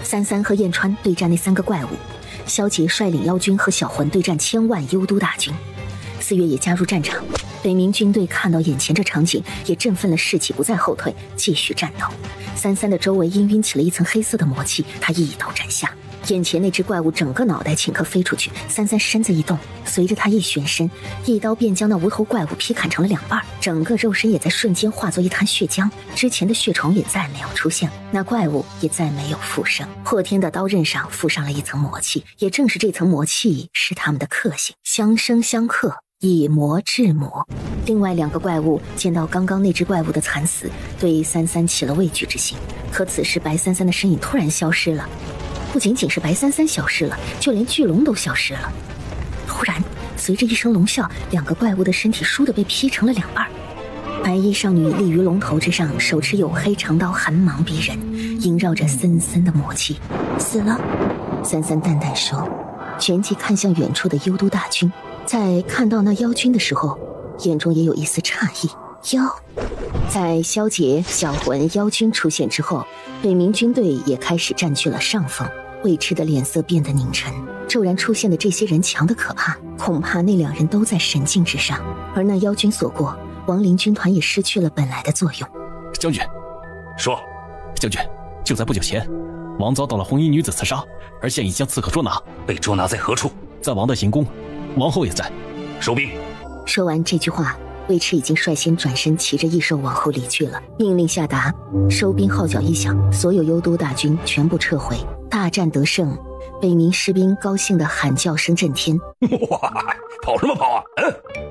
三三和燕川对战那3个怪物，萧杰率领妖军和小魂对战千万幽都大军。四月也加入战场，北冥军队看到眼前这场景，也振奋了士气，不再后退，继续战斗。三三的周围氤氲起了一层黑色的魔气，他一刀斩下，眼前那只怪物整个脑袋顷刻飞出去。三三身子一动，随着他一旋身，一刀便将那无头怪物劈砍成了2半，整个肉身也在瞬间化作一滩血浆，之前的血虫也再没有出现，那怪物也再没有复生。破天的刀刃上附上了一层魔气，也正是这层魔气是他们的克性，相生相克，以魔制魔。另外2个怪物见到刚刚那只怪物的惨死，对三三起了畏惧之心。可此时白三三的身影突然消失了，不仅仅是白三三消失了，就连巨龙都消失了。突然随着一声龙啸，2个怪物的身体倏地被劈成了2半。白衣少女立于龙头之上，手持黝黑长刀，寒芒逼人，萦绕着森森的魔气。死了，三三淡淡说，旋即看向远处的幽都大军。在看到那妖军的时候，眼中也有一丝诧异。在萧杰、小魂、妖军出现之后，北冥军队也开始占据了上风。魏迟的脸色变得凝沉，骤然出现的这些人强得可怕，恐怕那2人都在神境之上。而那妖军所过，亡灵军团也失去了本来的作用。将军，说，将军，就在不久前，王遭到了红衣女子刺杀，而现已将刺客捉拿。被捉拿在何处？在王的行宫，王后也在。收兵。说完这句话，魏迟已经率先转身骑着异兽往后离去了。命令下达，收兵号角一响，所有幽都大军全部撤回。大战得胜，北冥士兵高兴的喊叫声震天。哇，跑什么跑啊？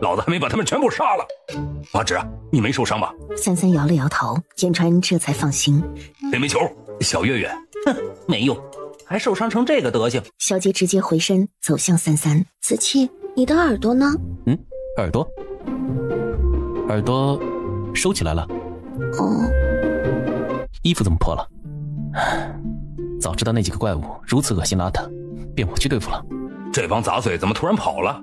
老子还没把他们全部杀了。阿芷，你没受伤吧？三三摇了摇头，燕川这才放心。黑煤球，小月月，哼，没用，还受伤成这个德行。萧杰直接回身走向三三。子期，你的耳朵呢？耳朵收起来了。哦，衣服怎么破了？早知道那几个怪物如此恶心邋遢，便我去对付了。这帮杂碎怎么突然跑了？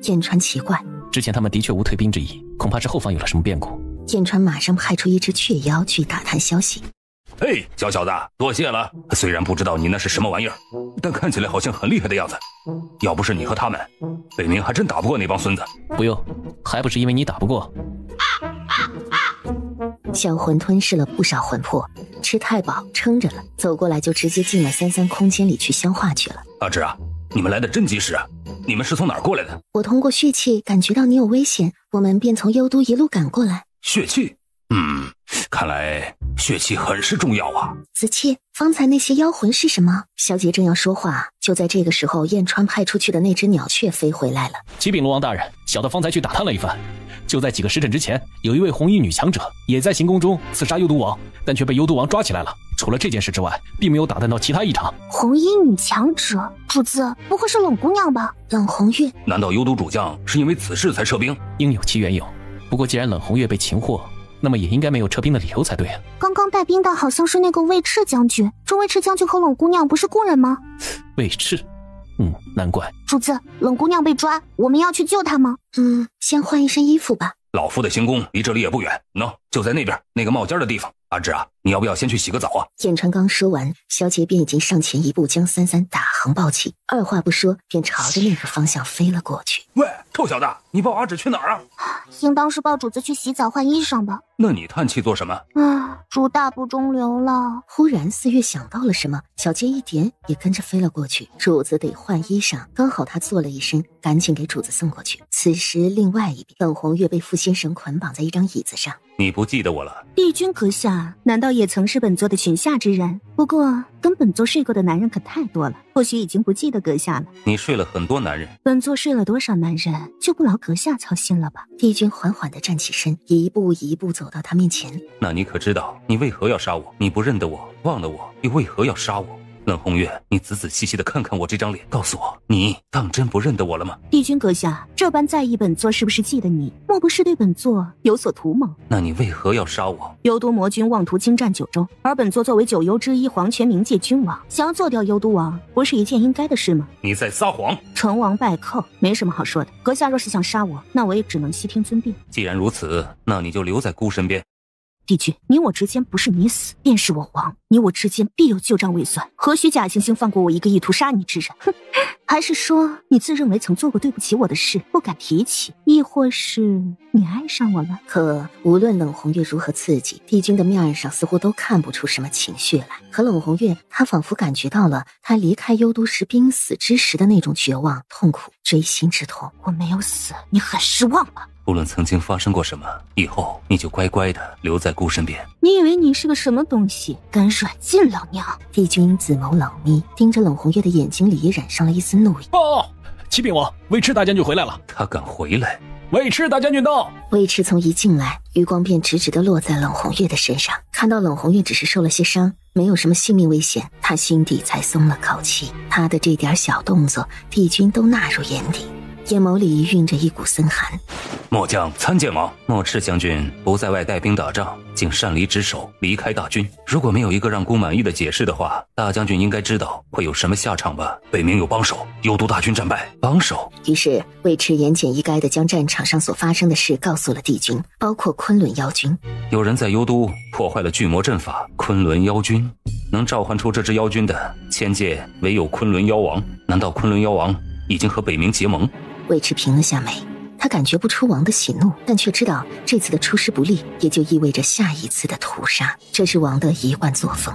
燕川奇怪，之前他们的确无退兵之意，恐怕是后方有了什么变故。燕川马上派出一只雀妖去打探消息。嘿，小小子，多谢了。虽然不知道你那是什么玩意儿，但看起来好像很厉害的样子。要不是你和他们，北冥还真打不过那帮孙子。不用，还不是因为你打不过。小魂吞噬了不少魂魄，吃太饱撑着了，走过来就直接进了三三空间里去消化去了。阿芷啊，你们来的真及时啊！你们是从哪儿过来的？我通过血气感觉到你有危险，我们便从幽都一路赶过来。血气？看来血气很是重要啊。子期，方才那些妖魂是什么？小姐正要说话，就在这个时候，燕川派出去的那只鸟雀飞回来了。启禀龙王大人，小的方才去打探了一番，就在几个时辰之前，有一位红衣女强者也在行宫中刺杀幽都王，但却被幽都王抓起来了。除了这件事之外，并没有打探到其他异常。红衣女强者，主子不会是冷姑娘吧？冷红月？难道幽都主将是因为此事才撤兵？应有其缘由。不过既然冷红月被擒获，那么也应该没有撤兵的理由才对啊。刚刚带兵的好像是那个尉迟将军，这尉迟将军和冷姑娘不是故人吗？尉迟，难怪。主子，冷姑娘被抓，我们要去救她吗？先换一身衣服吧。老夫的行宫离这里也不远，就在那边那个冒尖的地方。阿芷啊，你要不要先去洗个澡啊？燕川刚说完，萧杰便已经上前一步，将三三打横抱起，二话不说便朝着那个方向飞了过去。喂，臭小子，你抱阿芷去哪儿啊？应当是抱主子去洗澡换衣裳吧。那你叹气做什么？主大不中留了。忽然四月想到了什么，小剑一点也跟着飞了过去。主子得换衣裳，刚好他做了一身，赶紧给主子送过去。此时另外一边，冷红月被负心绳捆绑在一张椅子上。你不记得我了？帝君阁下难道也曾是本座的裙下之人？不过跟本座睡过的男人可太多了，或许已经不记得阁下了。你睡了很多男人，本座睡了多少男人，就不劳阁下操心了吧。帝君缓缓地站起身，一步一步走到他面前。那你可知道你为何要杀我？你不认得我，忘了我，又为何要杀我？冷红月，你仔仔细细地看看我这张脸，告诉我，你当真不认得我了吗？帝君阁下这般在意本座是不是记得你，莫不是对本座有所图谋？那你为何要杀我？幽都魔君妄图侵占九州，而本座作为九幽之一，皇权冥界君王，想要做掉幽都王，不是一件应该的事吗？你在撒谎！成王败寇，没什么好说的。阁下若是想杀我，那我也只能悉听尊便。既然如此，那你就留在孤身边。帝君，你我之间不是你死便是我亡，你我之间必有旧账未算，何须假惺惺放过我一个意图杀你之人？哼！还是说你自认为曾做过对不起我的事，不敢提起，亦或是你爱上我了？可无论冷红月如何刺激，帝君的面上似乎都看不出什么情绪来。可冷红月，他仿佛感觉到了他离开幽都时濒死之时的那种绝望、痛苦、锥心之痛。我没有死，你很失望吧？无论曾经发生过什么，以后你就乖乖的留在姑身边。你以为你是个什么东西，敢软禁老娘？帝君紫眸冷眯，盯着冷红月的眼睛里也染上了一丝怒意。报！启禀王，尉迟大将军回来了。他敢回来？尉迟大将军到。尉迟从一进来，余光便直直地落在冷红月的身上。看到冷红月只是受了些伤，没有什么性命危险，他心底才松了口气。他的这点小动作，帝君都纳入眼底，眼眸里蕴着一股森寒。末将参见王。莫赤将军不在外带兵打仗，竟擅离职守，离开大军。如果没有一个让姑满意的解释的话，大将军应该知道会有什么下场吧？北冥有帮手，幽都大军战败，帮手。于是尉迟言简意赅地将战场上所发生的事告诉了帝君，包括昆仑妖军。有人在幽都破坏了巨魔阵法，昆仑妖军能召唤出这支妖军的，千界唯有昆仑妖王。难道昆仑妖王已经和北冥结盟？尉迟平了下眉，他感觉不出王的喜怒，但却知道这次的出师不利，也就意味着下一次的屠杀，这是王的一贯作风。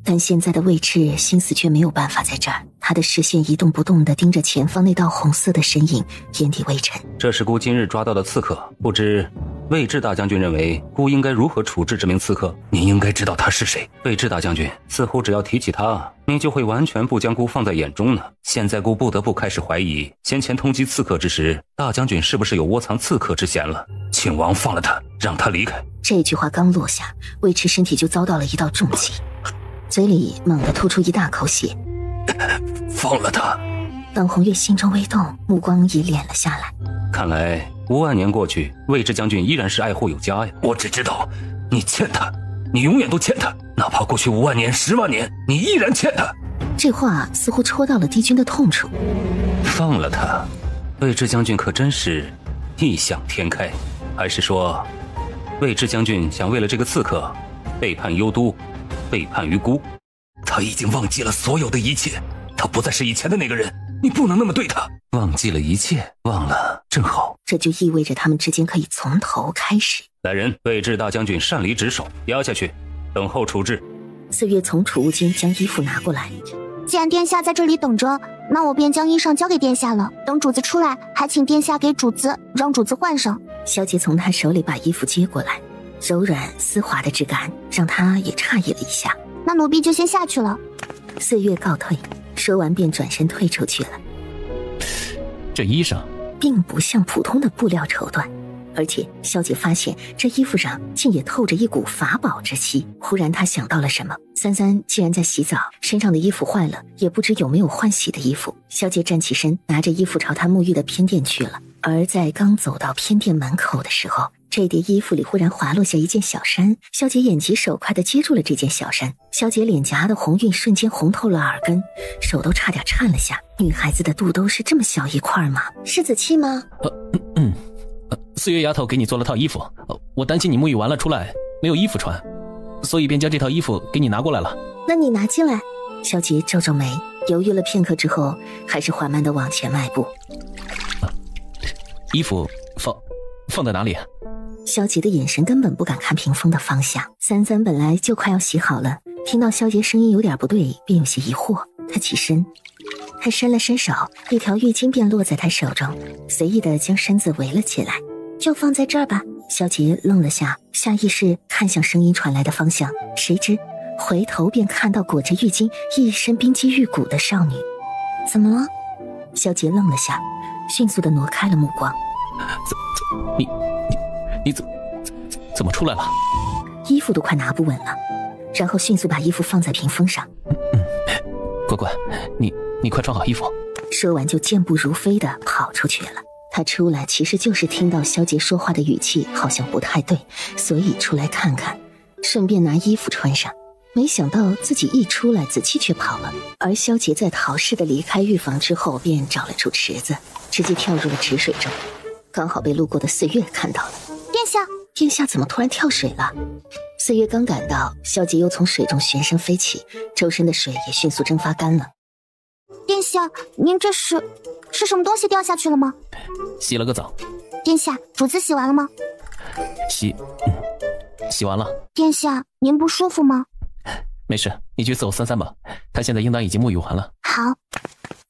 但现在的尉迟心思却没有办法在这儿，他的视线一动不动地盯着前方那道红色的身影，眼底微沉。这是姑今日抓到的刺客，不知尉迟大将军认为姑应该如何处置这名刺客？您应该知道他是谁。尉迟大将军似乎只要提起他，你就会完全不将姑放在眼中呢。现在姑不得不开始怀疑，先前通缉刺客之时，大将军是不是有窝藏刺客之嫌了？请王放了他，让他离开。这句话刚落下，尉迟身体就遭到了一道重击，嘴里猛地吐出一大口血。放了他！冷红月心中微动，目光也敛了下来。看来5万年过去，尉迟将军依然是爱护有加呀。我只知道你欠他，你永远都欠他，哪怕过去5万年、10万年，你依然欠他。这话似乎戳到了帝君的痛处。放了他，尉迟将军可真是异想天开。还是说尉迟将军想为了这个刺客背叛幽都，背叛于姑？他已经忘记了所有的一切，他不再是以前的那个人，你不能那么对他。忘记了一切，忘了正好。这就意味着他们之间可以从头开始。来人，尉迟大将军擅离职守，押下去，等候处置。四月从储物间将衣服拿过来。既然殿下在这里等着，那我便将衣裳交给殿下了。等主子出来，还请殿下给主子，让主子换上。萧杰从他手里把衣服接过来，柔软丝滑的质感让他也诧异了一下。那奴婢就先下去了。四月告退，说完便转身退出去了。这衣裳并不像普通的布料绸缎，而且萧杰发现这衣服上竟也透着一股法宝之气。忽然他想到了什么，三三既然在洗澡，身上的衣服坏了，也不知有没有换洗的衣服。萧杰站起身，拿着衣服朝他沐浴的偏殿去了。而在刚走到偏殿门口的时候，这叠衣服里忽然滑落下一件小衫，萧杰眼疾手快地接住了这件小衫。萧杰脸颊的红晕瞬间红透了耳根，手都差点颤了下。女孩子的肚兜是这么小一块吗？是子气吗？四月丫头给你做了套衣服，我担心你沐浴完了出来没有衣服穿，所以便将这套衣服给你拿过来了。那你拿进来。萧杰皱皱眉，犹豫了片刻之后，还是缓慢地往前迈步。衣服放在哪里？萧杰的眼神根本不敢看屏风的方向。三三本来就快要洗好了，听到萧杰声音有点不对，便有些疑惑。他起身，他伸了伸手，一条浴巾便落在他手中，随意地将身子围了起来。就放在这儿吧。萧杰愣了下，下意识看向声音传来的方向，谁知回头便看到裹着浴巾一身冰肌玉骨的少女。怎么了？萧杰愣了下，迅速地挪开了目光。你怎么出来了？衣服都快拿不稳了，然后迅速把衣服放在屏风上。乖乖，你快穿好衣服。说完就健步如飞地跑出去了。他出来其实就是听到萧杰说话的语气好像不太对，所以出来看看，顺便拿衣服穿上。没想到自己一出来，子期却跑了。而萧杰在逃似的离开浴房之后，便找了处池子，直接跳入了池水中，刚好被路过的四月看到了。殿下，殿下怎么突然跳水了？四月刚赶到，萧杰又从水中旋身飞起，周身的水也迅速蒸发干了。殿下，您这是什么东西掉下去了吗？洗了个澡。殿下，主子洗完了吗？洗完了。殿下，您不舒服吗？没事，你去伺候33吧，他现在应当已经沐浴完了。好。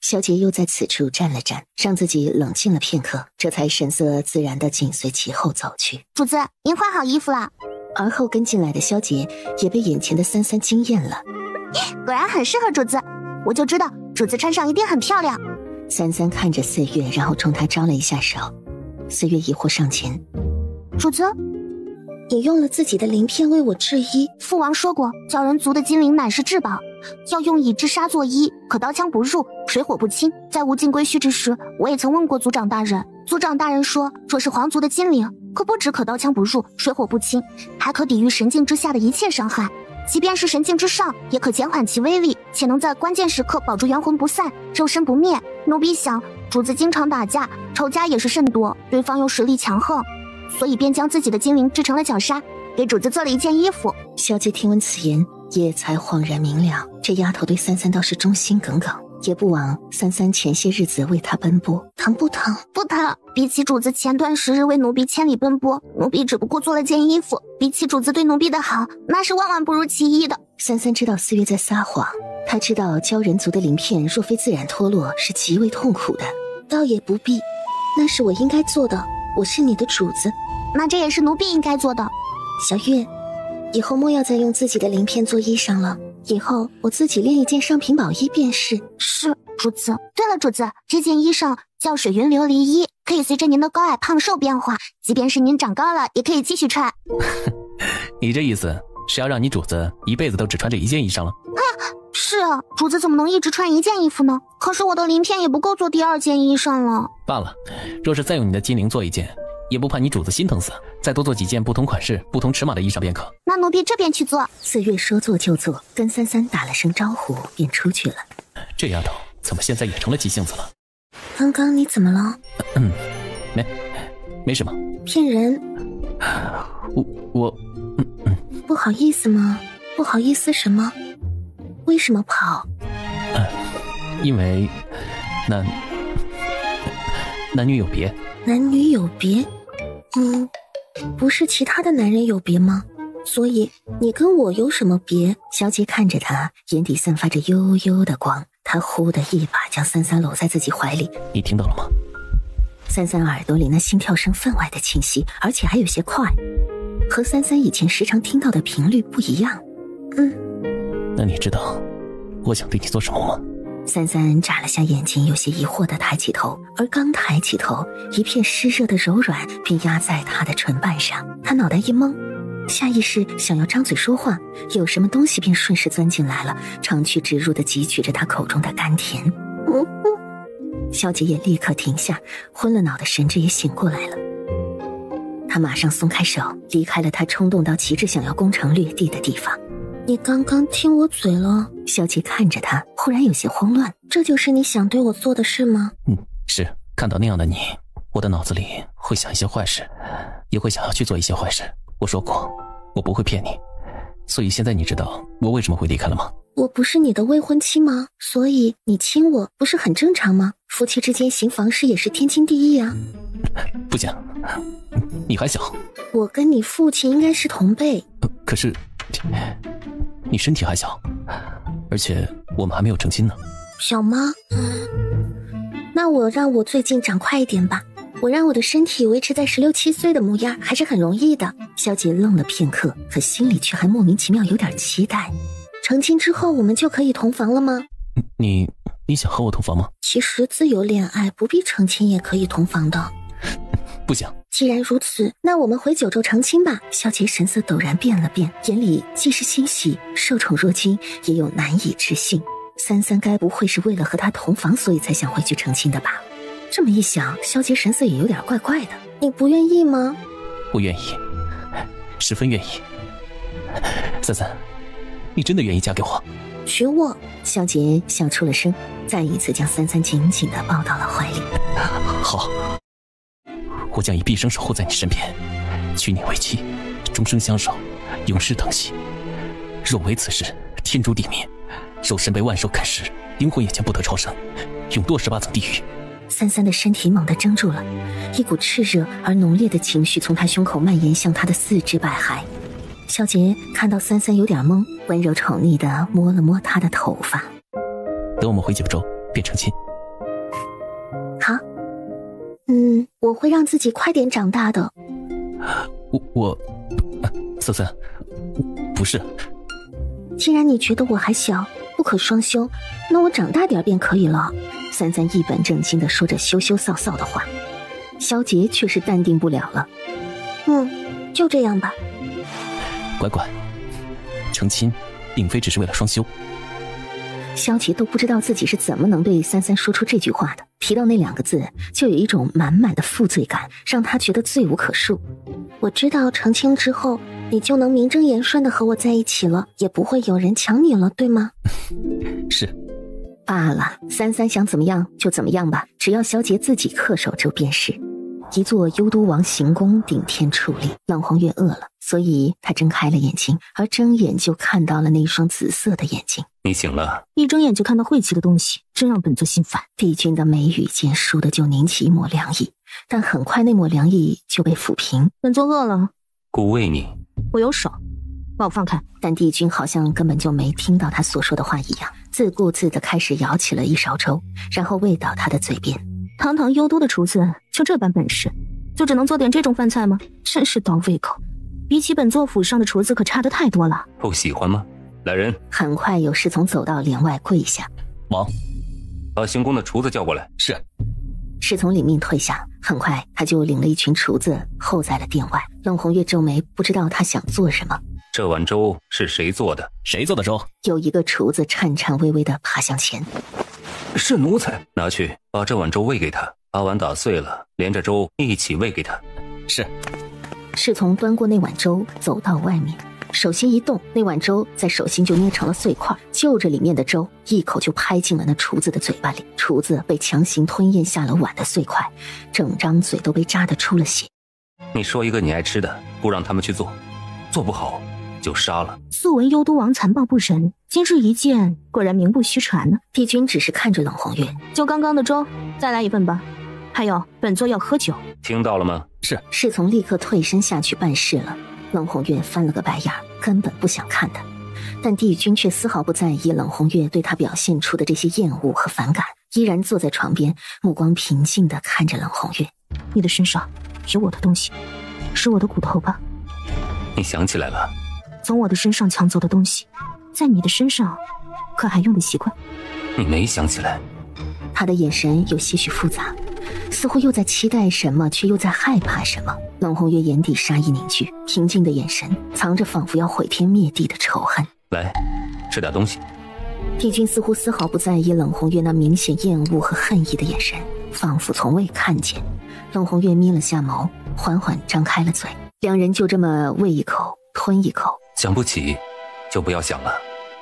萧杰又在此处站了站，让自己冷静了片刻，这才神色自然地紧随其后走去。主子，您换好衣服了。而后跟进来的萧杰也被眼前的33惊艳了，果然很适合主子，我就知道主子穿上一定很漂亮。33看着四月，然后冲他招了一下手。四月疑惑上前，主子，你用了自己的鳞片为我制衣。父王说过，鲛人族的金鳞乃是至宝，要用以治沙作衣，可刀枪不入，水火不侵。在无尽归墟之时，我也曾问过族长大人，族长大人说，若是皇族的金鳞，可不只可刀枪不入，水火不侵，还可抵御神境之下的一切伤害，即便是神境之上，也可减缓其威力，且能在关键时刻保住元魂不散，肉身不灭。奴婢想，主子经常打架，仇家也是甚多，对方又实力强横，所以便将自己的金鳞制成了绞纱，给主子做了一件衣服。萧杰听闻此言，也才恍然明了，这丫头对33倒是忠心耿耿，也不枉33前些日子为她奔波。疼不疼？不疼，比起主子前段时日为奴婢千里奔波，奴婢只不过做了件衣服，比起主子对奴婢的好，那是万万不如其一的。33知道四月在撒谎，他知道鲛人族的鳞片若非自然脱落是极为痛苦的。倒也不必，那是我应该做的，我是你的主子。那这也是奴婢应该做的。小月，以后莫要再用自己的鳞片做衣裳了，以后我自己炼一件上品宝衣便是。是，主子。对了，主子，这件衣裳叫水云琉璃衣，可以随着您的高矮胖瘦变化，即便是您长高了也可以继续穿。你这意思是要让你主子一辈子都只穿这一件衣裳了？是啊，主子怎么能一直穿一件衣服呢？可是我的鳞片也不够做第二件衣裳了。罢了，若是再用你的金鳞做一件，也不怕你主子心疼死，再多做几件不同款式、不同尺码的衣裳便可。那奴婢这边去做。四月说做就做，跟33打了声招呼便出去了。这丫头怎么现在也成了急性子了？刚刚你怎么了？没什么。骗人。我不好意思吗？不好意思什么？为什么跑？因为男女有别。男女有别？不是其他的男人有别吗？所以你跟我有什么别？萧杰看着他，眼底散发着幽幽的光，他忽的一把将33搂在自己怀里。你听到了吗？33耳朵里那心跳声分外的清晰，而且还有些快，和33以前时常听到的频率不一样。那你知道我想对你做什么吗？33眨了下眼睛，有些疑惑地抬起头，而刚抬起头，一片湿热的柔软便压在他的唇瓣上。他脑袋一懵，下意识想要张嘴说话，有什么东西便顺势钻进来了，长驱直入地汲取着他口中的甘甜。萧杰也立刻停下，昏了脑的神智也醒过来了。他马上松开手，离开了他冲动到极致想要攻城略地的地方。你刚刚听我嘴了？萧杰看着他，忽然有些慌乱。这就是你想对我做的事吗？是。看到那样的你，我的脑子里会想一些坏事，也会想要去做一些坏事。我说过，我不会骗你。所以现在你知道我为什么会离开了吗？我不是你的未婚妻吗？所以你亲我不是很正常吗？夫妻之间行房事也是天经地义啊。不行，你还小。我跟你父亲应该是同辈。可是你身体还小，而且我们还没有成亲呢。小吗？那我让我最近长快一点吧，我让我的身体维持在16、17岁的模样还是很容易的。萧杰愣了片刻，可心里却还莫名其妙有点期待。成亲之后我们就可以同房了吗？你想和我同房吗？其实自由恋爱不必成亲也可以同房的。不想。既然如此，那我们回九州成亲吧。萧杰神色陡然变了变，眼里既是欣喜，受宠若惊，也有难以置信。33该不会是为了和他同房，所以才想回去成亲的吧？这么一想，萧杰神色也有点怪怪的。你不愿意吗？我愿意，十分愿意。33，你真的愿意嫁给我？娶我？萧杰笑出了声，再一次将33紧紧地抱到了怀里。好，我将以毕生守护在你身边，娶你为妻，终生相守，永世疼惜。若违此事，天诛地灭，肉身被万兽啃食，灵魂也将不得超生，永堕18层地狱。三三的身体猛地怔住了，一股炽热而浓烈的情绪从他胸口蔓延向他的四肢百骸。萧杰看到三三有点懵，温柔宠溺地摸了摸他的头发。等我们回几个州便成亲。好，我会让自己快点长大的。三三，不是。既然你觉得我还小，不可双修，那我长大点便可以了。三三一本正经地说着羞羞臊臊的话，萧杰却是淡定不了了。就这样吧。乖乖，成亲并非只是为了双修。萧杰都不知道自己是怎么能对三三说出这句话的，提到那2个字就有一种满满的负罪感，让他觉得罪无可恕。我知道成亲之后你就能名正言顺地和我在一起了，也不会有人抢你了，对吗？是。罢了，三三想怎么样就怎么样吧，只要萧杰自己恪守就便是。一座幽都王行宫顶天矗立，冷红月饿了，所以他睁开了眼睛，而睁眼就看到了那双紫色的眼睛。你醒了？一睁眼就看到晦气的东西，真让本座心烦。帝君的眉宇间倏地就凝起一抹凉意，但很快那抹凉意就被抚平。本座饿了，故喂你。我有手，把我放开。但帝君好像根本就没听到他所说的话一样，自顾自地开始舀起了一勺粥，然后喂到他的嘴边。堂堂幽都的厨子就这般本事，就只能做点这种饭菜吗？真是倒胃口，比起本座府上的厨子可差得太多了。不喜欢吗？来人！很快有侍从走到帘外跪下。王，把行宫的厨子叫过来。是。侍从领命退下，很快他就领了一群厨子候在了殿外。冷红月皱眉，不知道他想做什么。这碗粥是谁做的？谁做的粥？有一个厨子颤颤巍巍地爬向前。是奴才。拿去，把这碗粥喂给他，把碗打碎了，连着粥一起喂给他。是。侍从端过那碗粥，走到外面，手心一动，那碗粥在手心就捏成了碎块，就着里面的粥一口就拍进了那厨子的嘴巴里。厨子被强行吞咽下了碗的碎块，整张嘴都被扎得出了血。你说一个你爱吃的，不让他们去做，做不好就杀了。素闻幽都王残暴不仁，今日一见，果然名不虚传呢。帝君只是看着冷红月，就刚刚的粥，再来一份吧。还有，本座要喝酒。听到了吗？是。侍从立刻退身下去办事了。冷红月翻了个白眼，根本不想看他，但帝君却丝毫不在意冷红月对他表现出的这些厌恶和反感，依然坐在床边，目光平静地看着冷红月。你的身上有我的东西，是我的骨头吧？你想起来了？从我的身上抢走的东西，在你的身上可还用得习惯？你没想起来。他的眼神有些许复杂，似乎又在期待什么，却又在害怕什么。冷红月眼底杀意凝聚，平静的眼神藏着仿佛要毁天灭地的仇恨。来，吃点东西。帝君似乎丝毫不在意冷红月那明显厌恶和恨意的眼神，仿佛从未看见。冷红月眯了下眸，缓缓张开了嘴，两人就这么喂一口吞一口。想不起就不要想了，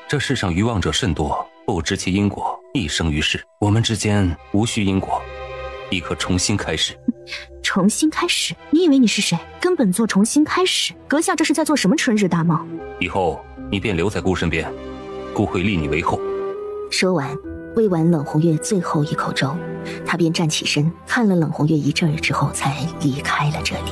这世上愚妄者甚多，不知其因果，一生于世。我们之间无需因果，亦可重新开始。重新开始？你以为你是谁？跟本座重新开始？阁下这是在做什么春日大梦？以后你便留在姑身边，姑会立你为后。说完，喂完冷红月最后一口粥，他便站起身，看了冷红月一阵儿之后，才离开了这里。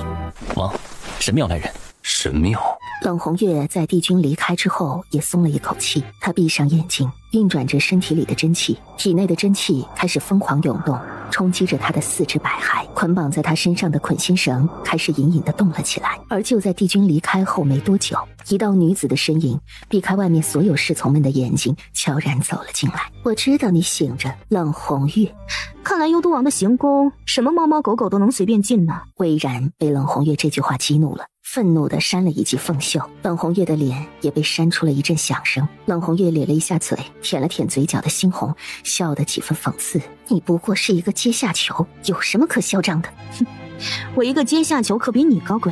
王，神庙来人。神庙。冷红月在帝君离开之后也松了一口气，她闭上眼睛，运转着身体里的真气，体内的真气开始疯狂涌动，冲击着她的四肢百骸，捆绑在她身上的捆心绳开始隐隐地动了起来。而就在帝君离开后没多久，一道女子的身影避开外面所有侍从们的眼睛，悄然走了进来。我知道你醒着，冷红月。看来幽都王的行宫，什么猫猫狗狗都能随便进呢。魏然被冷红月这句话激怒了，愤怒地扇了一记凤袖，冷红月的脸也被扇出了一阵响声。冷红月咧了一下嘴，舔了舔嘴角的猩红，笑得几分讽刺。你不过是一个阶下囚，有什么可嚣张的？哼，我一个阶下囚可比你高贵，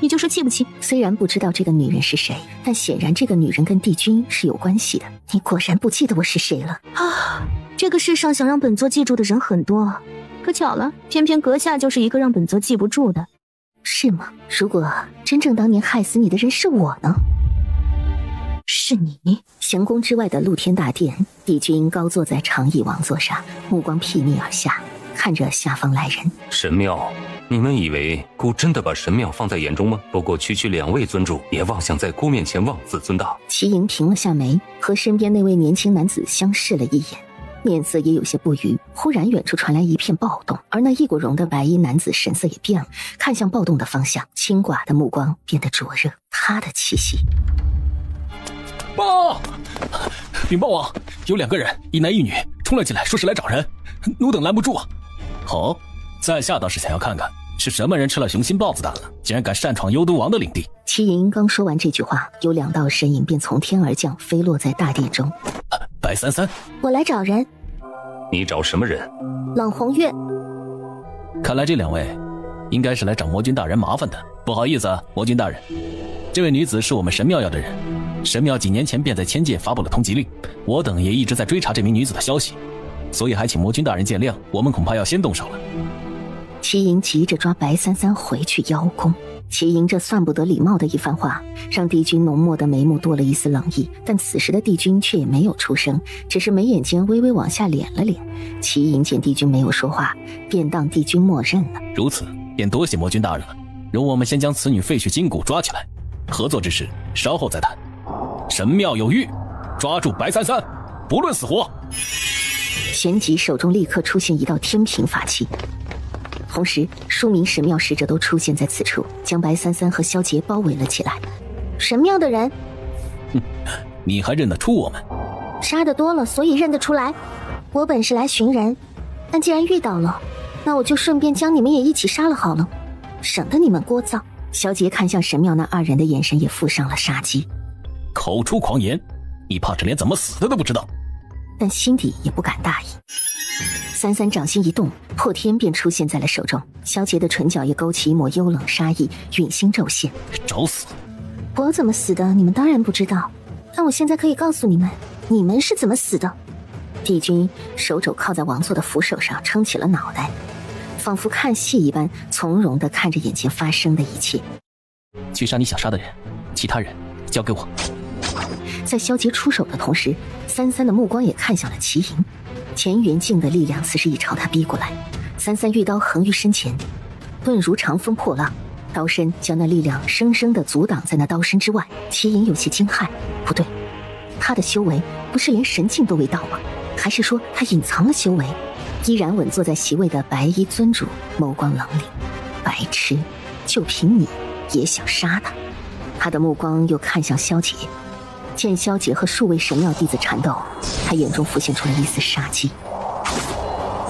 你就是气不气？虽然不知道这个女人是谁，但显然这个女人跟帝君是有关系的。你果然不记得我是谁了啊！这个世上想让本座记住的人很多，可巧了，偏偏阁下就是一个让本座记不住的。是吗？如果真正当年害死你的人是我呢？是你。行宫之外的露天大殿，帝君高坐在长椅王座上，目光睥睨而下，看着下方来人。神庙，你们以为孤真的把神庙放在眼中吗？不过区区2位尊主，也妄想在孤面前妄自尊大。齐莹平了下眉，和身边那位年轻男子相视了一眼，面色也有些不愉。忽然远处传来一片暴动，而那易果荣的白衣男子神色也变了，看向暴动的方向，青寡的目光变得灼热。他的气息。报！禀报王，有2个人，一男一女，冲了进来，说是来找人，奴等拦不住啊。好，在下倒是想要看看是什么人吃了雄心豹子胆了，竟然敢擅闯幽都王的领地。齐莹刚说完这句话，有2道身影便从天而降，飞落在大殿中。白三三，我来找人。你找什么人？冷红月。看来这2位应该是来找魔君大人麻烦的。不好意思啊，魔君大人，这位女子是我们神庙要的人，神庙几年前便在千界发布了通缉令，我等也一直在追查这名女子的消息，所以还请魔君大人见谅，我们恐怕要先动手了。齐莹急着抓白三三回去邀功。齐莹这算不得礼貌的一番话，让帝君浓墨的眉目多了一丝冷意，但此时的帝君却也没有出声，只是眉眼间微微往下敛了敛。齐莹见帝君没有说话，便当帝君默认了。如此，便多谢魔君大人了，容我们先将此女废墟筋骨抓起来，合作之事稍后再谈。神庙有谕，抓住白三三，不论死活。旋即手中立刻出现一道天平法器，同时数名神庙使者都出现在此处，将白三三和萧杰包围了起来。神庙的人，你还认得出我们？杀得多了，所以认得出来。我本是来寻人，但既然遇到了，那我就顺便将你们也一起杀了好了，省得你们聒噪。萧杰看向神庙那2人的眼神也附上了杀机。口出狂言，你怕是连怎么死的都不知道。但心底也不敢大意。三三掌心一动，破天便出现在了手中。萧杰的唇角也勾起一抹幽冷杀意，允心骤现。找死！我怎么死的，你们当然不知道，但我现在可以告诉你们，你们是怎么死的。帝君手肘靠在王座的扶手上，撑起了脑袋，仿佛看戏一般，从容地看着眼前发生的一切。去杀你想杀的人，其他人交给我。在萧杰出手的同时，三三的目光也看向了齐莹。乾元镜的力量此时已朝他逼过来，三三玉刀横于身前，盾如长风破浪，刀身将那力量生生地阻挡在那刀身之外。齐莹有些惊骇，不对，他的修为不是连神境都未到吗？还是说他隐藏了修为？依然稳坐在席位的白衣尊主眸光冷凛，白痴，就凭你也想杀他？他的目光又看向萧杰，见萧杰和数位神庙弟子缠斗，他眼中浮现出了一丝杀机。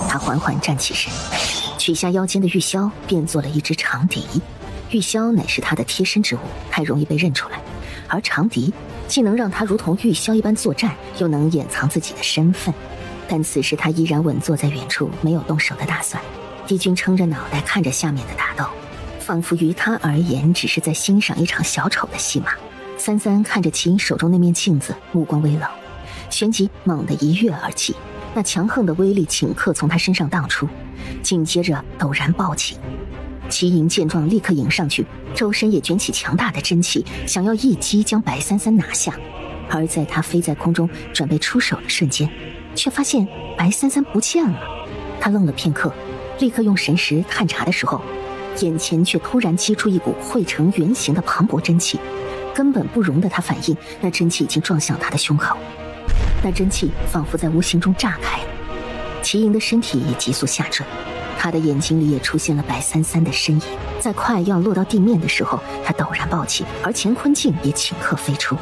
他缓缓站起身，取下腰间的玉箫，变做了一只长笛。玉箫乃是他的贴身之物，太容易被认出来，而长笛既能让他如同玉箫一般作战，又能掩藏自己的身份。但此时他依然稳坐在远处，没有动手的打算。帝君撑着脑袋看着下面的打斗，仿佛于他而言只是在欣赏一场小丑的戏码。三三看着齐莹手中那面镜子，目光微冷，旋即猛地一跃而起，那强横的威力顷刻从他身上荡出，紧接着陡然暴起。齐莹见状立刻迎上去，周身也卷起强大的真气，想要一击将白三三拿下。而在他飞在空中准备出手的瞬间，却发现白三三不见了。他愣了片刻，立刻用神识探查的时候，眼前却突然击出一股汇成圆形的磅礴真气，根本不容得他反应，那真气已经撞向他的胸口。那真气仿佛在无形中炸开了，齐莹的身体也急速下坠，他的眼睛里也出现了白三三的身影。在快要落到地面的时候，他陡然暴起，而乾坤镜也顷刻飞出。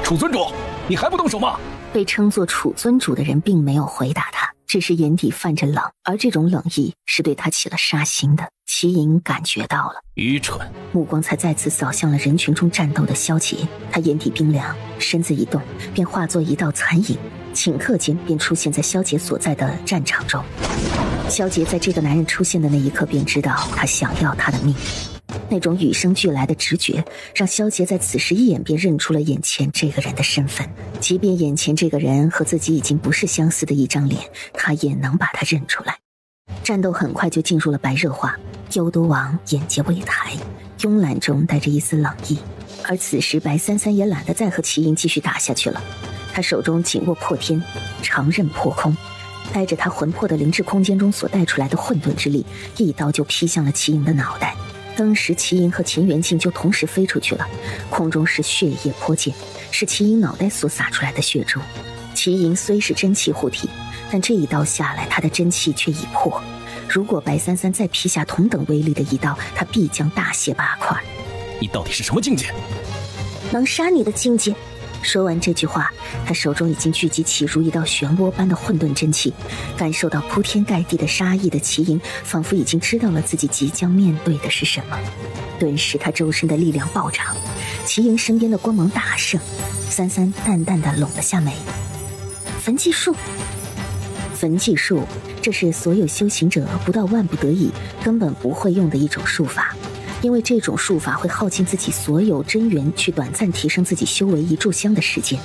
楚尊主，你还不动手吗？被称作楚尊主的人并没有回答他，只是眼底泛着冷，而这种冷意是对他起了杀心的。齐莹感觉到了，愚蠢，目光才再次扫向了人群中战斗的萧杰。他眼底冰凉，身子一动，便化作一道残影，顷刻间便出现在萧杰所在的战场中。萧杰在这个男人出现的那一刻便知道他想要他的命，那种与生俱来的直觉让萧杰在此时一眼便认出了眼前这个人的身份。即便眼前这个人和自己已经不是相似的一张脸，他也能把他认出来。战斗很快就进入了白热化，幽都王眼睫微抬，慵懒中带着一丝冷意。而此时白三三也懒得再和齐莹继续打下去了，他手中紧握破天，长刃破空，带着他魂魄的灵智空间中所带出来的混沌之力，一刀就劈向了齐莹的脑袋。当时齐莹和钱元庆就同时飞出去了，空中是血液泼溅，是齐莹脑袋所洒出来的血珠。齐莹虽是真气护体，但这一刀下来，他的真气却已破。如果白三三再劈下同等威力的一刀，他必将大卸八块。你到底是什么境界？能杀你的境界。说完这句话，他手中已经聚集起如一道漩涡般的混沌真气，感受到铺天盖地的杀意的齐莹，仿佛已经知道了自己即将面对的是什么。顿时他周身的力量暴涨，齐莹身边的光芒大盛。三三淡淡的拢了下眉。焚寂术，焚寂术，这是所有修行者不到万不得已根本不会用的一种术法，因为这种术法会耗尽自己所有真元，去短暂提升自己修为一炷香的时间。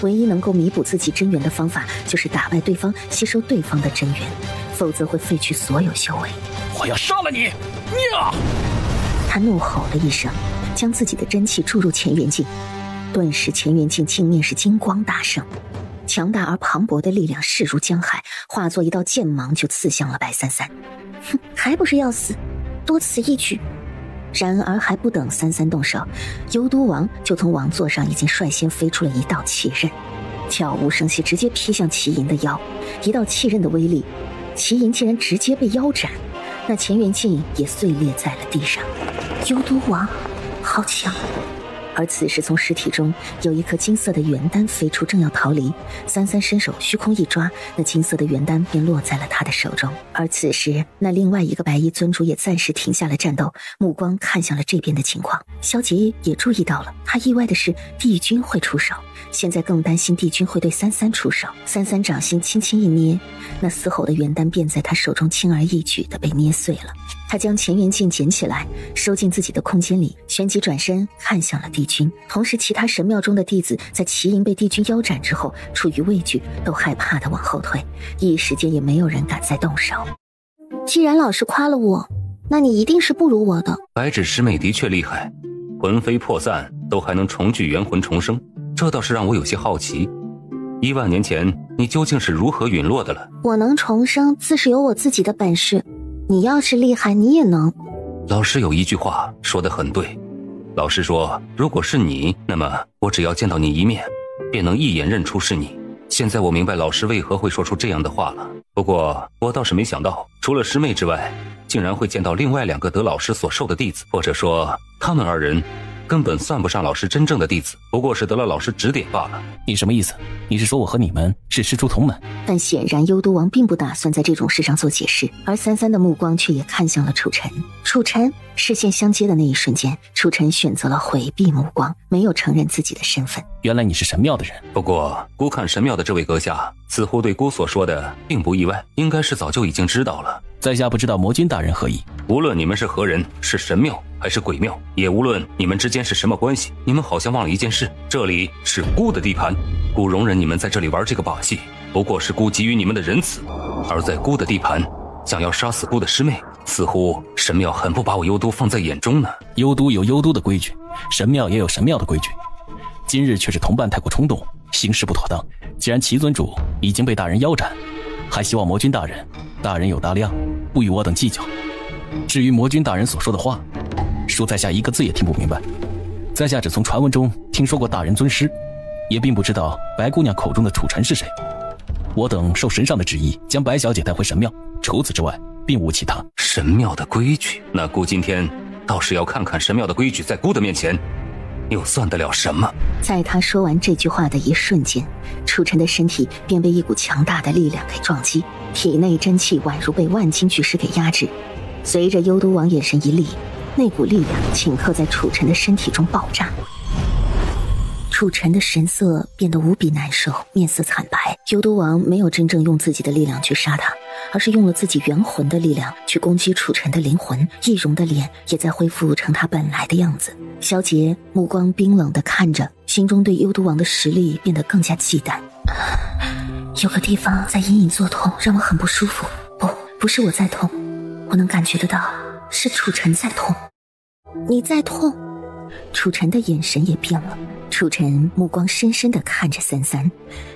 唯一能够弥补自己真元的方法，就是打败对方，吸收对方的真元，否则会废去所有修为。我要杀了你！呀！他怒吼了一声，将自己的真气注入钱元镜，顿时钱元镜镜面是金光大盛，强大而磅礴的力量势如江海，化作一道剑芒就刺向了白三三。哼，还不是要死，多此一举。然而还不等三三动手，幽都王就从王座上已经率先飞出了一道气刃，悄无声息直接劈向齐莹的腰。一道气刃的威力，齐莹竟然直接被腰斩，那钱元镜也碎裂在了地上。幽都王好强。而此时从尸体中有一颗金色的元丹飞出，正要逃离，三三伸手虚空一抓，那金色的元丹便落在了他的手中。而此时那另外一个白衣尊主也暂时停下了战斗，目光看向了这边的情况。萧杰也注意到了，他意外的是帝君会出手，现在更担心帝君会对三三出手。三三掌心轻轻一捏，那嘶吼的元丹便在他手中轻而易举地被捏碎了。他将钱元镜捡起来，收进自己的空间里，旋即转身看向了帝君。同时其他神庙中的弟子在齐莹被帝君腰斩之后，出于畏惧，都害怕地往后退，一时间也没有人敢再动手。既然老师夸了我，那你一定是不如我的。白纸师妹的确厉害，魂飞魄散都还能重聚元魂重生，这倒是让我有些好奇。10000年前你究竟是如何陨落的了？我能重生自是有我自己的本事，你要是厉害你也能。老师有一句话说得很对，老师说如果是你，那么我只要见到你一面便能一眼认出是你。现在我明白老师为何会说出这样的话了。不过我倒是没想到，除了师妹之外，竟然会见到另外2个得老师所授的弟子，或者说他们2人根本算不上老师真正的弟子，不过是得了老师指点罢了。你什么意思？你是说我和你们是师出同门？但显然幽都王并不打算在这种事上做解释，而三三的目光却也看向了楚尘。楚尘视线相接的那一瞬间，楚尘选择了回避目光，没有承认自己的身份。原来你是神庙的人。不过孤看神庙的这位阁下似乎对孤所说的并不意外，应该是早就已经知道了。在下不知道魔君大人何意。无论你们是何人，是神庙还是鬼庙，也无论你们之间是什么关系，你们好像忘了一件事，这里是孤的地盘，孤容忍你们在这里玩这个把戏，不过是孤给予你们的仁慈。而在孤的地盘想要杀死孤的师妹，似乎神庙很不把我幽都放在眼中呢。幽都有幽都的规矩，神庙也有神庙的规矩，今日却是同伴太过冲动，行事不妥当。既然齐尊主已经被大人腰斩，还希望魔君大人有大量，不与我等计较。至于魔君大人所说的话，恕在下一个字也听不明白。在下只从传闻中听说过大人尊师，也并不知道白姑娘口中的楚尘是谁。我等受神上的旨意，将白小姐带回神庙，除此之外并无其他。神庙的规矩，那姑今天倒是要看看神庙的规矩在姑的面前又算得了什么。在他说完这句话的一瞬间，楚尘的身体便被一股强大的力量给撞击，体内真气宛如被万斤巨石给压制。随着幽都王眼神一厉，那股力量顷刻在楚尘的身体中爆炸。楚尘的神色变得无比难受，面色惨白。幽都王没有真正用自己的力量去杀他，而是用了自己元魂的力量去攻击楚尘的灵魂，易容的脸也在恢复成他本来的样子。萧杰目光冰冷地看着，心中对幽都王的实力变得更加忌惮。有个地方在隐隐作痛，让我很不舒服。不是我在痛，我能感觉得到，是楚晨在痛。你在痛？楚晨的眼神也变了。楚晨目光深深地看着三三，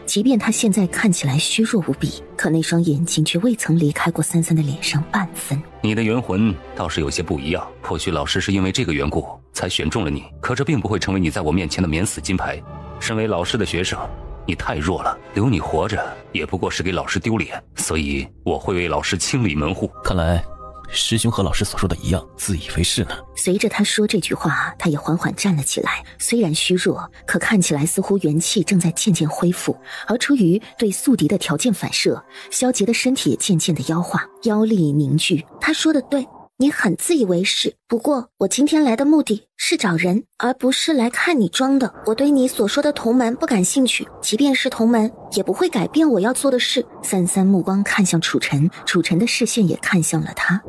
即便他现在看起来虚弱无比，可那双眼睛却未曾离开过三三的脸上半分。你的元魂倒是有些不一样，或许老师是因为这个缘故才选中了你，可这并不会成为你在我面前的免死金牌。身为老师的学生，你太弱了，留你活着也不过是给老师丢脸，所以我会为老师清理门户。看来师兄和老师所说的一样，自以为是呢。随着他说这句话，他也缓缓站了起来，虽然虚弱，可看起来似乎元气正在渐渐恢复，而出于对宿敌的条件反射，萧杰的身体也渐渐的妖化，妖力凝聚。他说的对，你很自以为是，不过我今天来的目的是找人，而不是来看你装的。我对你所说的同门不感兴趣，即便是同门，也不会改变我要做的事。三三目光看向楚晨，楚晨的视线也看向了他。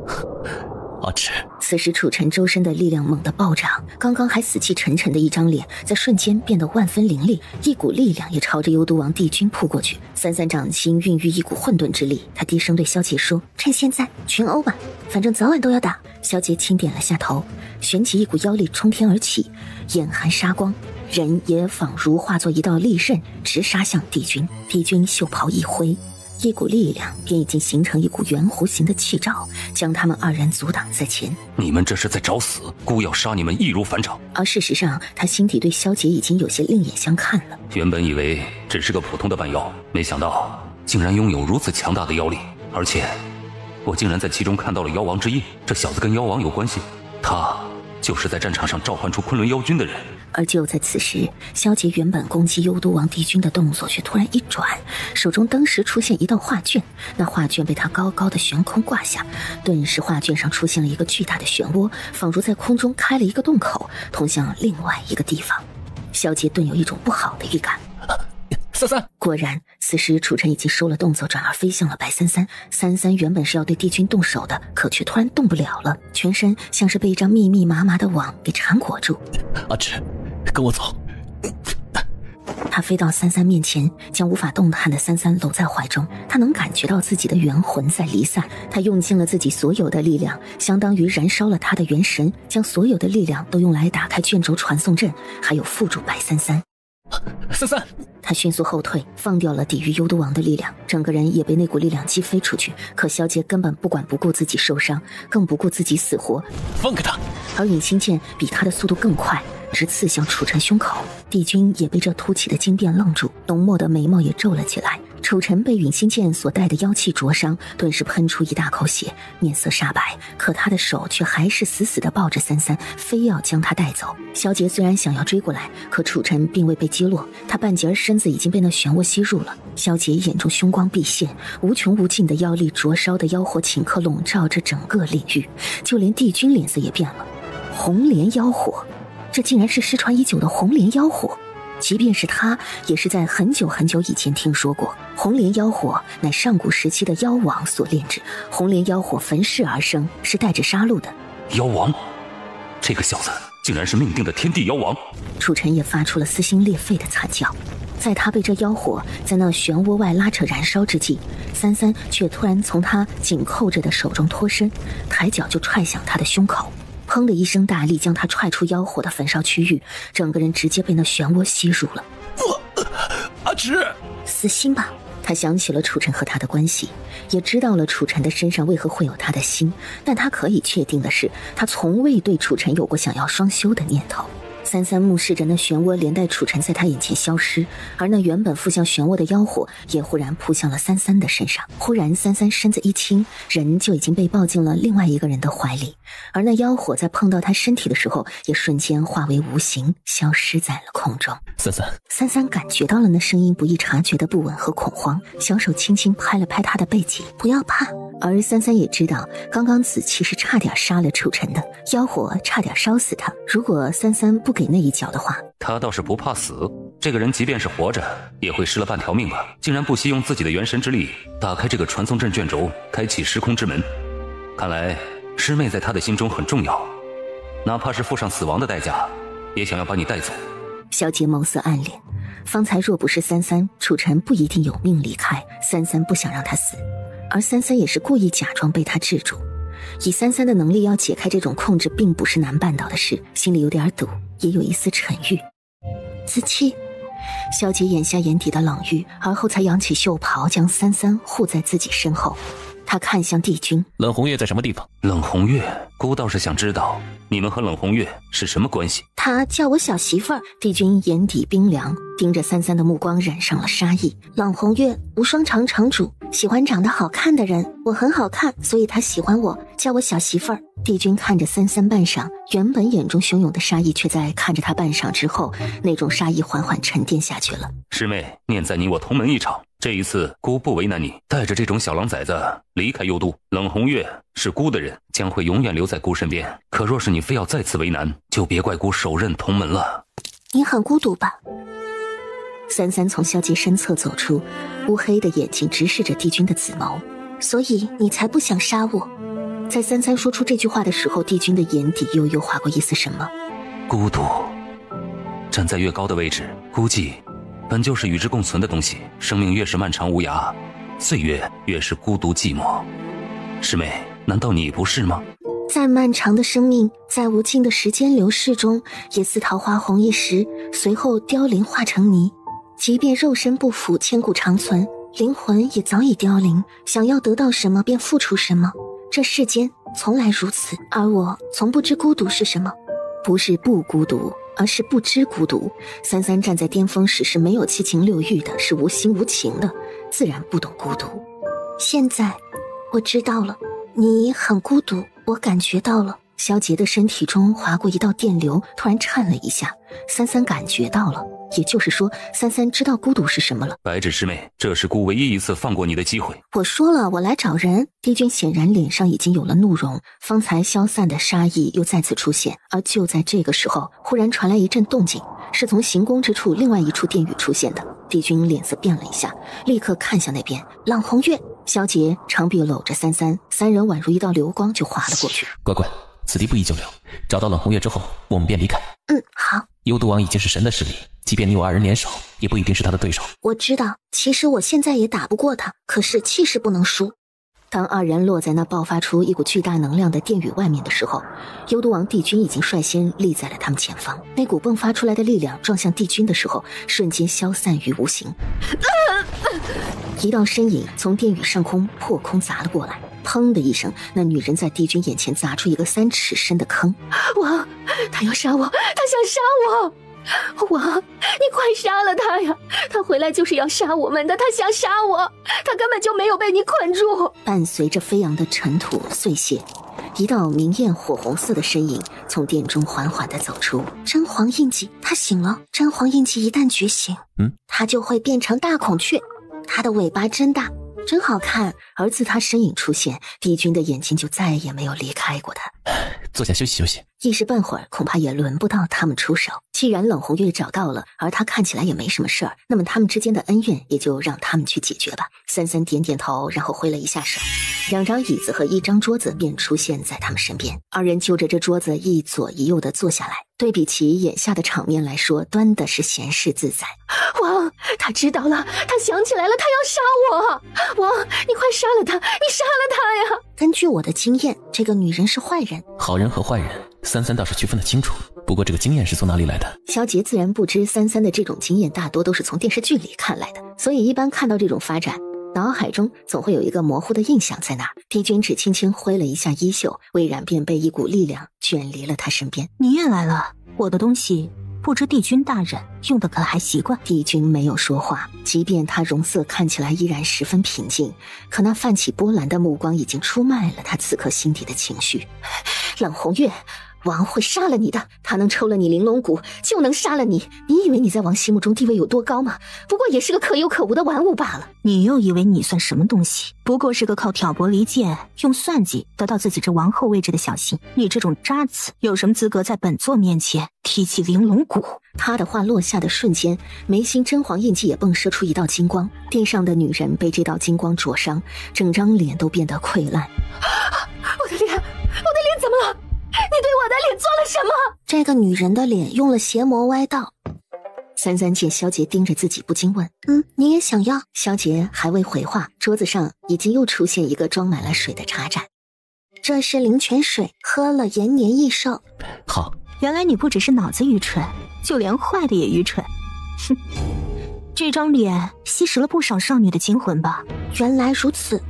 阿赤。此时楚晨周身的力量猛地暴涨，刚刚还死气沉沉的一张脸，在瞬间变得万分凌厉，一股力量也朝着幽都王帝君扑过去。三三掌心孕育一股混沌之力，他低声对萧杰说：“趁现在群殴吧，反正早晚都要打。”萧杰轻点了下头，旋起一股妖力冲天而起，眼含杀光，人也仿如化作一道利刃，直杀向帝君。帝君袖袍一挥，一股力量便已经形成一股圆弧形的气罩，将他们二人阻挡在前。你们这是在找死，姑要杀你们易如反掌。而事实上，他心底对萧杰已经有些另眼相看了。原本以为只是个普通的半妖，没想到竟然拥有如此强大的妖力，而且我竟然在其中看到了妖王之印。这小子跟妖王有关系，他就是在战场上召唤出昆仑妖君的人。而就在此时，萧杰原本攻击幽都王帝君的动作却突然一转，手中登时出现一道画卷，那画卷被他高高的悬空挂下，顿时画卷上出现了一个巨大的漩涡，仿如在空中开了一个洞口，通向另外一个地方。萧杰顿有一种不好的预感。三三，果然，此时楚晨已经收了动作，转而飞向了白三三。三三原本是要对帝君动手的，可却突然动不了了，全身像是被一张密密麻麻的网给缠裹住。阿赤，跟我走。他飞到三三面前，将无法动弹的三三搂在怀中。他能感觉到自己的元魂在离散，他用尽了自己所有的力量，相当于燃烧了他的元神，将所有的力量都用来打开卷轴传送阵，还有附住白三三。三三，他迅速后退，放掉了抵御幽都王的力量，整个人也被那股力量击飞出去。可萧杰根本不管不顾自己受伤，更不顾自己死活，放开他！而隐形剑比他的速度更快，直刺向楚晨胸口。帝君也被这突起的惊变愣住，浓墨的眉毛也皱了起来。楚晨被陨星剑所带的妖气灼伤，顿时喷出一大口血，面色煞白，可他的手却还是死死地抱着三三，非要将他带走。萧杰虽然想要追过来，可楚晨并未被击落，他半截身子已经被那漩涡吸入了。萧杰眼中凶光毕现，无穷无尽的妖力灼烧的妖火顷刻笼罩着整个领域，就连帝君脸色也变了。红莲妖火，这竟然是失传已久的红莲妖火。即便是他，也是在很久很久以前听说过。红莲妖火乃上古时期的妖王所炼制，红莲妖火焚世而生，是带着杀戮的。妖王，这个小子竟然是命定的天地妖王！楚晨也发出了撕心裂肺的惨叫。在他被这妖火在那漩涡外拉扯燃烧之际，三三却突然从他紧扣着的手中脱身，抬脚就踹向他的胸口。砰的一声大力将他踹出妖火的焚烧区域，整个人直接被那漩涡吸入了。阿赤，死心吧！他想起了楚晨和他的关系，也知道了楚晨的身上为何会有他的心，但他可以确定的是，他从未对楚晨有过想要双修的念头。三三目视着那漩涡连带楚晨在他眼前消失，而那原本扑向漩涡的妖火也忽然扑向了三三的身上。忽然三三身子一轻，人就已经被抱进了另外一个人的怀里，而那妖火在碰到他身体的时候也瞬间化为无形，消失在了空中。三三感觉到了那声音不易察觉的不稳和恐慌，小手轻轻拍了拍他的背脊，不要怕。而三三也知道刚刚子期是差点杀了楚晨的，妖火差点烧死他，如果三三不给那一脚的话，他倒是不怕死。这个人即便是活着也会失了半条命吧，竟然不惜用自己的元神之力打开这个传送阵卷轴，开启时空之门。看来师妹在他的心中很重要，哪怕是付上死亡的代价也想要把你带走。萧杰眸色暗恋，方才若不是三三，楚晨不一定有命离开。三三不想让他死，而三三也是故意假装被他制住。以三三的能力要解开这种控制并不是难办到的事，心里有点堵，也有一丝沉郁。子期，萧杰眼下眼底的冷郁，而后才扬起袖袍，将三三护在自己身后。他看向帝君，冷红月在什么地方？冷红月，姑倒是想知道你们和冷红月是什么关系。他叫我小媳妇儿。帝君眼底冰凉，盯着三三的目光染上了杀意。冷红月，无双城城主，喜欢长得好看的人，我很好看，所以他喜欢我，叫我小媳妇儿。帝君看着三三半晌，原本眼中汹涌的杀意，却在看着他半晌之后，那种杀意缓缓沉淀下去了。师妹，念在你我同门一场，这一次姑不为难你，带着这种小狼崽子离开幽都。冷红月是姑的人，将会永远留在姑身边。可若是你非要再次为难，就别怪姑手刃同门了。你很孤独吧？三三从萧杰身侧走出，乌黑的眼睛直视着帝君的紫眸。所以你才不想杀我？在三三说出这句话的时候，帝君的眼底悠悠划过一丝什么。孤独，站在越高的位置，孤寂本就是与之共存的东西。生命越是漫长无涯，岁月越是孤独寂寞。师妹，难道你不是吗？在漫长的生命，在无尽的时间流逝中，也似桃花红一时，随后凋零化成泥。即便肉身不腐，千古长存，灵魂也早已凋零。想要得到什么，便付出什么。这世间从来如此，而我从不知孤独是什么。不是不孤独，而是不知孤独。三三站在巅峰时是没有七情六欲的，是无心无情的，自然不懂孤独。现在我知道了，你很孤独，我感觉到了。萧杰的身体中划过一道电流，突然颤了一下。三三感觉到了，也就是说，三三知道孤独是什么了。白芷师妹，这是姑唯一一次放过你的机会。我说了，我来找人。帝君显然脸上已经有了怒容，方才消散的杀意又再次出现。而就在这个时候，忽然传来一阵动静，是从行宫之处另外一处殿宇出现的。帝君脸色变了一下，立刻看向那边。冷红月，萧杰长臂搂着三三，三人宛如一道流光就划了过去。乖乖，此地不宜久留，找到冷红月之后，我们便离开。好。幽都王已经是神的势力，即便你我二人联手，也不一定是他的对手。我知道，其实我现在也打不过他，可是气势不能输。当二人落在那爆发出一股巨大能量的殿宇外面的时候，幽都王帝君已经率先立在了他们前方。那股迸发出来的力量撞向帝君的时候，瞬间消散于无形。一道身影从殿宇上空破空砸了过来，砰的一声，那女人在帝君眼前砸出一个3尺深的坑。王，他要杀我，他想杀我！王，你快杀了他呀！他回来就是要杀我们的，他想杀我，他根本就没有被你捆住。伴随着飞扬的尘土碎屑，一道明艳火红色的身影从殿中缓缓地走出。真皇印记，他醒了。真皇印记一旦觉醒，他就会变成大孔雀，他的尾巴真大，真好看。而自他身影出现，帝君的眼睛就再也没有离开过他。坐下休息休息。一时半会儿恐怕也轮不到他们出手。既然冷红月找到了，而他看起来也没什么事儿，那么他们之间的恩怨也就让他们去解决吧。三三点点头，然后挥了一下手，2张椅子和1张桌子便出现在他们身边。二人就着这桌子一左一右的坐下来，对比起眼下的场面来说，端的是闲适自在。王，他知道了，他想起来了，他要杀我。王，你快杀了他，你杀了他呀！根据我的经验，这个女人是坏人。好人和坏人，三三倒是区分得清楚。不过这个经验是从哪里来的？萧杰自然不知，三三的这种经验大多都是从电视剧里看来的，所以一般看到这种发展，脑海中总会有一个模糊的印象在那儿。帝君只轻轻挥了一下衣袖，魏然便被一股力量卷离了他身边。你也来了，我的东西不知帝君大人用的可还习惯？帝君没有说话，即便他容色看起来依然十分平静，可那泛起波澜的目光已经出卖了他此刻心底的情绪。冷红月，王会杀了你的，他能抽了你玲珑骨，就能杀了你。你以为你在王心目中地位有多高吗？不过也是个可有可无的玩物罢了。你又以为你算什么东西？不过是个靠挑拨离间、用算计得到自己这王后位置的小心。你这种渣子，有什么资格在本座面前提起玲珑骨？他的话落下的瞬间，眉心真皇印记也迸射出一道金光。殿上的女人被这道金光灼伤，整张脸都变得溃烂。我的脸怎么了？你对我的脸做了什么？这个女人的脸用了邪魔歪道。三三见萧杰盯着自己，不禁问：你也想要？萧杰还未回话，桌子上已经又出现一个装满了水的茶盏。这是灵泉水，喝了延年益寿。好，原来你不只是脑子愚蠢，就连坏的也愚蠢。哼，这张脸吸食了不少少女的精魂吧？原来如此，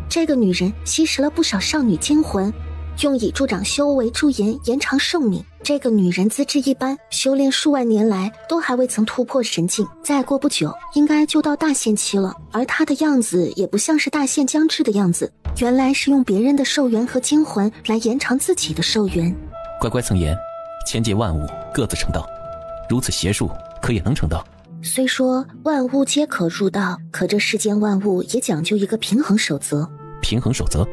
这个女人吸食了不少少女精魂，用以助长修为驻颜，延长寿命。这个女人资质一般，修炼数万年来都还未曾突破神境，再过不久应该就到大限期了。而她的样子也不像是大限将至的样子，原来是用别人的寿元和精魂来延长自己的寿元。乖乖曾言，千界万物各自成道，如此邪术可也能成道。虽说万物皆可入道，可这世间万物也讲究一个平衡守则。平衡守则？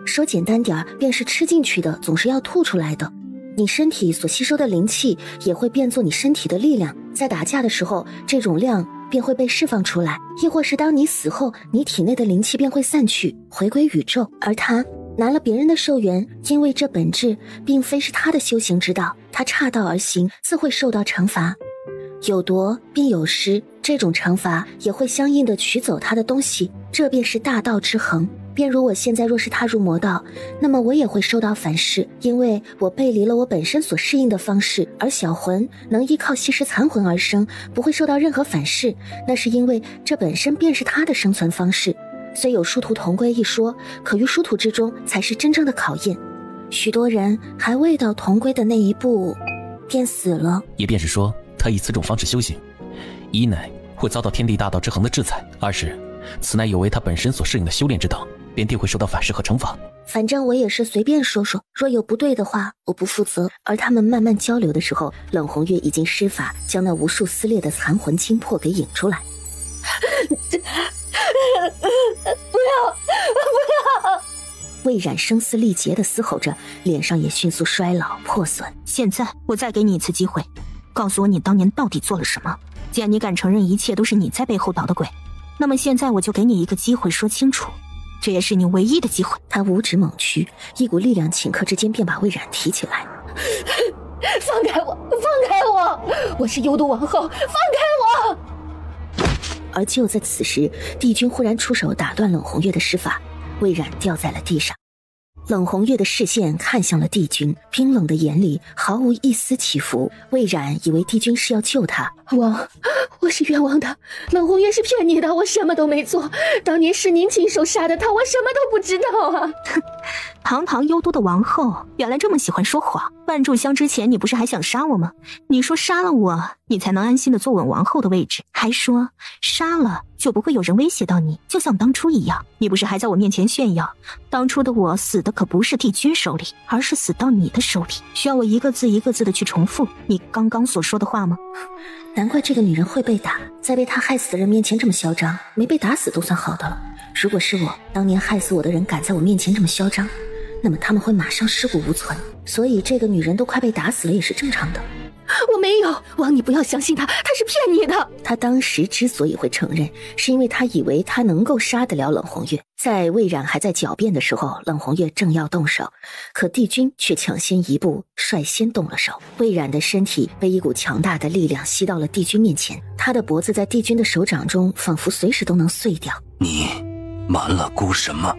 说简单点，便是吃进去的总是要吐出来的。你身体所吸收的灵气也会变作你身体的力量，在打架的时候，这种量便会被释放出来，亦或是当你死后，你体内的灵气便会散去，回归宇宙。而他拿了别人的寿元，因为这本质并非是他的修行之道，他岔道而行，自会受到惩罚。有夺便有失，这种惩罚也会相应的取走他的东西，这便是大道之衡。便如我现在若是踏入魔道，那么我也会受到反噬，因为我背离了我本身所适应的方式，而小魂能依靠吸食残魂而生，不会受到任何反噬，那是因为这本身便是他的生存方式。虽有殊途同归一说，可于殊途之中才是真正的考验。许多人还未到同归的那一步便死了。也便是说，他以此种方式修行，一乃会遭到天地大道之衡的制裁，二是此乃有违他本身所适应的修炼之道，便定会受到反噬和惩罚。反正我也是随便说说，若有不对的话，我不负责。而他们慢慢交流的时候，冷红月已经施法将那无数撕裂的残魂精魄给引出来。不要！魏冉声嘶力竭地嘶吼着，脸上也迅速衰老破损。现在我再给你一次机会，告诉我你当年到底做了什么。既然你敢承认一切都是你在背后捣的鬼，那么现在我就给你一个机会说清楚，这也是你唯一的机会。他五指猛屈，一股力量顷刻之间便把魏冉提起来。放开我！放开我！我是幽都王后，放开我！而就在此时，帝君忽然出手打断冷红月的施法，魏冉掉在了地上。冷红月的视线看向了帝君，冰冷的眼里毫无一丝起伏。魏冉以为帝君是要救他。王，我是冤枉的，冷红月是骗你的，我什么都没做。当年是您亲手杀的他，我什么都不知道啊！堂堂幽都的王后，原来这么喜欢说谎。半炷香之前，你不是还想杀我吗？你说杀了我，你才能安心的坐稳王后的位置，还说杀了就不会有人威胁到你，就像当初一样。你不是还在我面前炫耀，当初的我死的可不是帝君手里，而是死到你的手里。需要我一个字一个字的去重复你刚刚所说的话吗？难怪这个女人会被打，在被她害死的人面前这么嚣张，没被打死都算好的了。如果是我，当年害死我的人敢在我面前这么嚣张，那么他们会马上尸骨无存。所以这个女人都快被打死了也是正常的。我没有，王，你不要相信她，她是骗你的。她当时之所以会承认，是因为她以为她能够杀得了冷红月。在魏冉还在狡辩的时候，冷红月正要动手，可帝君却抢先一步，率先动了手。魏冉的身体被一股强大的力量吸到了帝君面前，他的脖子在帝君的手掌中仿佛随时都能碎掉。你瞒了姑什么？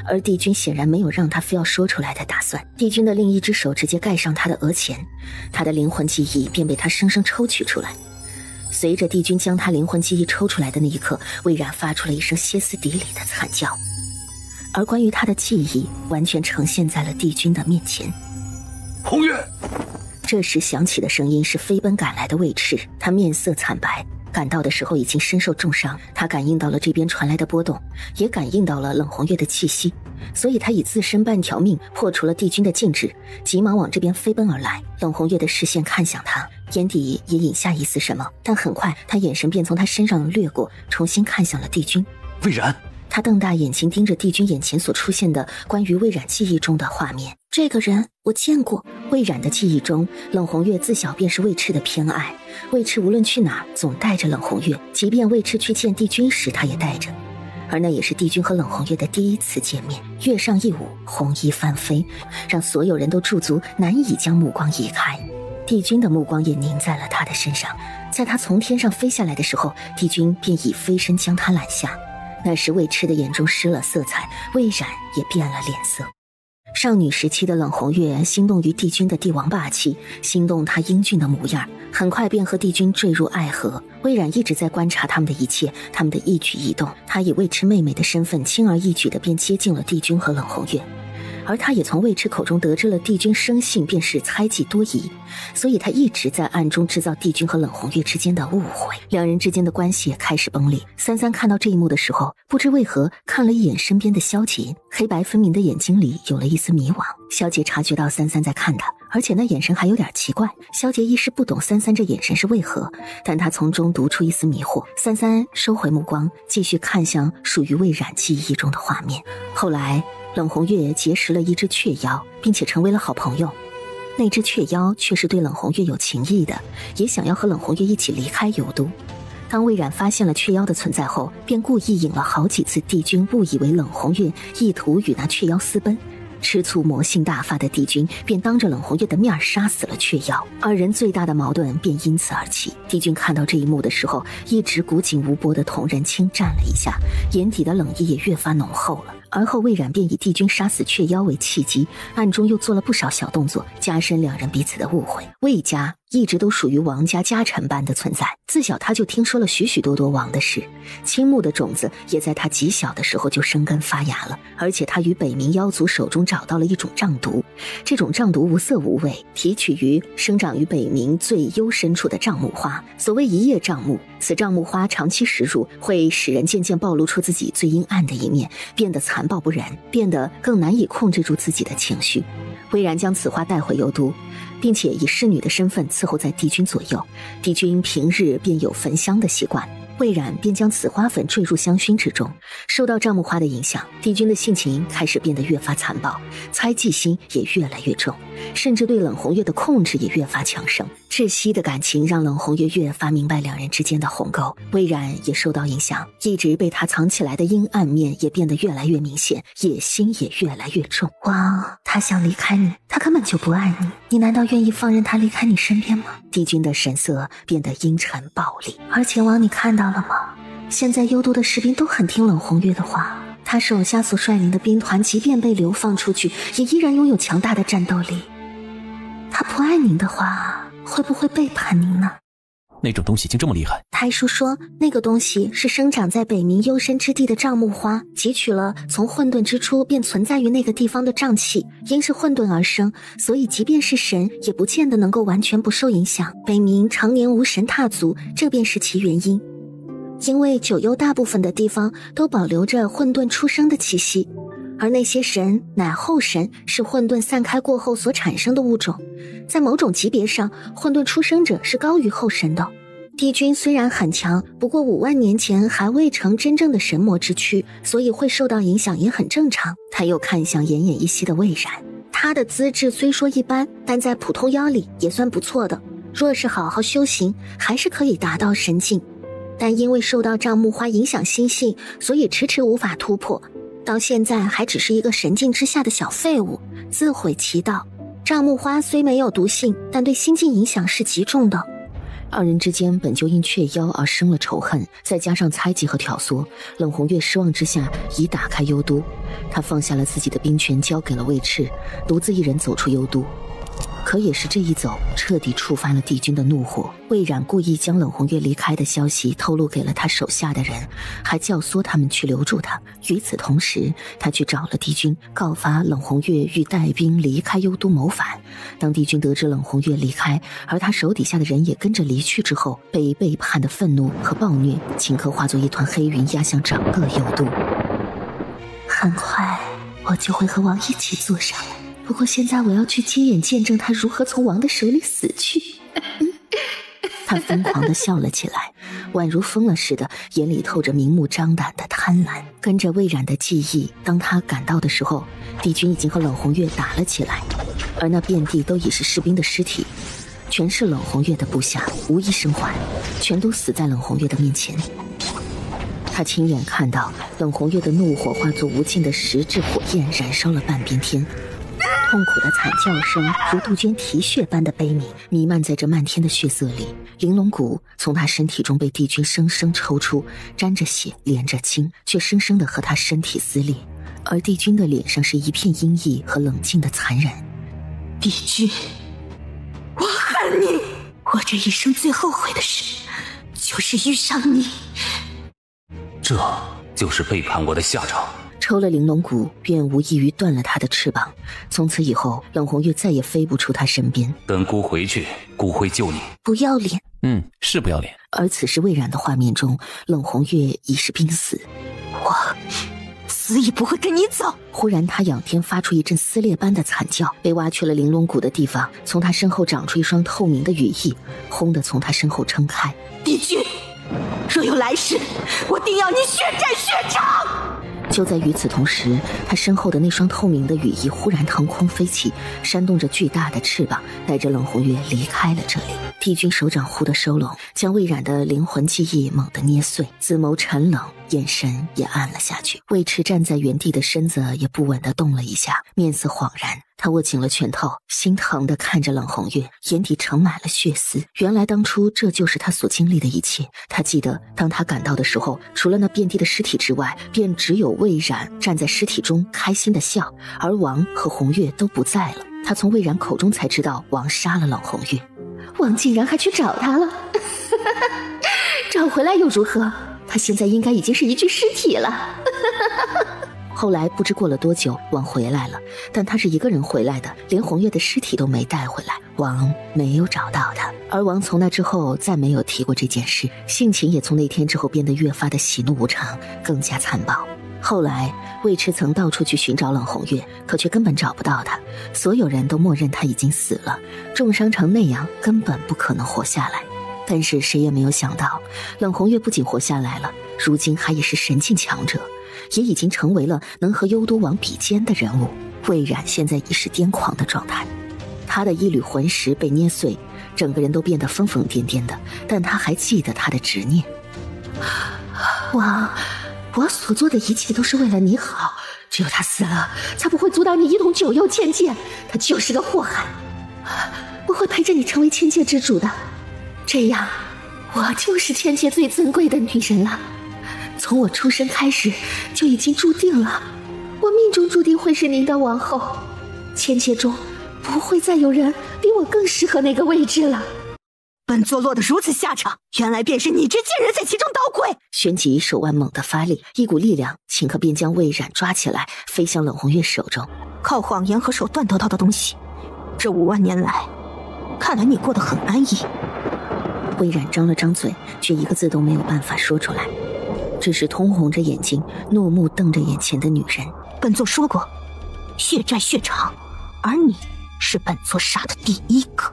而帝君显然没有让他非要说出来的打算。帝君的另一只手直接盖上他的额前，他的灵魂记忆便被他生生抽取出来。随着帝君将他灵魂记忆抽出来的那一刻，魏冉发出了一声歇斯底里的惨叫，而关于他的记忆完全呈现在了帝君的面前。红月！这时响起的声音是飞奔赶来的魏赤，他面色惨白，赶到的时候已经身受重伤。他感应到了这边传来的波动，也感应到了冷红月的气息，所以他以自身半条命破除了帝君的禁制，急忙往这边飞奔而来。冷红月的视线看向他，眼底也隐下一丝什么，但很快他眼神便从他身上掠过，重新看向了帝君。魏冉！他瞪大眼睛盯着帝君眼前所出现的关于魏冉记忆中的画面。这个人我见过。魏冉的记忆中，冷红月自小便是魏赤的偏爱，魏赤无论去哪儿总带着冷红月，即便魏赤去见帝君时他也带着。而那也是帝君和冷红月的第一次见面。月上一舞，红衣翻飞，让所有人都驻足难以将目光移开。帝君的目光也凝在了他的身上，在他从天上飞下来的时候，帝君便以飞身将他揽下。那时魏痴的眼中失了色彩，魏冉也变了脸色。少女时期的冷红月心动于帝君的帝王霸气，心动他英俊的模样，很快便和帝君坠入爱河。魏冉一直在观察他们的一切，他们的一举一动，他以魏痴妹妹的身份轻而易举地便接近了帝君和冷红月。而他也从魏痴口中得知了帝君生性便是猜忌多疑，所以他一直在暗中制造帝君和冷红月之间的误会，两人之间的关系也开始崩裂。三三看到这一幕的时候，不知为何看了一眼身边的萧杰，黑白分明的眼睛里有了一丝迷惘。萧杰察觉到三三在看他，而且那眼神还有点奇怪。萧杰一时不懂三三这眼神是为何，但他从中读出一丝迷惑。三三收回目光，继续看向属于魏冉记忆中的画面。后来冷红月结识了一只雀妖，并且成为了好朋友。那只雀妖却是对冷红月有情意的，也想要和冷红月一起离开幽都。当魏冉发现了雀妖的存在后，便故意引了好几次帝君误以为冷红月意图与那雀妖私奔。吃醋魔性大发的帝君便当着冷红月的面杀死了雀妖，二人最大的矛盾便因此而起。帝君看到这一幕的时候，一直古井无波的同人轻战了一下，眼底的冷意也越发浓厚了。而后魏冉便以帝君杀死雀妖为契机，暗中又做了不少小动作，加深两人彼此的误会。魏家一直都属于王家家臣般的存在，自小他就听说了许许多多王的事，倾慕的种子也在他极小的时候就生根发芽了。而且他于北冥妖族手中找到了一种瘴毒，这种瘴毒无色无味，提取于生长于北冥最幽深处的瘴木花。所谓一叶瘴木，此瘴木花长期食入，会使人渐渐暴露出自己最阴暗的一面，变得残暴不仁，变得更难以控制住自己的情绪。魏冉将此花带回幽都，并且以侍女的身份伺候在帝君左右。帝君平日便有焚香的习惯，魏冉便将此花粉坠入香薰之中。受到瘴木花的影响，帝君的性情开始变得越发残暴，猜忌心也越来越重，甚至对冷红月的控制也越发强盛。窒息的感情让冷红月越发明白两人之间的鸿沟，魏冉也受到影响，一直被他藏起来的阴暗面也变得越来越明显，野心也越来越重。王，他想离开你，他根本就不爱你，你难道愿意放任他离开你身边吗？帝君的神色变得阴沉暴戾。而且王，你看到了吗？现在幽都的士兵都很听冷红月的话，他手下所率领的兵团即便被流放出去，也依然拥有强大的战斗力。他不爱您的话，会不会背叛您呢？那种东西竟这么厉害？太叔说那个东西是生长在北冥幽深之地的瘴木花，汲取了从混沌之初便存在于那个地方的瘴气，因是混沌而生，所以即便是神也不见得能够完全不受影响。北冥常年无神踏足，这便是其原因。因为九幽大部分的地方都保留着混沌出生的气息，而那些神乃后神，是混沌散开过后所产生的物种，在某种级别上，混沌出生者是高于后神的。帝君虽然很强，不过5万年前还未成真正的神魔之躯，所以会受到影响也很正常。他又看向奄奄一息的魏冉，他的资质虽说一般，但在普通妖里也算不错的，若是好好修行，还是可以达到神境。但因为受到瘴木花影响心性，所以迟迟无法突破，到现在还只是一个神境之下的小废物，自毁其道。瘴木花虽没有毒性，但对心境影响是极重的。二人之间本就因雀妖而生了仇恨，再加上猜忌和挑唆，冷红月失望之下已打开幽都，他放下了自己的兵权，交给了魏赤，独自一人走出幽都。可也是这一走，彻底触发了帝君的怒火。魏冉故意将冷红月离开的消息透露给了他手下的人，还教唆他们去留住他。与此同时，他去找了帝君，告发冷红月欲带兵离开幽都谋反。当帝君得知冷红月离开，而他手底下的人也跟着离去之后，被背叛的愤怒和暴虐顷刻化作一团黑云，压向整个幽都。很快我就会和王一起坐上来，不过现在我要去亲眼见证他如何从王的手里死去。他疯狂地笑了起来，宛如疯了似的，眼里透着明目张胆的贪婪。跟着魏冉的记忆，当他赶到的时候，帝君已经和冷红月打了起来，而那遍地都已是士兵的尸体，全是冷红月的部下，无一生还，全都死在冷红月的面前。他亲眼看到冷红月的怒火化作无尽的实质火焰，燃烧了半边天。痛苦的惨叫声如杜鹃啼血般的悲鸣弥漫在这漫天的血色里，玲珑骨从他身体中被帝君生生抽出，沾着血连着筋，却生生的和他身体撕裂。而帝君的脸上是一片阴翳和冷静的残忍。帝君，我恨你，我这一生最后悔的事就是遇上你。这就是背叛我的下场。抽了玲珑骨，便无异于断了他的翅膀。从此以后，冷红月再也飞不出他身边。跟姑回去，姑会救你。不要脸！是不要脸。而此时魏冉的画面中，冷红月已是濒死。我死也不会跟你走。忽然，他仰天发出一阵撕裂般的惨叫，被挖去了玲珑骨的地方，从他身后长出一双透明的羽翼，轰地从他身后撑开。帝君，若有来世，我定要你血债血偿！就在与此同时，他身后的那双透明的羽翼忽然腾空飞起，扇动着巨大的翅膀，带着冷红月离开了这里。帝君手掌忽地收拢，将魏冉的灵魂记忆猛地捏碎，紫眸沉冷，眼神也暗了下去。魏赤站在原地的身子也不稳地动了一下，面色恍然。他握紧了拳头，心疼地看着冷红月，眼底盛满了血丝。原来当初这就是他所经历的一切。他记得，当他赶到的时候，除了那遍地的尸体之外，便只有魏冉站在尸体中开心地笑，而王和红月都不在了。他从魏冉口中才知道王杀了冷红月，王竟然还去找他了。找回来又如何？他现在应该已经是一具尸体了。后来不知过了多久，王回来了，但他是一个人回来的，连红月的尸体都没带回来。王没有找到他，而王从那之后再没有提过这件事，性情也从那天之后变得越发的喜怒无常，更加残暴。后来魏迟曾到处去寻找冷红月，可却根本找不到他，所有人都默认他已经死了，重伤成那样根本不可能活下来。但是谁也没有想到，冷红月不仅活下来了，如今还也是神境强者，也已经成为了能和幽都王比肩的人物。魏冉现在已是癫狂的状态，他的一缕魂石被捏碎，整个人都变得疯疯癫癫的，但他还记得他的执念。王，我所做的一切都是为了你好，只有他死了，才不会阻挡你一统九幽千界。他就是个祸害，我会陪着你成为千界之主的，这样我就是千界最尊贵的女人了。从我出生开始就已经注定了，我命中注定会是您的王后，千界中不会再有人比我更适合那个位置了。本座落得如此下场，原来便是你这贱人在其中捣鬼。旋即手腕猛地发力，一股力量顷刻便将魏冉抓起来，飞向冷红月手中。靠谎言和手段得到的东西，这5万年来，看来你过得很安逸。魏冉张了张嘴，却一个字都没有办法说出来，只是通红着眼睛，怒目瞪着眼前的女人。本座说过，血债血偿，而你是本座杀的第一个。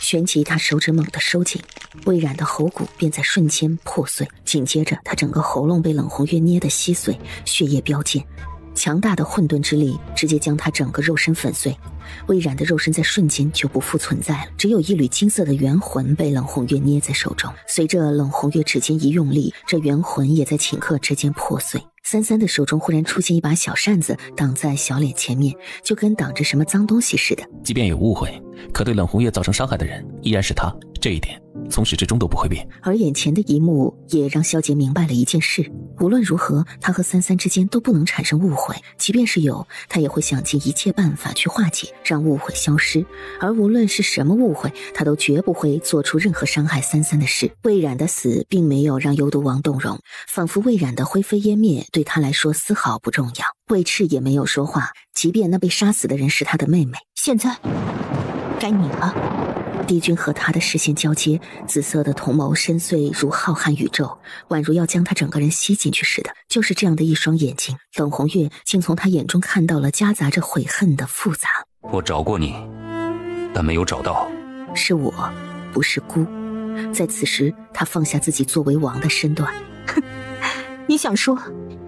旋即他手指猛地收紧，魏冉的喉骨便在瞬间破碎，紧接着他整个喉咙被冷红月捏得稀碎，血液飙溅，强大的混沌之力直接将他整个肉身粉碎。魏冉的肉身在瞬间就不复存在了，只有一缕金色的元魂被冷红月捏在手中。随着冷红月指尖一用力，这元魂也在顷刻之间破碎。三三的手中忽然出现一把小扇子，挡在小脸前面，就跟挡着什么脏东西似的。即便有误会，可对冷红月造成伤害的人依然是他，这一点从始至终都不会变。而眼前的一幕也让萧杰明白了一件事，无论如何他和三三之间都不能产生误会，即便是有，他也会想尽一切办法去化解，让误会消失。而无论是什么误会，他都绝不会做出任何伤害三三的事。魏冉的死并没有让幽都王动容，仿佛魏冉的灰飞烟灭对他来说丝毫不重要。魏赤也没有说话，即便那被杀死的人是他的妹妹。现在该你了。帝君和他的视线交接，紫色的瞳眸深邃如浩瀚宇宙，宛如要将他整个人吸进去似的。就是这样的一双眼睛，冷红月竟从他眼中看到了夹杂着悔恨的复杂。我找过你，但没有找到。是我，不是姑。在此时，他放下自己作为王的身段。哼，你想说，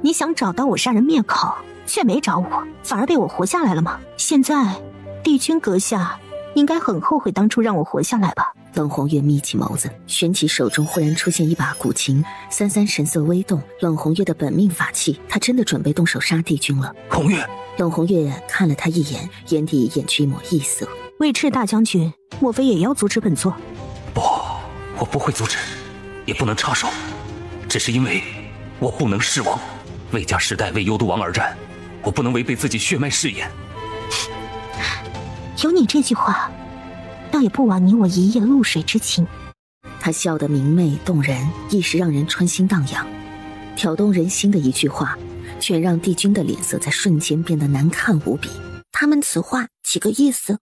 你想找到我杀人灭口，却没找我，反而被我活下来了吗？现在，帝君阁下应该很后悔当初让我活下来吧。冷红月眯起眸子，旋即手中忽然出现一把古琴，三三神色微动。冷红月的本命法器，他真的准备动手杀帝君了。红月，冷红月看了他一眼，眼底掩去一抹异色。尉迟大将军，莫非也要阻止本座？不，我不会阻止，也不能插手，只是因为我不能弑王。魏家世代为幽都王而战，我不能违背自己血脉誓言。有你这句话，倒也不枉你我一夜露水之情。他笑得明媚动人，一时让人春心荡漾。挑动人心的一句话，却让帝君的脸色在瞬间变得难看无比。他们此话几个意思？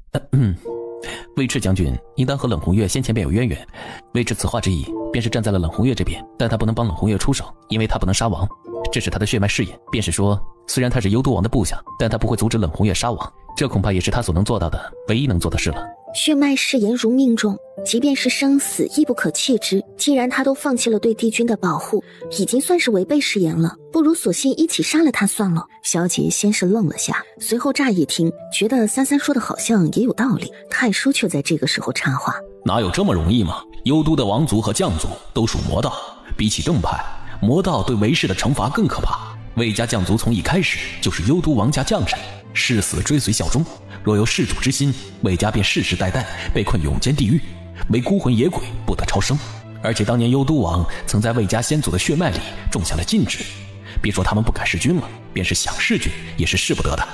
尉迟将军应当和冷红月先前便有渊源，尉迟此话之意，便是站在了冷红月这边，但他不能帮冷红月出手，因为他不能杀王，这是他的血脉誓言。便是说，虽然他是幽都王的部下，但他不会阻止冷红月杀王，这恐怕也是他所能做到的唯一能做的事了。血脉誓言如命中，即便是生死亦不可弃之。既然他都放弃了对帝君的保护，已经算是违背誓言了，不如索性一起杀了他算了。小姐先是愣了下，随后乍一听，觉得三三说的好像也有道理。太叔却在这个时候插话：哪有这么容易吗？幽都的王族和将族都属魔道，比起正派，魔道对为士的惩罚更可怕。魏家将族从一开始就是幽都王家将臣，誓死追随效忠，若有弑主之心，魏家便世世代代被困永间地狱，为孤魂野鬼，不得超生。而且当年幽都王曾在魏家先祖的血脉里种下了禁制，别说他们不敢弑君了，便是想弑君也是弑不得的。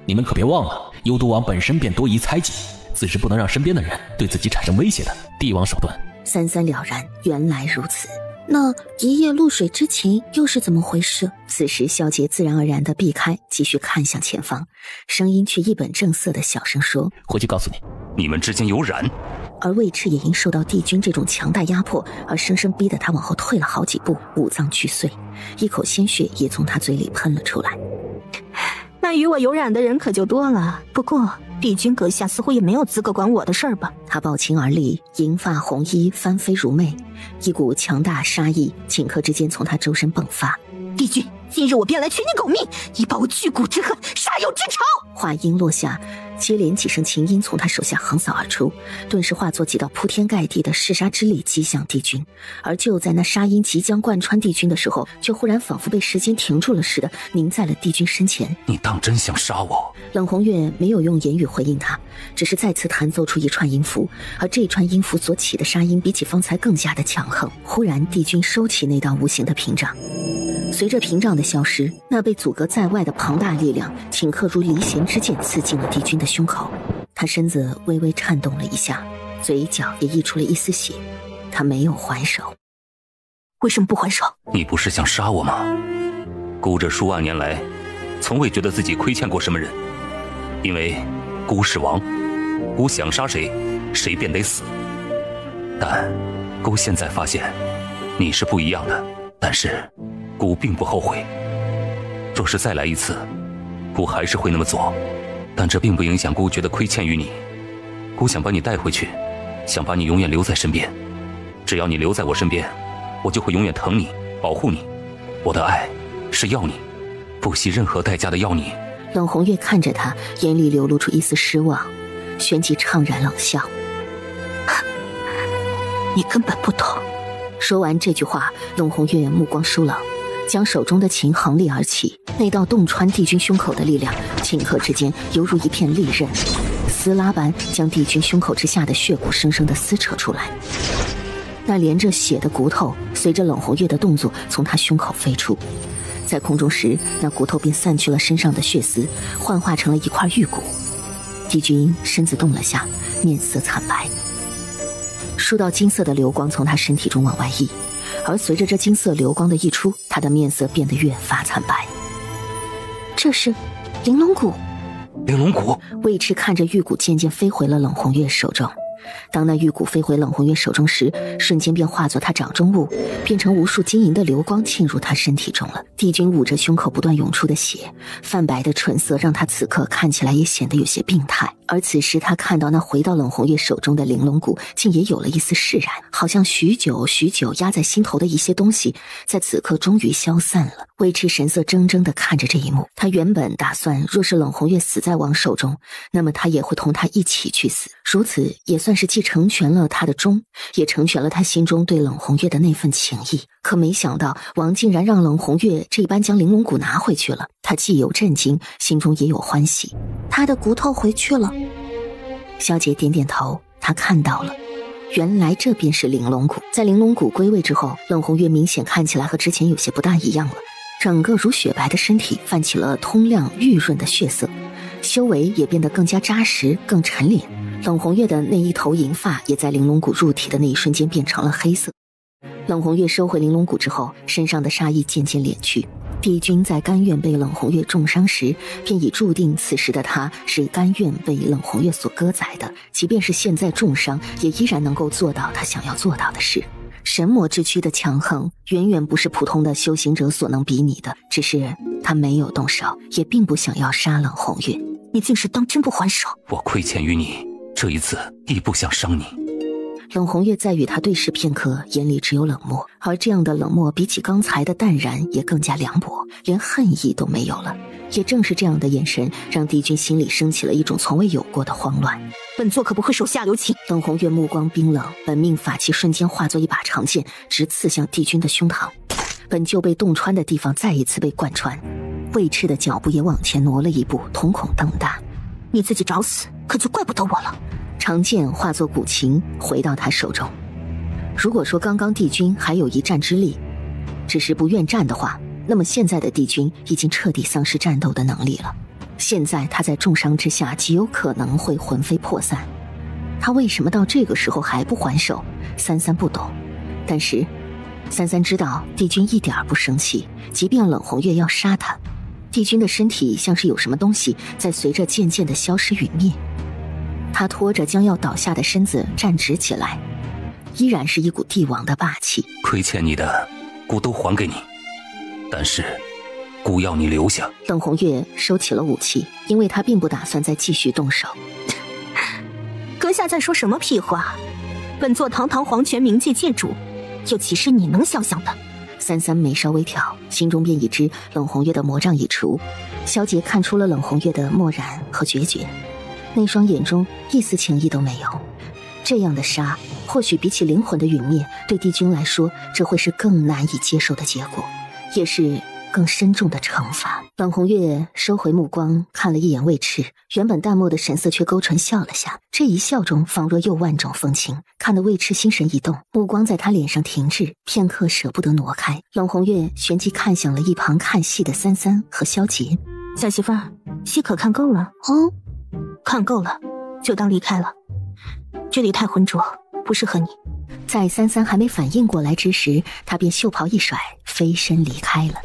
你们可别忘了，幽都王本身便多疑猜忌，自是不能让身边的人对自己产生威胁的帝王手段。三三了然，原来如此。那一夜露水之情又是怎么回事？此时萧杰自然而然地避开，继续看向前方，声音却一本正色地小声说：回去告诉你，你们之间有染。而尉迟也因受到帝君这种强大压迫，而生生逼得他往后退了好几步，五脏俱碎，一口鲜血也从他嘴里喷了出来。那与我有染的人可就多了，不过帝君阁下似乎也没有资格管我的事儿吧？他抱琴而立，银发红衣翻飞如魅，一股强大杀意顷刻之间从他周身迸发。帝君，今日我便来取你狗命，以报我巨骨之恨，杀友之仇！话音落下，接连几声琴音从他手下横扫而出，顿时化作几道铺天盖地的弑杀之力击向帝君。而就在那杀音即将贯穿帝君的时候，却忽然仿佛被时间停住了似的，凝在了帝君身前。你当真想杀我？冷红月没有用言语回应他，只是再次弹奏出一串音符，而这串音符所起的杀音比起方才更加的强横。忽然帝君收起那道无形的屏障，随着屏障的消失，那被阻隔在外的庞大力量顷刻如离弦之箭刺进了帝君的胸口。他身子微微颤动了一下，嘴角也溢出了一丝血。他没有还手。为什么不还手？你不是想杀我吗？孤这数万年来，从未觉得自己亏欠过什么人，因为孤是王，孤想杀谁，谁便得死。但孤现在发现你是不一样的，但是孤并不后悔。若是再来一次，孤还是会那么做，但这并不影响孤觉得亏欠于你。孤想把你带回去，想把你永远留在身边。只要你留在我身边，我就会永远疼你，保护你。我的爱是要你，不惜任何代价的要你。冷红月看着他，眼里流露出一丝失望，旋即怅然冷笑：你根本不懂。说完这句话，冷红月目光疏冷，将手中的琴横立而起，那道洞穿帝君胸口的力量顷刻之间犹如一片利刃，撕拉般将帝君胸口之下的血骨生生地撕扯出来。那连着血的骨头随着冷红月的动作从他胸口飞出，在空中时，那骨头便散去了身上的血丝，幻化成了一块玉骨。帝君身子动了下，面色惨白，数道金色的流光从他身体中往外溢，而随着这金色流光的溢出，他的面色变得越发惨白。这是玲珑骨。玲珑骨。尉迟看着玉骨渐渐飞回了冷红月手中，当那玉骨飞回冷红月手中时，瞬间便化作他掌中物，变成无数晶莹的流光沁入他身体中了。帝君捂着胸口不断涌出的血，泛白的唇色让他此刻看起来也显得有些病态。而此时他看到那回到冷红月手中的玲珑骨，竟也有了一丝释然，好像许久许久压在心头的一些东西，在此刻终于消散了。魏迟神色怔怔地看着这一幕，他原本打算，若是冷红月死在王手中，那么他也会同他一起去死，如此也算是既成全了他的忠，也成全了他心中对冷红月的那份情谊。可没想到王竟然让冷红月这般将玲珑骨拿回去了，他既有震惊，心中也有欢喜。他的骨头回去了。萧杰点点头，他看到了，原来这便是玲珑骨。在玲珑骨归位之后，冷红月明显看起来和之前有些不大一样了，整个如雪白的身体泛起了通亮玉润的血色，修为也变得更加扎实，更沉敛。冷红月的那一头银发也在玲珑骨入体的那一瞬间变成了黑色。冷红月收回玲珑骨之后，身上的杀意渐渐敛去。帝君在甘愿被冷红月重伤时，便已注定此时的他是甘愿被冷红月所割宰的，即便是现在重伤，也依然能够做到他想要做到的事。神魔之躯的强横远远不是普通的修行者所能比拟的，只是他没有动手，也并不想要杀冷红月。你竟是当真不还手！我亏欠于你，这一次亦不想伤你。冷红月在与他对视片刻，眼里只有冷漠，而这样的冷漠比起刚才的淡然也更加凉薄，连恨意都没有了。也正是这样的眼神，让帝君心里升起了一种从未有过的慌乱。本座可不会手下留情。冷红月目光冰冷，本命法器瞬间化作一把长剑，直刺向帝君的胸膛。本就被洞穿的地方再一次被贯穿，魏赤的脚步也往前挪了一步，瞳孔瞪大。你自己找死，可就怪不得我了。长剑化作古琴回到他手中。如果说刚刚帝君还有一战之力，只是不愿战的话，那么现在的帝君已经彻底丧失战斗的能力了。现在他在重伤之下，极有可能会魂飞魄散。他为什么到这个时候还不还手？三三不懂，但是三三知道帝君一点不生气，即便冷红月要杀他，帝君的身体像是有什么东西在随着渐渐的消失陨灭。他拖着将要倒下的身子站直起来，依然是一股帝王的霸气。亏欠你的骨都还给你，但是骨要你留下。冷红月收起了武器，因为他并不打算再继续动手。阁下在说什么屁话？本座堂堂皇权冥界界主，又岂是你能想象的？三三眉梢微挑，心中便已知冷红月的魔障已除。萧杰看出了冷红月的漠然和决绝，那双眼中一丝情意都没有。这样的杀，或许比起灵魂的陨灭，对帝君来说，这会是更难以接受的结果，也是更深重的惩罚。冷红月收回目光，看了一眼魏赤，原本淡漠的神色却勾唇笑了下，这一笑中仿若又万种风情，看得魏赤心神一动，目光在他脸上停滞，片刻舍不得挪开。冷红月旋即看向了一旁看戏的三三和萧杰。小媳妇儿，戏可看够了？看够了，就当离开了。这里太浑浊，不适合你。在三三还没反应过来之时，他便袖袍一甩，飞身离开了。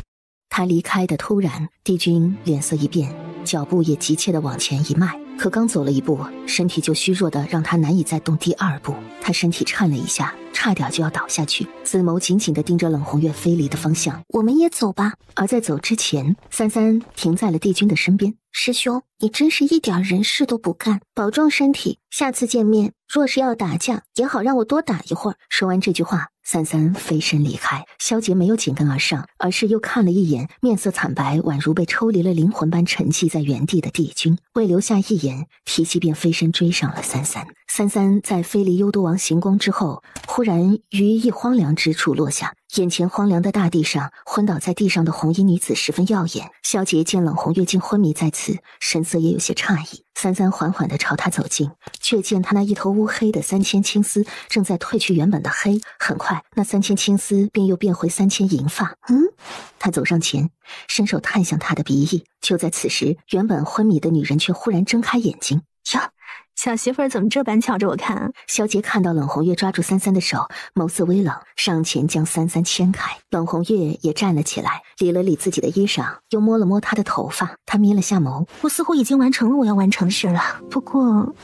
他离开的突然，帝君脸色一变，脚步也急切地往前一迈，可刚走了一步，身体就虚弱的让他难以再动第二步。他身体颤了一下，差点就要倒下去，紫眸紧紧地盯着冷红月飞离的方向。我们也走吧。而在走之前，三三停在了帝君的身边。师兄，你真是一点人事都不干，保重身体，下次见面若是要打架，也好让我多打一会儿。说完这句话，三三飞身离开。萧杰没有紧跟而上，而是又看了一眼面色惨白，宛如被抽离了灵魂般沉寂在原地的帝君，未留下一言，提膝便飞身追上了三三。三三在飞离幽都王行宫之后，忽然于一荒凉之处落下，眼前荒凉的大地上，昏倒在地上的红衣女子十分耀眼。萧杰见冷红月竟昏迷在此，神色也有些诧异。三三缓缓地朝他走近，却见他那一头乌黑的3000青丝正在褪去原本的黑，很快那3000青丝便又变回3000银发。他走上前，伸手探向他的鼻翼。就在此时，原本昏迷的女人却忽然睁开眼睛。哟，小媳妇儿怎么这般瞧着我看啊？萧杰看到冷红月抓住三三的手，眸色微冷，上前将三三牵开。冷红月也站了起来，理了理自己的衣裳，又摸了摸他的头发。他眯了下眸，我似乎已经完成了我要完成的事了，不过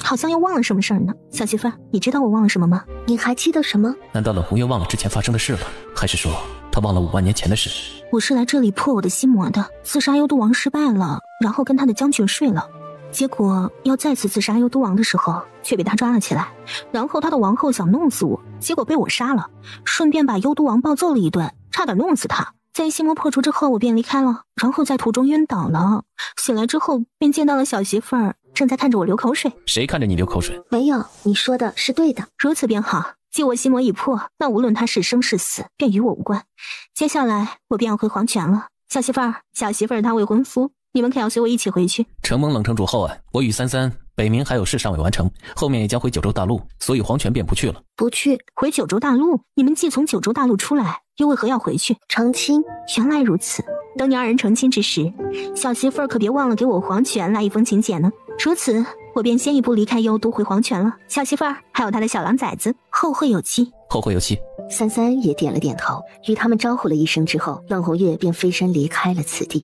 好像又忘了什么事儿呢。小媳妇儿，你知道我忘了什么吗？你还记得什么？难道冷红月忘了之前发生的事了？还是说她忘了5万年前的事？我是来这里破我的心魔的，刺杀幽都王失败了，然后跟他的将军睡了，结果要再次自杀幽都王的时候，却被他抓了起来。然后他的王后想弄死我，结果被我杀了，顺便把幽都王暴揍了一顿，差点弄死他。在心魔破除之后，我便离开了，然后在途中晕倒了。醒来之后，便见到了小媳妇儿正在看着我流口水。谁看着你流口水？没有，你说的是对的。如此便好，既我心魔已破，那无论他是生是死，便与我无关。接下来我便要回黄泉了。小媳妇儿她未婚夫，你们可要随我一起回去。承蒙冷城主厚爱，我与三三北冥还有事尚未完成，后面也将回九州大陆，所以黄泉便不去了。不去。回九州大陆？你们既从九州大陆出来，又为何要回去？成亲。原来如此。等你二人成亲之时，小媳妇儿可别忘了给我黄泉来一封请柬呢。如此，我便先一步离开幽都回黄泉了。小媳妇儿还有他的小狼崽子，后会有期。后会有期。三三也点了点头，与他们招呼了一声之后，冷红月便飞身离开了此地。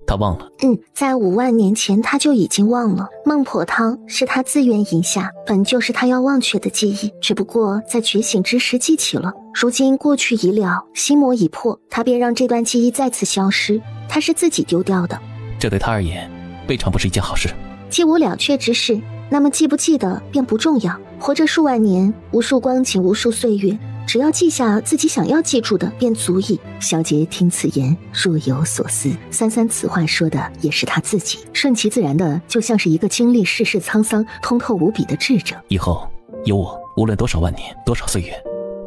他忘了。在5万年前他就已经忘了。孟婆汤是他自愿饮下，本就是他要忘却的记忆，只不过在觉醒之时记起了。如今过去已了，心魔已破，他便让这段记忆再次消失。他是自己丢掉的，这对他而言未尝不是一件好事。既无了却之事，那么记不记得便不重要。活着数万年，无数光景，无数岁月，只要记下自己想要记住的便足矣。小姐听此言若有所思，三三此话说的也是他自己，顺其自然的，就像是一个经历世事沧桑、通透无比的智者。以后有我，无论多少万年，多少岁月，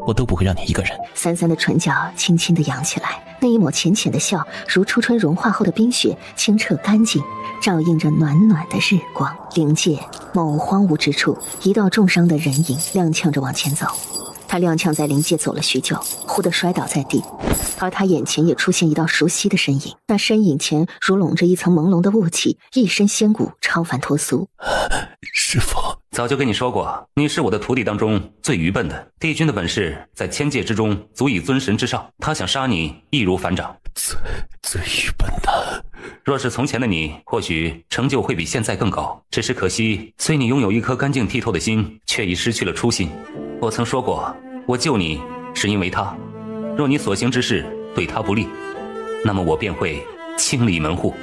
我都不会让你一个人。三三的唇角轻轻地扬起来，那一抹浅浅的笑，如初春融化后的冰雪，清澈干净，照映着暖暖的日光。灵界某荒芜之处，一道重伤的人影踉跄着往前走。他踉跄在灵界走了许久，忽地摔倒在地，而他眼前也出现一道熟悉的身影，那身影前如笼着一层朦胧的雾气，一身仙骨，超凡脱俗。师父，早就跟你说过，你是我的徒弟当中最愚笨的。帝君的本事在千界之中足以尊神之上，他想杀你易如反掌。最愚笨的。若是从前的你，或许成就会比现在更高，只是可惜，虽你拥有一颗干净剔透的心，却已失去了初心。我曾说过，我救你是因为他，若你所行之事对他不利，那么我便会清理门户。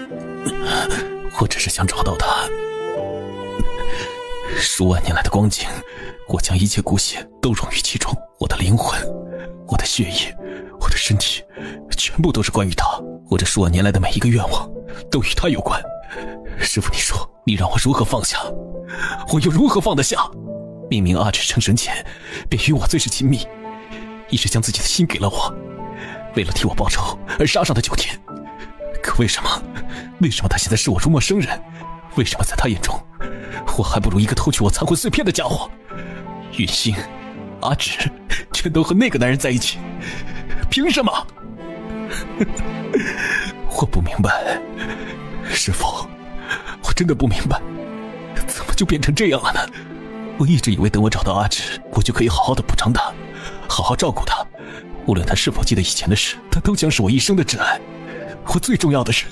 我只是想找到他。数万年来的光景，我将一切骨血都融于其中，我的灵魂，我的血液，我的身体，全部都是关于他。我这数万年来的每一个愿望都与他有关。师父，你说你让我如何放下，我又如何放得下？明明阿芷成神前便与我最是亲密，一直将自己的心给了我，为了替我报仇而杀上的9天。可为什么他现在视我如陌生人？为什么在他眼中我还不如一个偷取我残魂碎片的家伙？云星、阿芷全都和那个男人在一起，凭什么？我不明白，师父，我真的不明白，怎么就变成这样了呢？我一直以为等我找到阿芷，我就可以好好的补偿他，好好照顾他，无论他是否记得以前的事，他都将是我一生的挚爱，我最重要的人。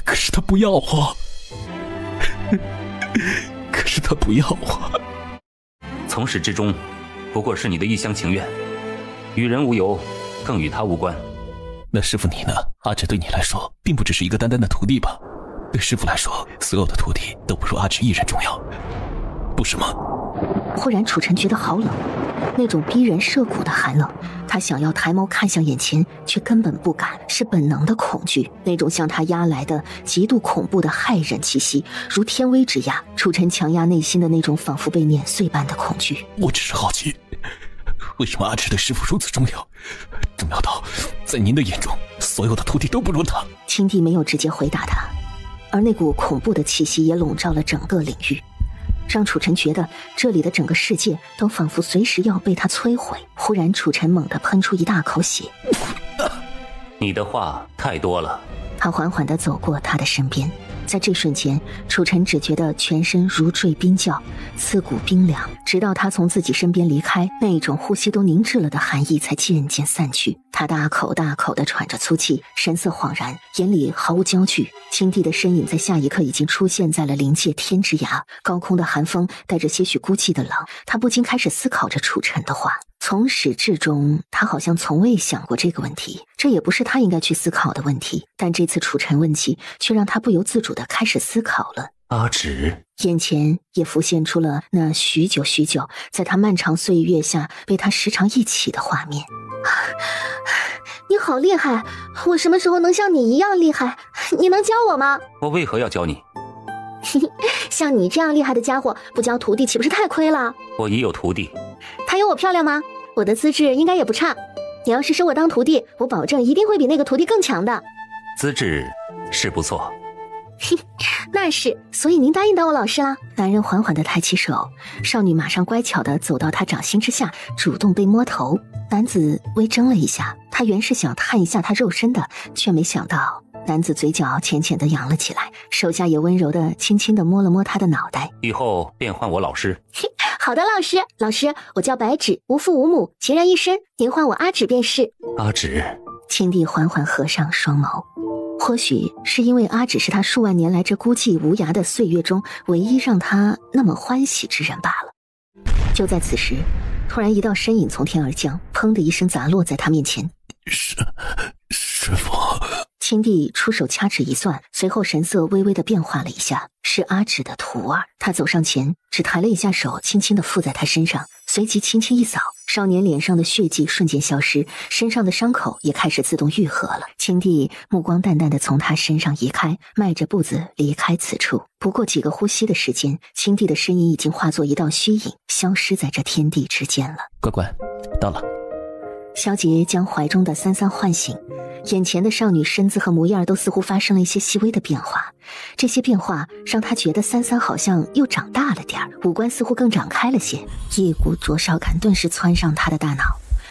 可是他不要我，可是他不要我。从始至终不过是你的一厢情愿，与人无尤，更与他无关。那师父你呢？阿芷对你来说并不只是一个单单的徒弟吧？对师父来说，所有的徒弟都不如阿芷一人重要，不是吗？忽然楚尘觉得好冷，那种逼人摄骨的寒冷，他想要抬眸看向眼前，却根本不敢，是本能的恐惧，那种向他压来的极度恐怖的骇人气息，如天威之压，楚尘强压内心的那种仿佛被碾碎般的恐惧。我只是好奇，为什么阿芷对师父如此重要，重要到在您的眼中所有的徒弟都不如他？青帝没有直接回答他，而那股恐怖的气息也笼罩了整个领域，让楚尘觉得这里的整个世界都仿佛随时要被他摧毁。忽然楚尘猛地喷出一大口血。你的话太多了。他缓缓地走过他的身边，在这瞬间，楚尘只觉得全身如坠冰窖，刺骨冰凉，直到他从自己身边离开，那一种呼吸都凝滞了的寒意才渐渐散去。他大口大口地喘着粗气，神色恍然，眼里毫无焦距。青帝的身影在下一刻已经出现在了临界天之涯，高空的寒风带着些许孤寂的冷，他不禁开始思考着楚尘的话。从始至终，他好像从未想过这个问题，这也不是他应该去思考的问题，但这次楚尘问起，却让他不由自主地开始思考了。阿芷，眼前也浮现出了那许久许久在他漫长岁月下被他时常忆起的画面。你好厉害，我什么时候能像你一样厉害？你能教我吗？我为何要教你？像你这样厉害的家伙，不教徒弟岂不是太亏了？我已有徒弟。他有我漂亮吗？我的资质应该也不差。你要是收我当徒弟，我保证一定会比那个徒弟更强的。资质是不错。那是，所以您答应当我老师啦？男人缓缓地抬起手，少女马上乖巧地走到他掌心之下，主动被摸头。男子微怔了一下，他原是想探一下他肉身的，却没想到男子嘴角浅浅地扬了起来，手下也温柔地轻轻地摸了摸他的脑袋。以后便唤我老师。好的，老师。老师，我叫白芷，无父无母，孑然一身，您唤我阿芷便是。阿芷。青帝缓缓合上双眸，或许是因为阿芷是他数万年来这孤寂无涯的岁月中唯一让他那么欢喜之人罢了。就在此时，突然一道身影从天而降，砰的一声砸落在他面前。师父。青帝出手掐指一算，随后神色微微的变化了一下，是阿芷的徒儿。他走上前，只抬了一下手，轻轻的附在他身上，随即轻轻一扫，少年脸上的血迹瞬间消失，身上的伤口也开始自动愈合了。青帝目光淡淡的从他身上移开，迈着步子离开此处。不过几个呼吸的时间，青帝的身影已经化作一道虚影，消失在这天地之间了。乖乖，到了。萧杰将怀中的三三唤醒，眼前的少女身姿和模样都似乎发生了一些细微的变化，这些变化让他觉得三三好像又长大了点儿，五官似乎更长开了些，一股灼烧感顿时窜上他的大脑。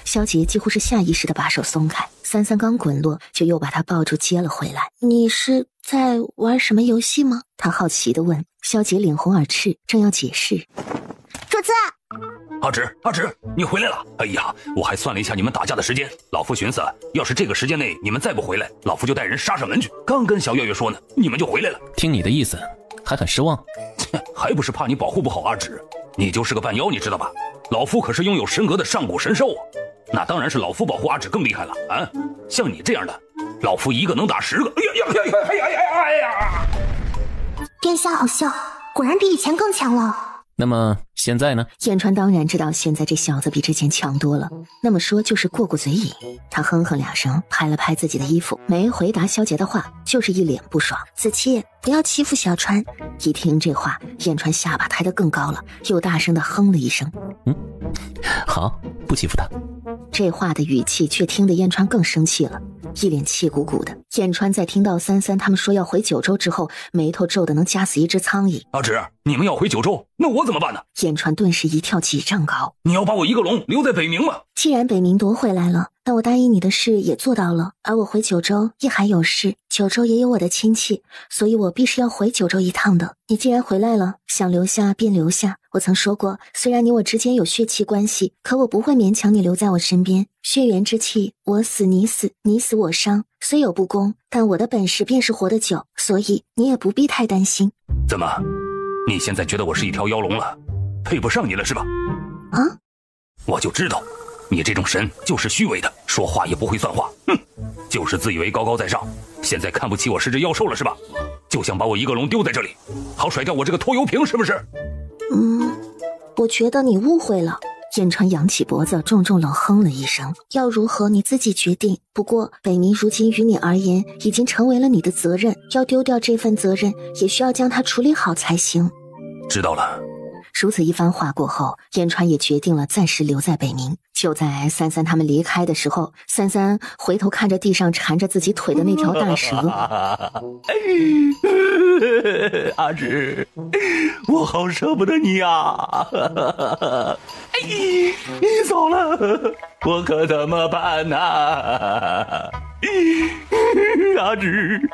萧杰几乎是下意识的把手松开，三三刚滚落，就又把他抱住接了回来。你是在玩什么游戏吗？他好奇地问。萧杰脸红耳赤，正要解释。主子，阿芷，你回来了！哎呀，我还算了一下你们打架的时间，老夫寻思，要是这个时间内你们再不回来，老夫就带人杀上门去。刚跟小月月说呢，你们就回来了。听你的意思，还很失望？还不是怕你保护不好阿芷，你就是个半妖，你知道吧？老夫可是拥有神格的上古神兽啊，那当然是老夫保护阿芷更厉害了啊！像你这样的，老夫一个能打10个。哎呀！殿下好笑，果然比以前更强了。那么现在呢？燕川当然知道现在这小子比之前强多了，那么说就是过嘴瘾。他哼哼2声，拍了拍自己的衣服，没回答萧杰的话，就是一脸不爽。子期，不要欺负小川。一听这话，燕川下巴抬得更高了，又大声地哼了一声。好，不欺负他。这话的语气却听得燕川更生气了，一脸气鼓鼓的。燕川在听到三三他们说要回九州之后，眉头皱得能夹死一只苍蝇。阿芷，你们要回九州，那我怎么办呢？燕川顿时一跳几丈高。你要把我一个龙留在北冥吗？既然北冥夺回来了，那我答应你的事也做到了，而我回九州也还有事，九州也有我的亲戚，所以我必须要回九州一趟的。你既然回来了，想留下便留下。我曾说过，虽然你我之间有血气关系，可我不会勉强你留在我身边。血缘之气，我死你死，你死我伤，虽有不公，但我的本事便是活得久，所以你也不必太担心。怎么，你现在觉得我是一条妖龙了，配不上你了是吧？啊？我就知道，你这种神就是虚伪的，说话也不会算话，就是自以为高高在上。现在看不起我是只妖兽了是吧？就想把我一个龙丢在这里，好甩掉我这个拖油瓶是不是？我觉得你误会了。燕川扬起脖子，重重冷哼了一声。要如何你自己决定，不过北冥如今于你而言已经成为了你的责任，要丢掉这份责任，也需要将它处理好才行。知道了。如此一番话过后，燕川也决定了暂时留在北冥。就在三三他们离开的时候，三三回头看着地上缠着自己腿的那条大蛇。阿芷，我好舍不得你呀！你走了，我可怎么办呢？阿芷，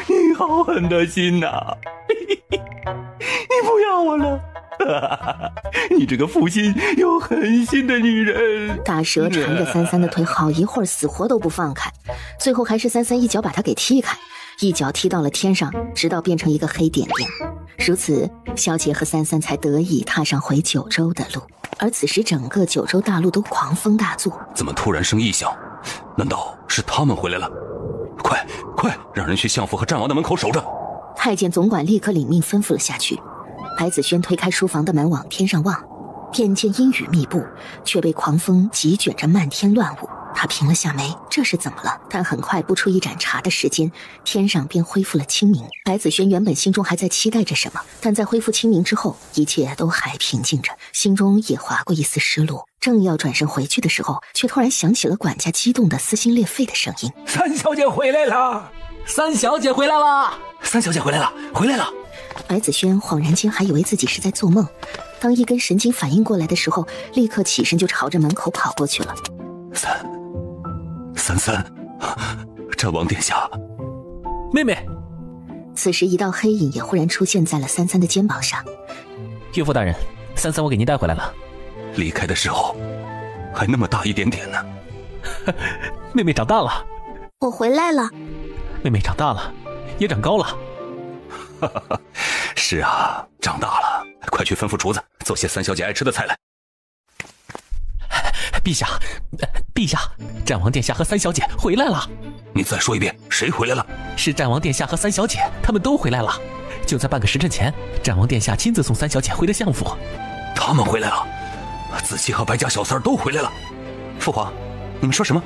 你好狠的心呐！你不要我了。你这个负心又狠心的女人！大蛇缠着三三的腿好一会儿，死活都不放开，最后还是三三一脚把他给踢开，一脚踢到了天上，直到变成一个黑点点。如此，萧杰和三三才得以踏上回九州的路。而此时，整个九州大陆都狂风大作。怎么突然生异响？难道是他们回来了？快，让人去相府和战王的门口守着！太监总管立刻领命吩咐了下去。白子轩推开书房的门往天上望，便见阴雨密布，却被狂风急卷着漫天乱舞。他平了下眉，这是怎么了？但很快不出一盏茶的时间，天上便恢复了清明。白子轩原本心中还在期待着什么，但在恢复清明之后，一切都还平静着，心中也划过一丝失落。正要转身回去的时候，却突然响起了管家激动的撕心裂肺的声音：三小姐回来了！三小姐回来了！三小姐回来了！回来了！白子轩恍然间还以为自己是在做梦，当一根神经反应过来的时候，立刻起身就朝着门口跑过去了。三，战王殿下，妹妹。此时一道黑影也忽然出现在了三三的肩膀上。岳父大人，三三我给您带回来了。离开的时候还那么大一点点呢。妹妹长大了。我回来了。妹妹长大了，也长高了。是啊，长大了，快去吩咐厨子做些三小姐爱吃的菜来。陛下，战王殿下和三小姐回来了。你再说一遍，谁回来了？是战王殿下和三小姐，他们都回来了。就在半个时辰前，战王殿下亲自送三小姐回了相府。他们回来了，子期和白家小三都回来了。父皇，你们说什么？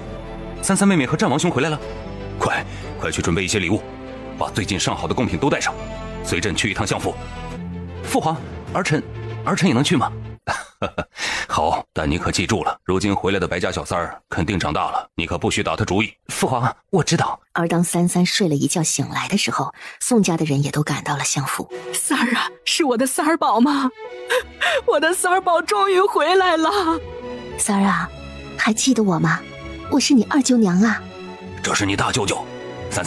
三三妹妹和战王兄回来了？快去准备一些礼物，把最近上好的贡品都带上，随朕去一趟相府。父皇，儿臣也能去吗？好，但你可记住了，如今回来的白家小三儿肯定长大了，你可不许打他主意。父皇，我知道。而当三三睡了一觉醒来的时候，宋家的人也都赶到了相府。三儿啊，是我的三儿宝吗？我的三儿宝终于回来了。三儿啊，还记得我吗？我是你二舅娘啊。这是你大舅舅。三，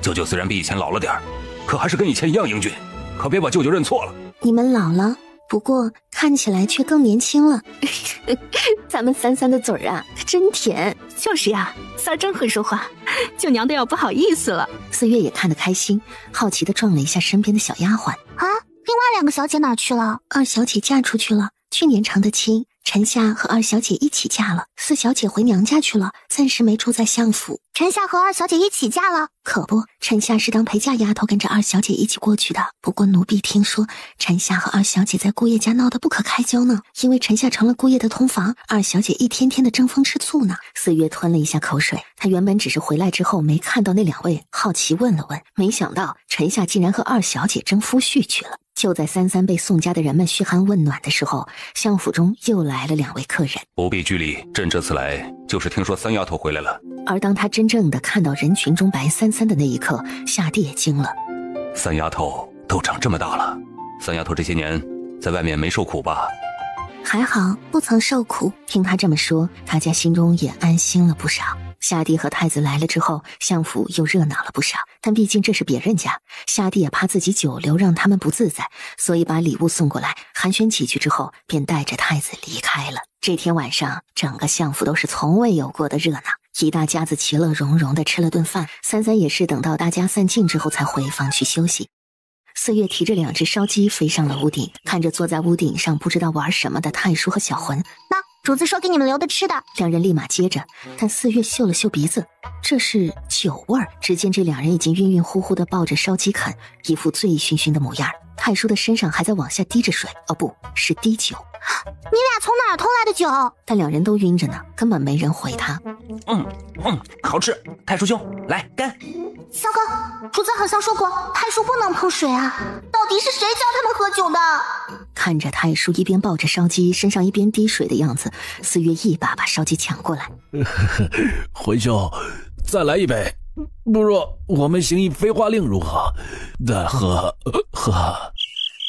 舅舅虽然比以前老了点儿，可还是跟以前一样英俊，可别把舅舅认错了。你们老了，不过看起来却更年轻了。咱们三三的嘴儿啊，真甜。就是呀，三儿真会说话，舅娘都要不好意思了。四月也看得开心，好奇地撞了一下身边的小丫鬟。啊，另外两个小姐哪儿去了？二小姐嫁出去了，去年成的亲，陈夏和二小姐一起嫁了。四小姐回娘家去了，暂时没住在相府。陈夏和二小姐一起嫁了？可不，陈夏是当陪嫁丫头跟着二小姐一起过去的。不过奴婢听说陈夏和二小姐在姑爷家闹得不可开交呢，因为陈夏成了姑爷的通房，二小姐一天天的争风吃醋呢。四月吞了一下口水，她原本只是回来之后没看到那两位，好奇问了问，没想到陈夏竟然和二小姐争夫婿去了。就在三三被宋家的人们嘘寒问暖的时候，相府中又来了两位客人。不必拘礼，朕这次来就是听说三丫头回来了。而当他真正的看到人群中白三三的那一刻，夏地也惊了。三丫头都长这么大了，三丫头这些年在外面没受苦吧？还好，不曾受苦。听他这么说，大家心中也安心了不少。夏帝和太子来了之后，相府又热闹了不少，但毕竟这是别人家，夏帝也怕自己久留让他们不自在，所以把礼物送过来，寒暄几句之后，便带着太子离开了。这天晚上，整个相府都是从未有过的热闹，一大家子其乐融融的吃了顿饭。三三也是等到大家散尽之后才回房去休息。四月提着2只烧鸡飞上了屋顶，看着坐在屋顶上不知道玩什么的太叔和小魂，那主子说给你们留的吃的。两人立马接着，但四月嗅了嗅鼻子，这是酒味儿。只见这两人已经晕晕乎乎的抱着烧鸡啃，一副醉醺醺的模样。太叔的身上还在往下滴着水，哦，不是滴酒。你俩从哪儿偷来的酒？但两人都晕着呢，根本没人回他。好吃。太叔兄，来干。三哥，主子好像说过太叔不能碰水啊，到底是谁教他们喝酒的？看着太叔一边抱着烧鸡，身上一边滴水的样子，四月一把把烧鸡抢过来。魂兄，再来一杯，不如我们行一飞花令如何？再喝。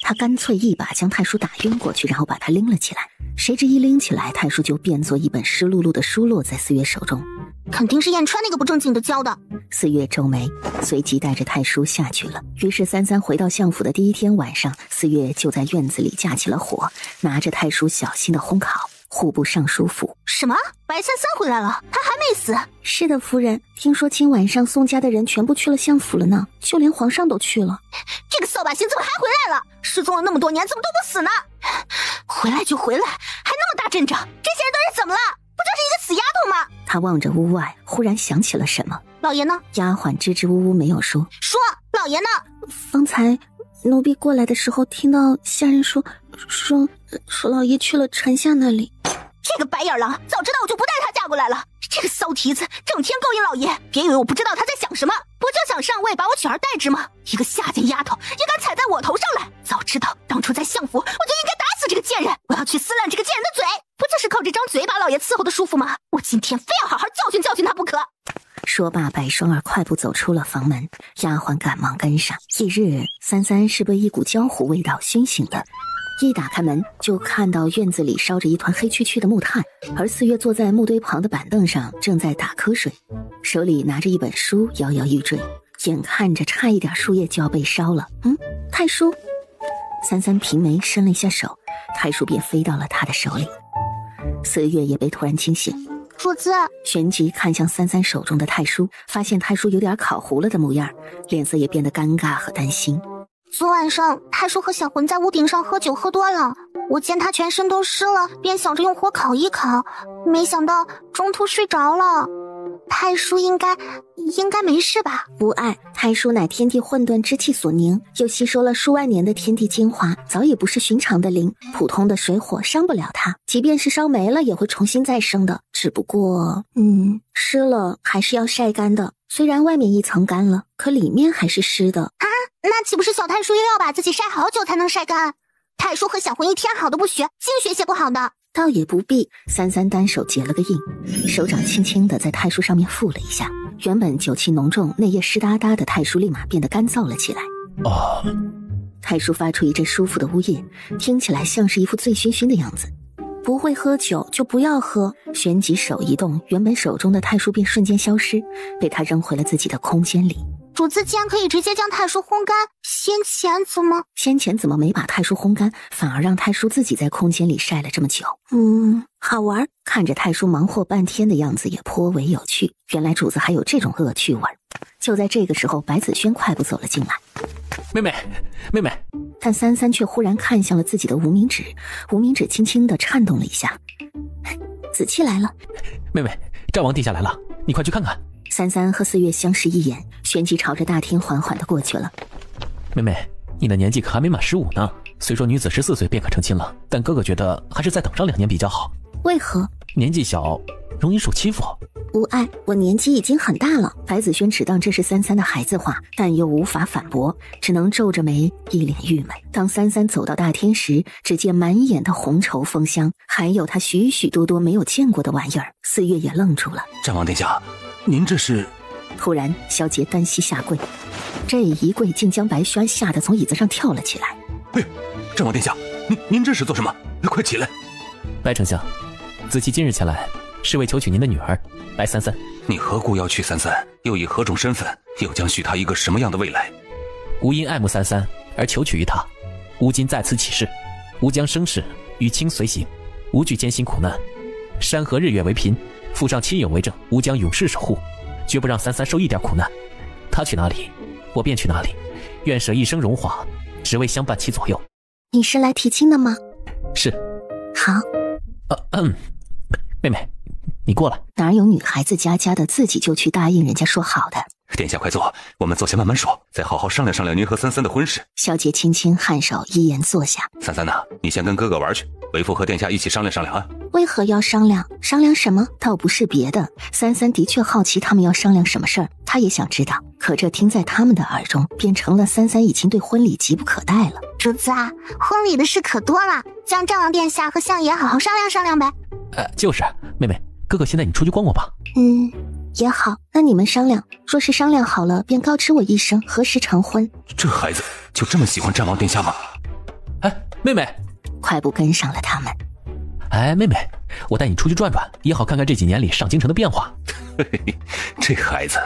他干脆一把将太叔打晕过去，然后把他拎了起来。谁知一拎起来，太叔就变作一本湿漉漉的书落在四月手中。肯定是燕川那个不正经的教的。四月皱眉，随即带着太叔下去了。于是三三回到相府的第一天晚上，四月就在院子里架起了火，拿着太叔小心的烘烤。户部尚书府。什么？白三三回来了？他还没死？是的，夫人。听说今晚上宋家的人全部去了相府了呢，就连皇上都去了。这个扫把星怎么还回来了？失踪了那么多年，怎么都不死呢？回来就回来，还那么大阵仗，这些人都是怎么了？不就是一个死丫头吗？他望着屋外，忽然想起了什么。老爷呢？丫鬟支支吾吾没有说。说，老爷呢？方才奴婢过来的时候，听到下人说老爷去了臣下那里。这个白眼狼，早知道我就不带她嫁过来了。这个骚蹄子，整天勾引老爷，别以为我不知道他在想什么，不就想上位把我取而代之吗？一个下贱丫头也敢踩在我头上来，早知道当初在相府我就应该打死这个贱人，我要去撕烂这个贱人的嘴，不就是靠这张嘴把老爷伺候的舒服吗？我今天非要好好教训教训他不可。说罢，白双儿快步走出了房门，丫鬟赶忙跟上。翌日，三三是被一股焦糊味道熏醒的，一打开门就看到院子里烧着一团黑黢黢的木炭，而四月坐在木堆旁的板凳上正在打瞌睡，手里拿着一本书摇摇欲坠，眼看着差一点树叶就要被烧了。太叔。三三平眉伸了一下手，太叔便飞到了他的手里。四月也被突然惊醒，主子，旋即看向三三手中的太叔，发现太叔有点烤糊了的模样，脸色也变得尴尬和担心。昨晚上太叔和小魂在屋顶上喝酒喝多了，我见他全身都湿了，便想着用火烤一烤，没想到中途睡着了。太叔应该没事吧？无碍，太叔乃天地混沌之气所凝，又吸收了数万年的天地精华，早已不是寻常的灵，普通的水火伤不了他，即便是烧没了也会重新再生的，只不过湿了还是要晒干的，虽然外面一层干了，可里面还是湿的啊。那岂不是小太叔又要把自己晒好久才能晒干？太叔和小魂一天好的不学，净学些不好的。倒也不必，三三单手结了个印，手掌轻轻地在太叔上面覆了一下，原本酒气浓重内液湿哒哒的太叔立马变得干燥了起来。太叔发出一阵舒服的呜咽，听起来像是一副醉醺醺的样子。不会喝酒就不要喝，旋即手一动，原本手中的太叔便瞬间消失，被他扔回了自己的空间里。主子既然可以直接将太叔烘干，先前怎么没把太叔烘干，反而让太叔自己在空间里晒了这么久？好玩。看着太叔忙活半天的样子也颇为有趣，原来主子还有这种恶趣味。就在这个时候，白子轩快步走了进来。妹妹，但三三却忽然看向了自己的无名指，无名指轻轻地颤动了一下。子期来了。妹妹，战王殿下来了，你快去看看。三三和四月相视一眼，旋即朝着大厅缓缓地过去了。妹妹，你的年纪可还没满15呢，虽说女子14岁便可成亲了，但哥哥觉得还是再等上2年比较好。为何？年纪小容易受欺负。无碍，我年纪已经很大了。白子轩只当这是三三的孩子话，但又无法反驳，只能皱着眉，一脸郁闷。当三三走到大厅时，只见满眼的红绸风香，还有他许许多多没有见过的玩意儿。四月也愣住了。战王殿下，您这是？突然，萧杰单膝下跪，这一跪竟将白轩吓得从椅子上跳了起来。战王殿下，您这是做什么？快起来！白丞相，子期今日前来是为求娶您的女儿白三三。你何故要娶三三？又以何种身份？又将许她一个什么样的未来？吾因爱慕三三而求娶于她，吾今在此起誓，吾将生事与卿随行，无惧艰辛苦难，山河日月为凭，附上亲友为证，吾将永世守护，绝不让三三受一点苦难。他去哪里，我便去哪里，愿舍一生荣华，只为相伴其左右。你是来提亲的吗？是。好。妹妹，你过来。哪有女孩子家的自己就去答应人家说好的？殿下快坐，我们坐下慢慢说，再好好商量商量您和三三的婚事。萧杰轻轻颔首，一言坐下。三三呐，你先跟哥哥玩去，为父和殿下一起商量商量啊。为何要商量？商量什么？倒不是别的，三三的确好奇他们要商量什么事儿，他也想知道。可这听在他们的耳中，便成了三三已经对婚礼急不可待了。主子啊，婚礼的事可多了，将战王殿下和相爷好好商量商量呗。就是妹妹，哥哥现在你出去逛逛吧。也好，那你们商量，若是商量好了，便告知我一声，何时成婚。这孩子就这么喜欢战王殿下吗？妹妹，快步跟上了他们。妹妹，我带你出去转转，也好看看这几年里上京城的变化。这孩子，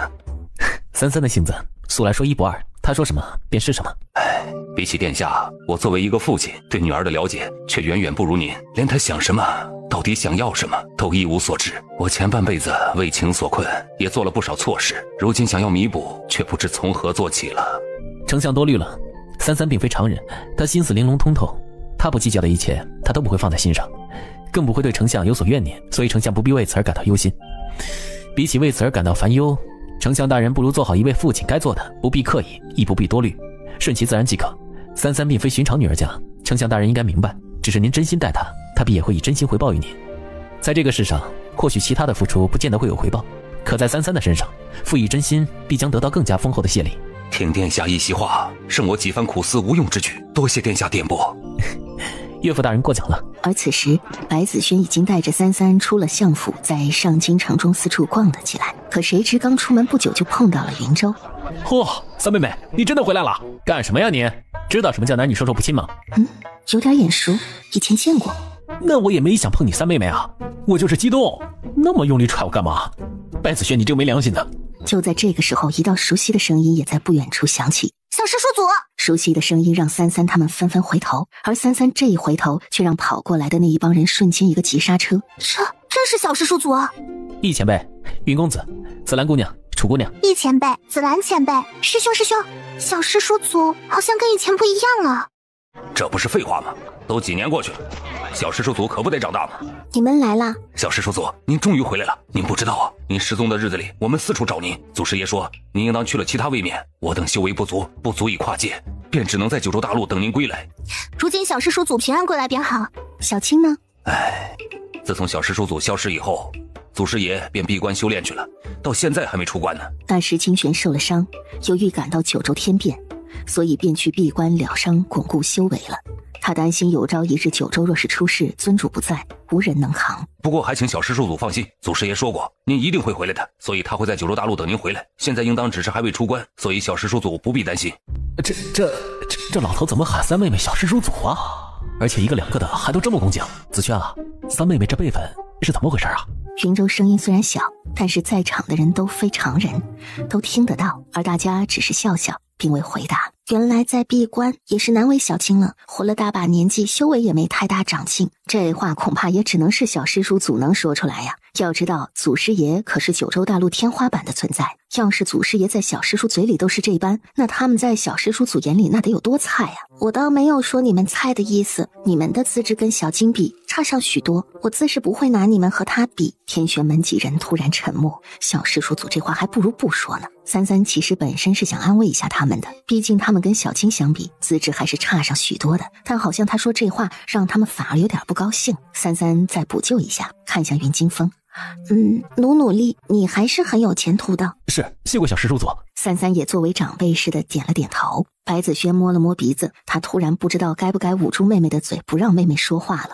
三三的性子素来说一不二，他说什么便是什么。比起殿下，我作为一个父亲，对女儿的了解却远远不如您，连她想什么，到底想要什么都一无所知。我前半辈子为情所困，也做了不少错事，如今想要弥补，却不知从何做起了。丞相多虑了，三三并非常人，他心思玲珑通透，他不计较的一切他都不会放在心上，更不会对丞相有所怨念，所以丞相不必为此而感到忧心。比起为此而感到烦忧，丞相大人不如做好一位父亲该做的，不必刻意，亦不必多虑，顺其自然即可。三三并非寻常女儿家，丞相大人应该明白，只是您真心待她，她必也会以真心回报于您。在这个世上，或许其他的付出不见得会有回报，可在三三的身上，付以真心，必将得到更加丰厚的谢礼。听殿下一席话，胜我几番苦思无用之举，多谢殿下点拨。岳父大人过奖了。而此时，白子轩已经带着三三出了相府，在上京城中四处逛了起来。可谁知刚出门不久，就碰到了云州。嚯，三妹妹，你真的回来了？干什么呀你？知道什么叫男女授受不亲吗？有点眼熟，以前见过。那我也没想碰你三妹妹啊，我就是激动，那么用力踹我干嘛？白子轩，你这个没良心的！就在这个时候，一道熟悉的声音也在不远处响起。小师叔祖，熟悉的声音让三三他们纷纷回头，而三三这一回头，却让跑过来的那一帮人瞬间一个急刹车。这是小师叔祖。易前辈、云公子、紫兰姑娘、楚姑娘。易前辈、紫兰前辈，师兄，小师叔祖好像跟以前不一样了。这不是废话吗？都几年过去了，小师叔祖可不得长大吗？你们来啦！小师叔祖，您终于回来了。您不知道啊，您失踪的日子里，我们四处找您。祖师爷说，您应当去了其他位面。我等修为不足，不足以跨界，便只能在九州大陆等您归来。如今小师叔祖平安归来便好。小青呢？自从小师叔祖消失以后，祖师爷便闭关修炼去了，到现在还没出关呢。大师清玄受了伤，又预感到九州天变，所以便去闭关疗伤，巩固修为了。他担心有朝一日九州若是出事，尊主不在，无人能扛。不过还请小师叔祖放心，祖师爷说过，您一定会回来的，所以他会在九州大陆等您回来。现在应当只是还未出关，所以小师叔祖不必担心。这老头怎么喊三妹妹小师叔祖啊？而且一个两个的还都这么恭敬。子轩啊，三妹妹这辈分是怎么回事啊？云州声音虽然小，但是在场的人都非常人，都听得到，而大家只是笑笑，并未回答。原来在闭关也是难为小青了，活了大把年纪，修为也没太大长进，这话恐怕也只能是小师叔祖能说出来呀。要知道祖师爷可是九州大陆天花板的存在，要是祖师爷在小师叔嘴里都是这般，那他们在小师叔祖眼里那得有多菜呀。我倒没有说你们菜的意思，你们的资质跟小金比差上许多，我自是不会拿你们和他比。天玄门几人突然沉默，小师叔祖这话还不如不说呢。三三其实本身是想安慰一下他们的，毕竟他们跟小青相比，资质还是差上许多的，但好像他说这话让他们反而有点不高兴。三三再补救一下，看向云惊风，努力，你还是很有前途的。是，谢过小师叔祖。三三也作为长辈似的点了点头。白子轩摸了摸鼻子，他突然不知道该不该捂住妹妹的嘴，不让妹妹说话了。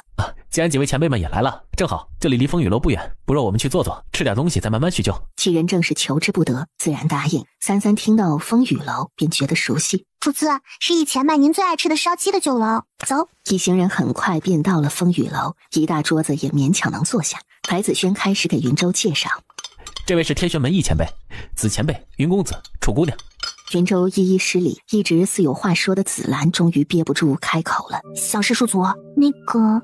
既然几位前辈们也来了，正好这里离风雨楼不远，不若我们去坐坐，吃点东西再慢慢叙旧。几人正是求之不得，自然答应。三三听到风雨楼便觉得熟悉，主子，是以前卖您最爱吃的烧鸡的酒楼，走。一行人很快便到了风雨楼，一大桌子也勉强能坐下。白子轩开始给云州介绍，这位是天玄门易前辈，紫前辈，云公子，楚姑娘。云州一一施礼，一直似有话说的紫兰终于憋不住开口了。小师叔祖，那个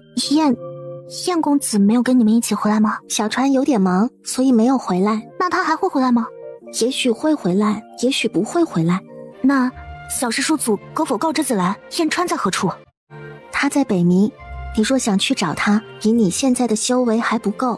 燕公子没有跟你们一起回来吗？小船有点忙，所以没有回来。那他还会回来吗？也许会回来，也许不会回来。那小师叔祖可否告知紫兰，燕川在何处？他在北冥，你若想去找他，以你现在的修为还不够。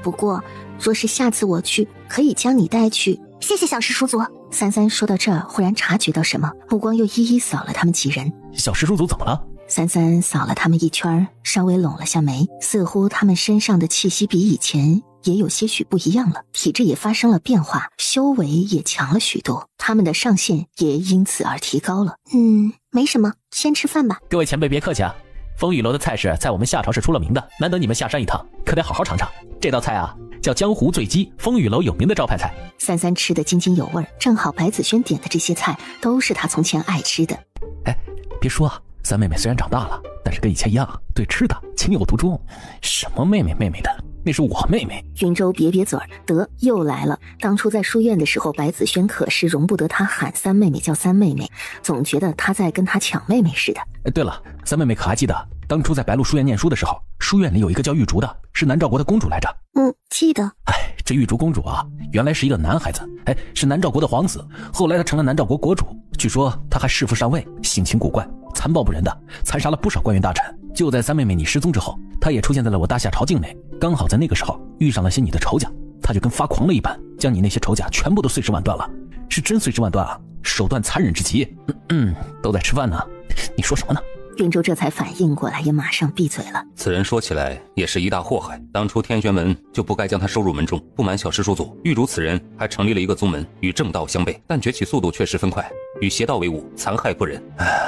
不过若是下次我去，可以将你带去。谢谢小师叔祖。三三说到这儿，忽然察觉到什么，目光又一一扫了他们几人。小师叔祖怎么了？三三扫了他们一圈，稍微拢了下眉，似乎他们身上的气息比以前也有些许不一样了，体质也发生了变化，修为也强了许多，他们的上限也因此而提高了。没什么，先吃饭吧。各位前辈别客气啊，风雨楼的菜式在我们夏朝是出了名的，难得你们下山一趟，可得好好尝尝。这道菜啊，叫江湖醉鸡，风雨楼有名的招牌菜。三三吃得津津有味，正好白子轩点的这些菜都是他从前爱吃的。别说啊，三妹妹虽然长大了，但是跟以前一样，对吃的情有独钟。什么妹妹的，那是我妹妹。云州瘪瘪嘴儿，得又来了。当初在书院的时候，白子轩可是容不得他喊三妹妹叫三妹妹，总觉得他在跟他抢妹妹似的。对了，三妹妹可还记得当初在白鹿书院念书的时候，书院里有一个叫玉竹的，是南诏国的公主来着。记得。这玉竹公主啊，原来是一个男孩子，是南诏国的皇子，后来她成了南诏国国主。据说她还弑父上位，性情古怪，残暴不仁的，残杀了不少官员大臣。就在三妹妹你失踪之后，她也出现在了我大夏朝境内，刚好在那个时候遇上了些你的仇家，她就跟发狂了一般，将你那些仇家全部都碎尸万段了。是真碎尸万段啊，手段残忍至极。都在吃饭呢，你说什么呢？云州这才反应过来，也马上闭嘴了。此人说起来也是一大祸害，当初天玄门就不该将他收入门中。不瞒小师叔祖，狱主此人还成立了一个宗门，与正道相悖，但崛起速度却十分快，与邪道为伍，残害不仁。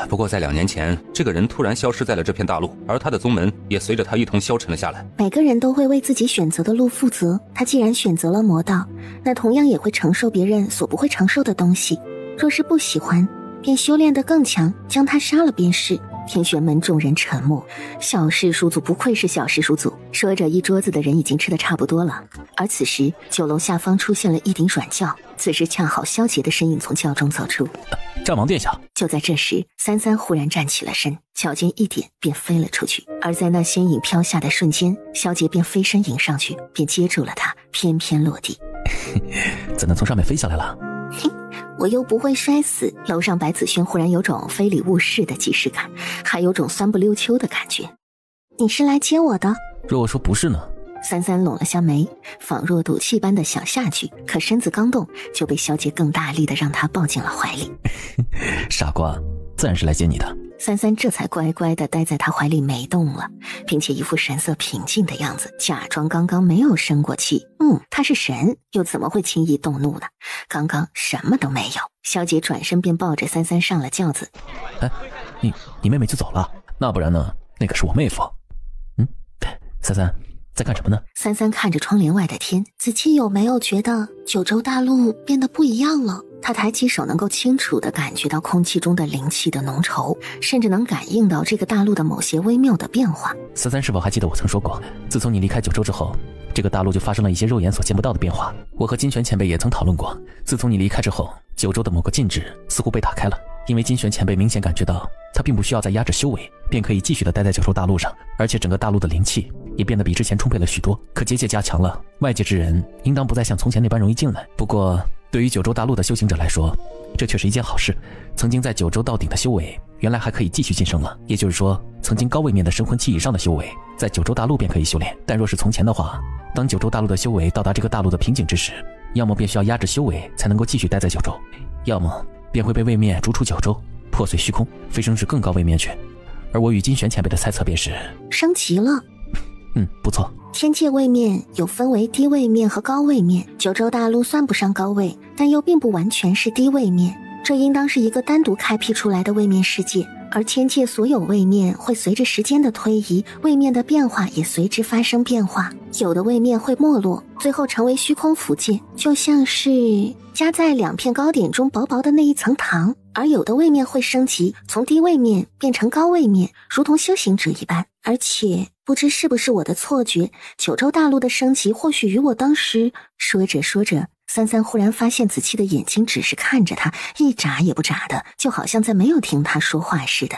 不过在2年前，这个人突然消失在了这片大陆，而他的宗门也随着他一同消沉了下来。每个人都会为自己选择的路负责，他既然选择了魔道，那同样也会承受别人所不会承受的东西。若是不喜欢，便修炼得更强，将他杀了便是。天玄门众人沉默，小师叔祖不愧是小师叔祖。说着，一桌子的人已经吃得差不多了，而此时酒楼下方出现了一顶软轿，此时恰好萧杰的身影从轿中走出。战王殿下。就在这时，三三忽然站起了身，脚尖一点便飞了出去，而在那仙影飘下的瞬间，萧杰便飞身迎上去，便接住了他，翩翩落地。怎能从上面飞下来了？我又不会摔死。楼上白子轩忽然有种非礼勿视的即视感，还有种酸不溜秋的感觉。你是来接我的？若我说不是呢？三三拢了下眉，仿若赌气般的想下去，可身子刚动，就被萧杰更大力的让他抱进了怀里。傻瓜，自然是来接你的。三三这才乖乖的待在他怀里没动了，并且一副神色平静的样子，假装刚刚没有生过气。他是神，又怎么会轻易动怒呢？刚刚什么都没有。萧杰转身便抱着三三上了轿子。你妹妹就走了？那不然呢？那个是我妹夫。三三在干什么呢？三三看着窗帘外的天，子期有没有觉得九州大陆变得不一样了？他抬起手，能够清楚地感觉到空气中的灵气的浓稠，甚至能感应到这个大陆的某些微妙的变化。三三是否还记得我曾说过，自从你离开九州之后，这个大陆就发生了一些肉眼所见不到的变化？我和金玄前辈也曾讨论过，自从你离开之后，九州的某个禁制似乎被打开了，因为金玄前辈明显感觉到他并不需要再压制修为，便可以继续地待在九州大陆上，而且整个大陆的灵气也变得比之前充沛了许多，可结界加强了，外界之人应当不再像从前那般容易进来。不过对于九州大陆的修行者来说，这却是一件好事。曾经在九州到顶的修为，原来还可以继续晋升了，也就是说，曾经高位面的神魂期以上的修为，在九州大陆便可以修炼。但若是从前的话，当九州大陆的修为到达这个大陆的瓶颈之时，要么便需要压制修为才能够继续待在九州，要么便会被位面逐出九州，破碎虚空，飞升至更高位面去。而我与金玄前辈的猜测便是升级了。不错。天界位面有分为低位面和高位面，九州大陆算不上高位，但又并不完全是低位面，这应当是一个单独开辟出来的位面世界。而天界所有位面会随着时间的推移，位面的变化也随之发生变化，有的位面会没落，最后成为虚空符界，就像是夹在2片糕点中薄薄的那一层糖。而有的位面会升级，从低位面变成高位面，如同修行者一般。而且不知是不是我的错觉，九州大陆的升级或许与我当时……说着，三三忽然发现子期的眼睛只是看着他，一眨也不眨的，就好像在没有听他说话似的。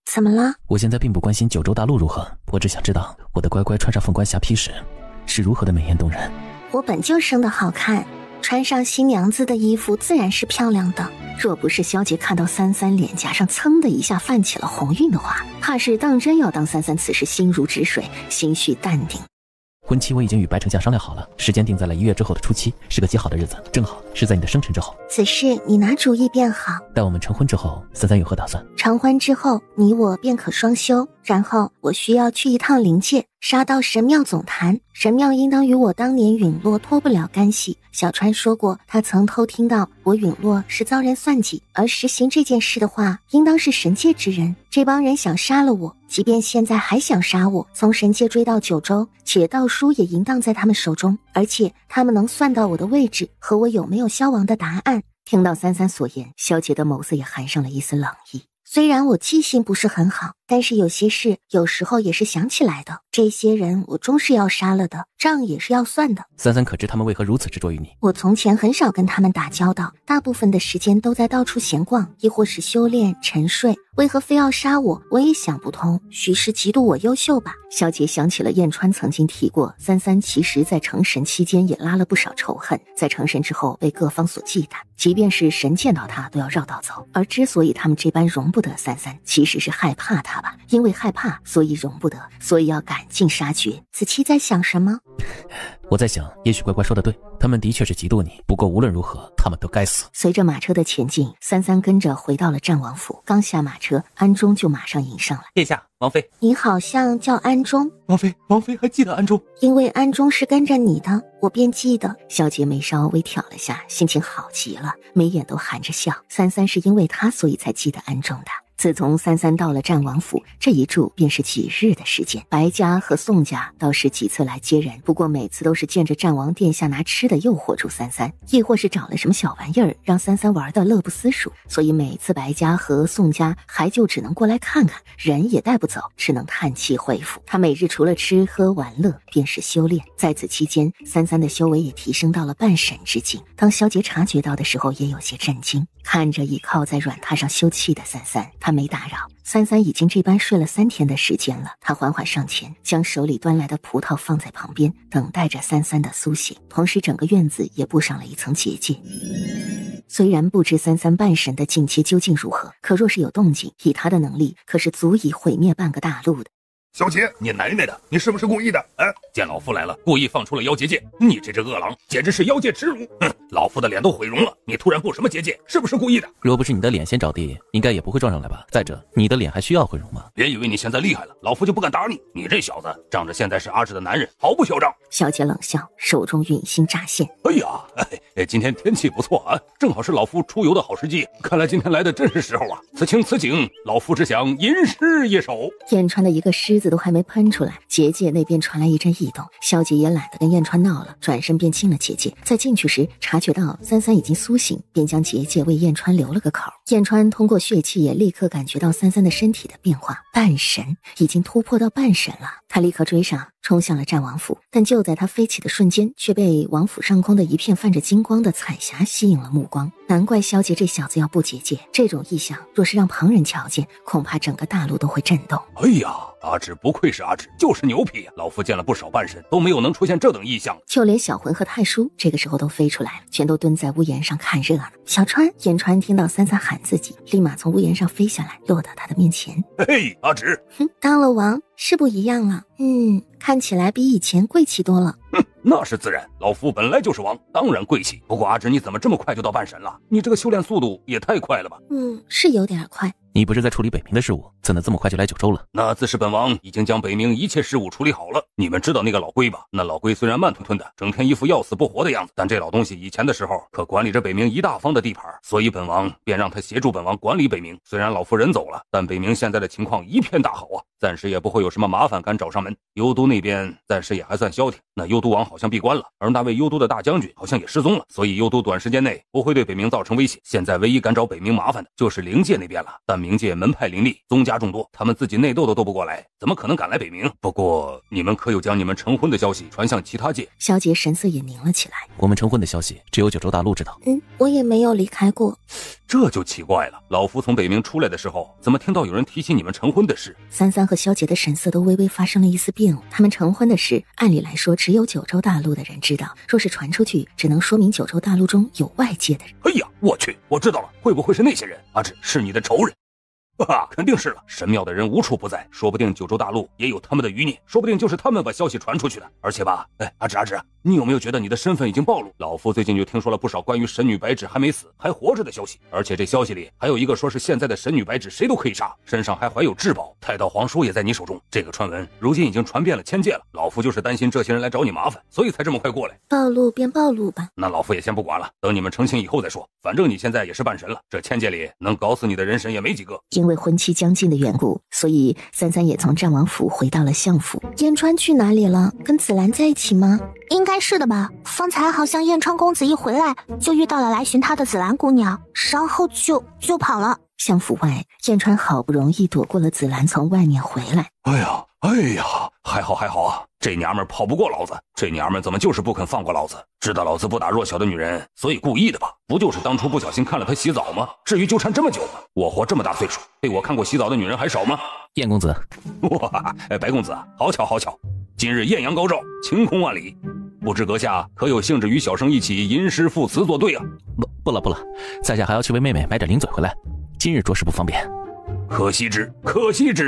怎么了？我现在并不关心九州大陆如何，我只想知道我的乖乖穿上凤冠霞帔时是如何的美艳动人。我本就生得好看，穿上新娘子的衣服自然是漂亮的。若不是萧杰看到三三脸颊上噌的一下泛起了红晕的话，怕是当真要当三三此时心如止水，心绪淡定。婚期我已经与白丞相商量好了，时间定在了1月之后的初7，是个极好的日子，正好是在你的生辰之后。此事你拿主意便好。待我们成婚之后，三三有何打算？成婚之后，你我便可双修，然后我需要去一趟灵界，杀到神庙总坛。神庙应当与我当年陨落脱不了干系。小川说过，他曾偷听到我陨落是遭人算计，而实行这件事的话，应当是神界之人。这帮人想杀了我，即便现在还想杀我，从神界追到九州，且道书也淫荡在他们手中，而且他们能算到我的位置和我有没有消亡的答案。听到三三所言，萧杰的眸色也含上了一丝冷意。虽然我记性不是很好，但是有些事有时候也是想起来的。这些人我终是要杀了的，账也是要算的。三三可知他们为何如此执着于你？我从前很少跟他们打交道，大部分的时间都在到处闲逛，亦或是修炼沉睡。为何非要杀我，我也想不通。许是嫉妒我优秀吧。萧杰想起了燕川曾经提过，三三其实在成神期间也拉了不少仇恨，在成神之后被各方所忌惮，即便是神见到他都要绕道走。而之所以他们这般容不得三三，其实是害怕他吧，因为害怕所以容不得，所以要赶尽杀绝。子期在想什么？我在想，也许乖乖说的对，他们的确是嫉妒你，不过无论如何，他们都该死。随着马车的前进，三三跟着回到了战王府。刚下马车，安中就马上迎上来。殿下，王妃。你好像叫安中。王妃还记得安中？因为安中是跟着你的，我便记得。萧洁眉稍微挑了下，心情好极了，眉眼都含着笑。三三是因为他，所以才记得安中的。自从三三到了战王府，这一住便是几日的时间。白家和宋家倒是几次来接人，不过每次都是见着战王殿下拿吃的诱惑住三三，亦或是找了什么小玩意儿让三三玩的乐不思蜀。所以每次白家和宋家还就只能过来看看，人也带不走，只能叹气回府。他每日除了吃喝玩乐，便是修炼。在此期间，三三的修为也提升到了半神之境。当萧洁察觉到的时候，也有些震惊，看着倚靠在软榻上休憩的三三，他没打扰。三三已经这般睡了3天的时间了，他缓缓上前，将手里端来的葡萄放在旁边，等待着三三的苏醒。同时整个院子也布上了一层结界。虽然不知三三半神的境界究竟如何，可若是有动静，以他的能力可是足以毁灭半个大陆的。小姐，你奶奶的，你是不是故意的？见老夫来了，故意放出了妖结界，你这只恶狼简直是妖界耻辱！老夫的脸都毁容了，你突然布什么结界，是不是故意的？若不是你的脸先着地，应该也不会撞上来吧？再者，你的脸还需要毁容吗？别以为你现在厉害了，老夫就不敢打你。你这小子仗着现在是阿芷的男人，毫不嚣张。小姐冷笑，手中陨星乍现。哎呀，今天天气不错啊，正好是老夫出游的好时机。看来今天来的真是时候啊！此情此景，老夫只想吟诗一首。燕川的一个狮子都还没喷出来，结界那边传来一阵异动。萧洁也懒得跟燕川闹了，转身便进了结界。在进去时，察觉到三三已经苏醒，便将结界为燕川留了个口。燕川通过血气也立刻感觉到三三的身体的变化，半神已经突破到半神了。他立刻追上，冲向了战王府，但就在他飞起的瞬间，却被王府上空的一片泛着金光的彩霞吸引了目光。难怪萧洁这小子要布结界，这种异象若是让旁人瞧见，恐怕整个大陆都会震动。哎呀，阿芷不愧是阿芷，就是牛皮啊！老夫见了不少半神，都没有能出现这等异象。就连小魂和太叔这个时候都飞出来了，全都蹲在屋檐上看热闹。小川、燕川听到三三喊自己，立马从屋檐上飞下来，落到他的面前。嘿，阿芷，当了王是不一样了，看起来比以前贵气多了。那是自然，老夫本来就是王，当然贵气。不过阿芷，你怎么这么快就到半神了？你这个修炼速度也太快了吧？是有点快。你不是在处理北冥的事务，怎能这么快就来九州了？那自是本王已经将北冥一切事务处理好了。你们知道那个老龟吧？那老龟虽然慢吞吞的，整天一副要死不活的样子，但这老东西以前的时候可管理着北冥一大方的地盘，所以本王便让他协助本王管理北冥。虽然老夫人走了，但北冥现在的情况一片大好啊，暂时也不会有什么麻烦敢找上门。幽都那边暂时也还算消停，那幽都王好像闭关了，而那位幽都的大将军好像也失踪了，所以幽都短时间内不会对北冥造成威胁。现在唯一敢找北冥麻烦的就是灵界那边了，但冥界门派林立，宗家众多，他们自己内斗都斗不过来，怎么可能敢来北冥？不过你们可有将你们成婚的消息传向其他界？萧洁神色也凝了起来。我们成婚的消息只有九州大陆知道。我也没有离开过。这就奇怪了，老夫从北冥出来的时候，怎么听到有人提起你们成婚的事？三三和萧洁的神色都微微发生了一丝变化。他们成婚的事，按理来说只有九州大陆的人知道，若是传出去，只能说明九州大陆中有外界的人。哎呀，我去，我知道了，会不会是那些人？阿芷是你的仇人？肯定是了，神庙的人无处不在，说不定九州大陆也有他们的余孽，说不定就是他们把消息传出去的。而且吧，阿芷，你有没有觉得你的身份已经暴露？老夫最近就听说了不少关于神女白芷还没死还活着的消息，而且这消息里还有一个说是现在的神女白芷谁都可以杀，身上还怀有至宝，太道皇书也在你手中。这个传闻如今已经传遍了千界了，老夫就是担心这些人来找你麻烦，所以才这么快过来。暴露便暴露吧，那老夫也先不管了，等你们成亲以后再说，反正你现在也是半神了，这千界里能搞死你的人神也没几个。因为婚期将近的缘故，所以三三也从战王府回到了相府。燕川去哪里了？跟紫兰在一起吗？应该是的吧，方才好像燕川公子一回来就遇到了来寻他的紫兰姑娘，然后就跑了。相府外，燕川好不容易躲过了紫兰从外面回来。哎呀，还好啊，这娘们跑不过老子，这娘们怎么就是不肯放过老子？知道老子不打弱小的女人，所以故意的吧？不就是当初不小心看了她洗澡吗？至于纠缠这么久吗？我活这么大岁数，被我看过洗澡的女人还少吗？燕公子，哇，白公子，好巧，今日艳阳高照，晴空万里，不知阁下可有兴致与小生一起吟诗赋词作对啊？不了，在下还要去为妹妹买点零嘴回来，今日着实不方便。可惜之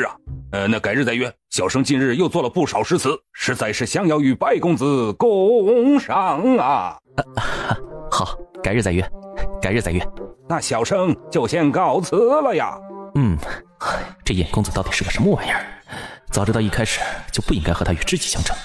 啊！那改日再约。小生近日又做了不少诗词，实在是想要与白公子共赏啊。好，改日再约，改日再约。那小生就先告辞了呀。这燕公子到底是个什么玩意儿？早知道一开始就不应该和他与知己相争，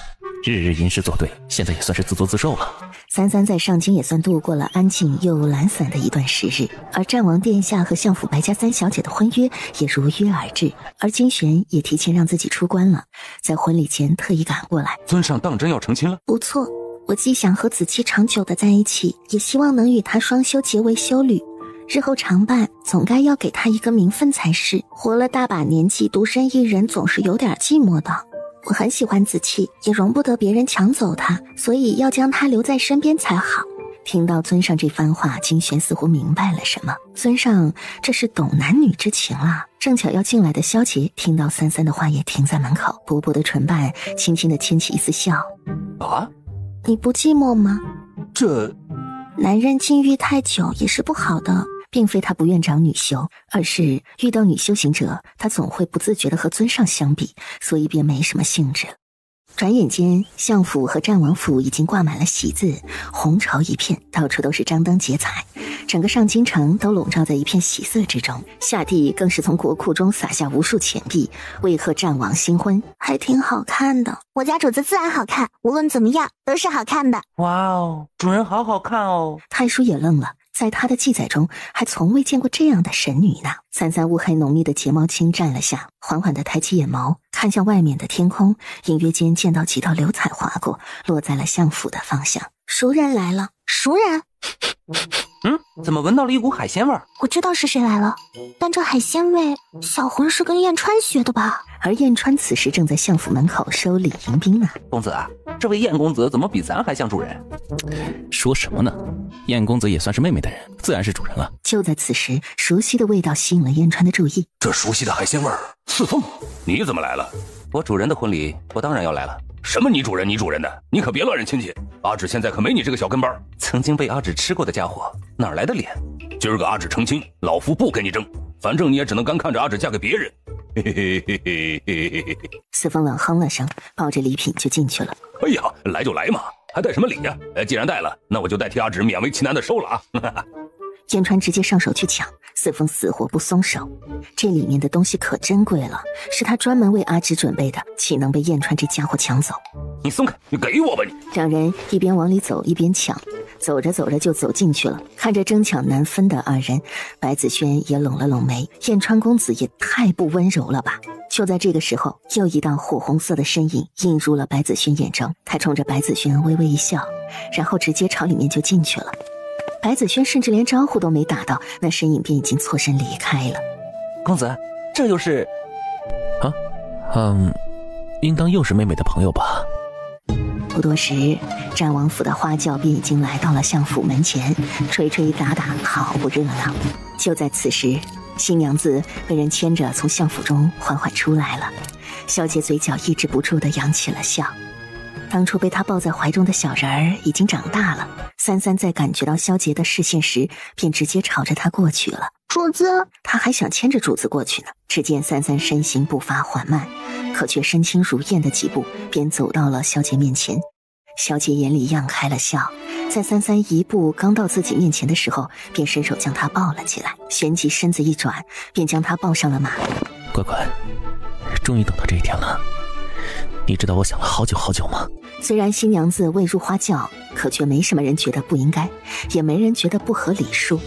日日吟诗作对，现在也算是自作自受了。三三在上京也算度过了安静又懒散的一段时日，而战王殿下和相府白家三小姐的婚约也如约而至，而金璇也提前让自己出关了，在婚礼前特意赶过来。尊上当真要成亲了？不错，我既想和子期长久的在一起，也希望能与他双修结为修侣，日后常伴，总该要给他一个名分才是。活了大把年纪，独身一人总是有点寂寞的。我很喜欢子期，也容不得别人抢走他，所以要将他留在身边才好。听到尊上这番话，金璇似乎明白了什么。尊上这是懂男女之情啊。正巧要进来的萧杰听到三三的话，也停在门口，薄薄的唇瓣轻轻地牵起一丝笑。啊，你不寂寞吗？这男人禁欲太久也是不好的，并非他不愿找女修，而是遇到女修行者，他总会不自觉地和尊上相比，所以便没什么兴致。转眼间，相府和战王府已经挂满了喜字，红潮一片，到处都是张灯结彩，整个上京城都笼罩在一片喜色之中。下地更是从国库中撒下无数钱币，为贺战王新婚，还挺好看的。我家主子自然好看，无论怎么样都是好看的。哇哦，主人好好看哦！太叔也愣了，在他的记载中还从未见过这样的神女呢。三三乌黑浓密的睫毛轻站了下，缓缓地抬起眼眸，看向外面的天空，隐约间见到几道流彩划过，落在了相府的方向。熟人来了。熟人？怎么闻到了一股海鲜味儿？我知道是谁来了，但这海鲜味，小魂是跟燕川学的吧？而燕川此时正在相府门口收礼迎宾呢。公子啊，这位燕公子怎么比咱还像主人？说什么呢？燕公子也算是妹妹的人，自然是主人了。就在此时，熟悉的味道吸引了燕川的注意。这熟悉的海鲜味儿，四凤，你怎么来了？我主人的婚礼，我当然要来了。什么你主人你主人的，你可别乱认亲戚。阿芷现在可没你这个小跟班。曾经被阿芷吃过的家伙，哪来的脸？今儿个阿芷成亲，老夫不跟你争，反正你也只能干看着阿芷嫁给别人。嘿嘿嘿嘿嘿嘿嘿。四凤冷哼了声，抱着礼品就进去了。哎呀，来就来嘛，还带什么礼呀？既然带了，那我就代替阿芷勉为其难的收了啊。燕川直接上手去抢，四凤死活不松手。这里面的东西可珍贵了，是他专门为阿芷准备的，岂能被燕川这家伙抢走？你松开，你给我吧你！两人一边往里走一边抢，走着走着就走进去了。看着争抢难分的二人，白子轩也拢了拢眉，燕川公子也太不温柔了吧。就在这个时候，又一道火红色的身影映入了白子轩眼中，他冲着白子轩微微一笑，然后直接朝里面就进去了。白子轩甚至连招呼都没打到，那身影便已经错身离开了。公子，这又是？应当又是妹妹的朋友吧。不多时，战王府的花轿便已经来到了相府门前，吹吹打打，好不热闹。就在此时，新娘子被人牵着从相府中缓缓出来了，萧杰嘴角抑制不住地扬起了笑。当初被他抱在怀中的小人儿已经长大了，三三在感觉到萧杰的视线时，便直接朝着他过去了。主子，他还想牵着主子过去呢。只见三三身形步伐缓慢，可却身轻如燕的几步，便走到了萧杰面前。萧杰眼里漾开了笑，在三三一步刚到自己面前的时候，便伸手将他抱了起来，旋即身子一转，便将他抱上了马。乖乖，终于等到这一天了。你知道我想了好久好久吗？虽然新娘子未入花轿，可却没什么人觉得不应该，也没人觉得不合礼数。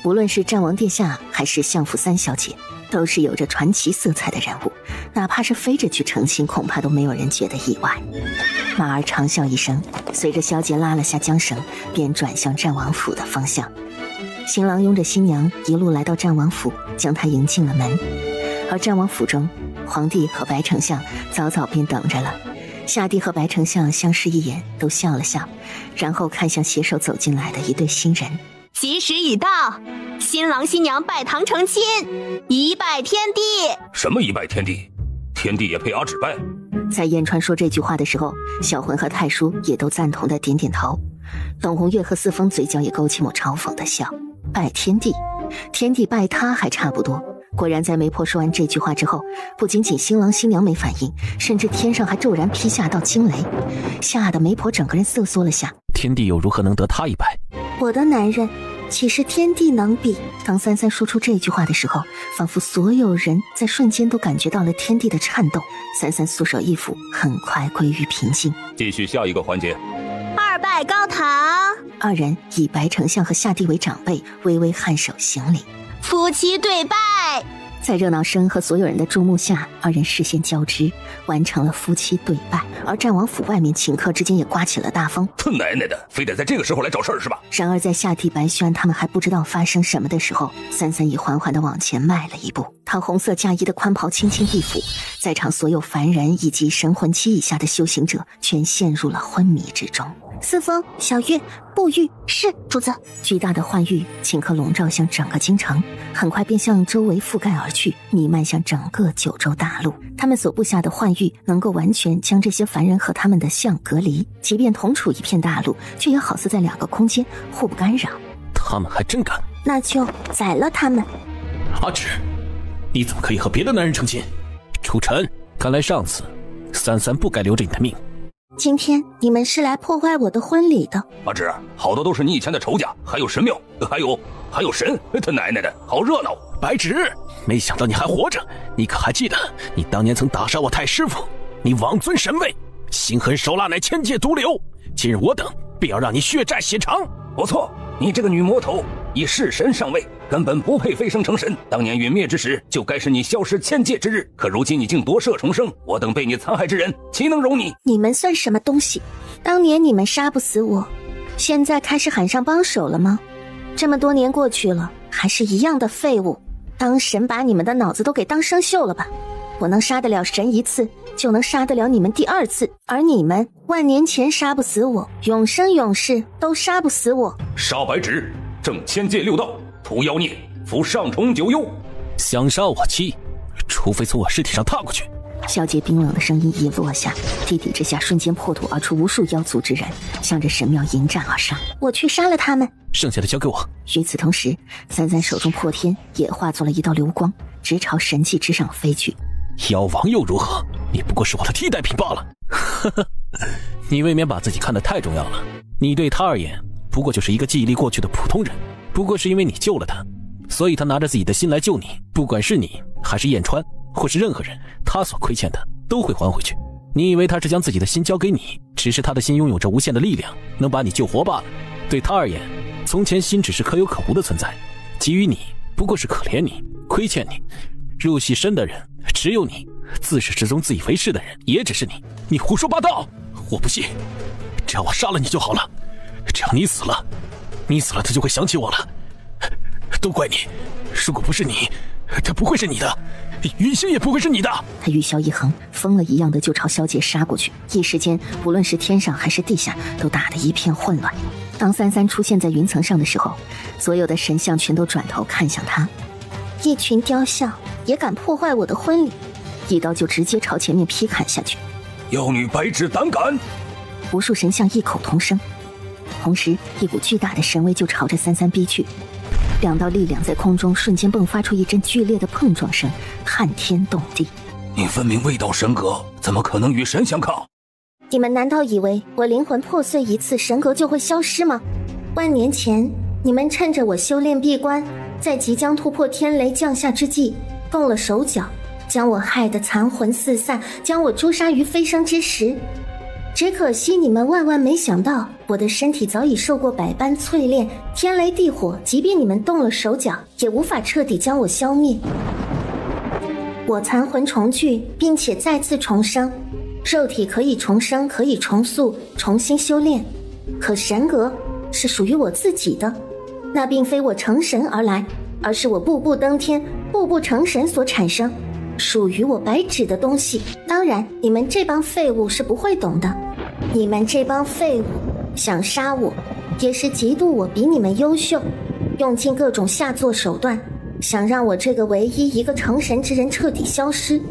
无论是战王殿下还是相府三小姐，都是有着传奇色彩的人物，哪怕是飞着去成亲，恐怕都没有人觉得意外。马儿长啸一声，随着萧杰拉了下缰绳，便转向战王府的方向。新郎拥着新娘一路来到战王府，将她迎进了门。而战王府中，皇帝和白丞相早早便等着了。夏帝和白丞相相视一眼，都笑了笑，然后看向携手走进来的一对新人。吉时已到，新郎新娘拜堂成亲，一拜天地。什么一拜天地？天地也配阿芷拜？在燕川说这句话的时候，小魂和太叔也都赞同的点点头。冷红月和四风嘴角也勾起抹嘲讽的笑。拜天地，天地拜他还差不多，果然，在媒婆说完这句话之后，不仅仅新郎新娘没反应，甚至天上还骤然劈下道惊雷，吓得媒婆整个人瑟缩了下。天地又如何能得他一败？我的男人岂是天地能比？当三三说出这句话的时候，仿佛所有人在瞬间都感觉到了天地的颤动。三三素手一抚，很快归于平静。继续下一个环节。二拜高堂，二人以白丞相和夏帝为长辈，微微颔首行礼。夫妻对拜。在热闹声和所有人的注目下，二人视线交织，完成了夫妻对拜。而战王府外面顷刻之间也刮起了大风。他奶奶的，非得在这个时候来找事儿是吧？然而在夏帝、白轩他们还不知道发生什么的时候，三三已缓缓地往前迈了一步。他红色嫁衣的宽袍轻轻一抚，在场所有凡人以及神魂期以下的修行者全陷入了昏迷之中。四风、小月、步玉，是主子。巨大的幻玉顷刻笼罩向整个京城，很快便向周围覆盖而去，弥漫向整个九州大陆。他们所布下的幻玉能够完全将这些凡人和他们的相隔离，即便同处一片大陆，却也好似在两个空间，互不干扰。他们还真敢！那就宰了他们。阿芷，你怎么可以和别的男人成亲？楚尘，看来上次三三不该留着你的命。今天你们是来破坏我的婚礼的。阿芷，好多都是你以前的仇家，还有神庙，还有神，他奶奶的，好热闹！白芷，没想到你还活着，你可还记得你当年曾打杀我太师傅？你妄尊神位，心狠手辣乃千界毒瘤，今日我等必要让你血债血偿！不错，你这个女魔头以弑神上位，根本不配飞升成神。当年陨灭之时，就该是你消失千界之日。可如今你竟夺舍重生，我等被你残害之人，岂能容你？你们算什么东西？当年你们杀不死我，现在开始喊上帮手了吗？这么多年过去了，还是一样的废物。当神把你们的脑子都给当生锈了吧？我能杀得了神一次，就能杀得了你们第二次，而你们万年前杀不死我，永生永世都杀不死我。杀白芷，正千界六道，屠妖孽，服上重九幽。想杀我妻，除非从我尸体上踏过去。萧杰冰冷的声音一落下，地底之下瞬间破土而出无数妖族之人，向着神庙迎战而上。我去杀了他们，剩下的交给我。与此同时，三三手中破天也化作了一道流光，直朝神迹之上飞去。妖王又如何？你不过是我的替代品罢了。呵呵，你未免把自己看得太重要了。你对他而言，不过就是一个记忆力过去的普通人。不过是因为你救了他，所以他拿着自己的心来救你。不管是你，还是燕川，或是任何人，他所亏欠的都会还回去。你以为他是将自己的心交给你，只是他的心拥有着无限的力量，能把你救活罢了。对他而言，从前心只是可有可无的存在，给予你不过是可怜你，亏欠你。入戏深的人只有你，自始至终自以为是的人也只是你。你胡说八道！我不信，只要我杀了你就好了。只要你死了，他就会想起我了。都怪你，如果不是你，他不会是你的，云星也不会是你的。他玉箫一横，疯了一样的就朝萧杰杀过去。一时间，无论是天上还是地下，都打得一片混乱。当三三出现在云层上的时候，所有的神像全都转头看向他。一群雕像也敢破坏我的婚礼，一刀就直接朝前面劈砍下去。妖女白芷胆敢！无数神像异口同声，同时一股巨大的神威就朝着三三逼去。两道力量在空中瞬间迸发出一阵剧烈的碰撞声，撼天动地。你分明未到神格，怎么可能与神相抗？你们难道以为我灵魂破碎一次，神格就会消失吗？万年前，你们趁着我修炼闭关，在即将突破天雷降下之际，动了手脚，将我害得残魂四散，将我诛杀于飞升之时。只可惜你们万万没想到，我的身体早已受过百般淬炼，天雷地火，即便你们动了手脚，也无法彻底将我消灭。我残魂重聚，并且再次重生，肉体可以重生，可以重塑，重新修炼，可神格是属于我自己的。那并非我成神而来，而是我步步登天，步步成神所产生，属于我白芷的东西。当然，你们这帮废物是不会懂的。你们这帮废物想杀我，也是嫉妒我比你们优秀，用尽各种下作手段，想让我这个唯一一个成神之人彻底消失。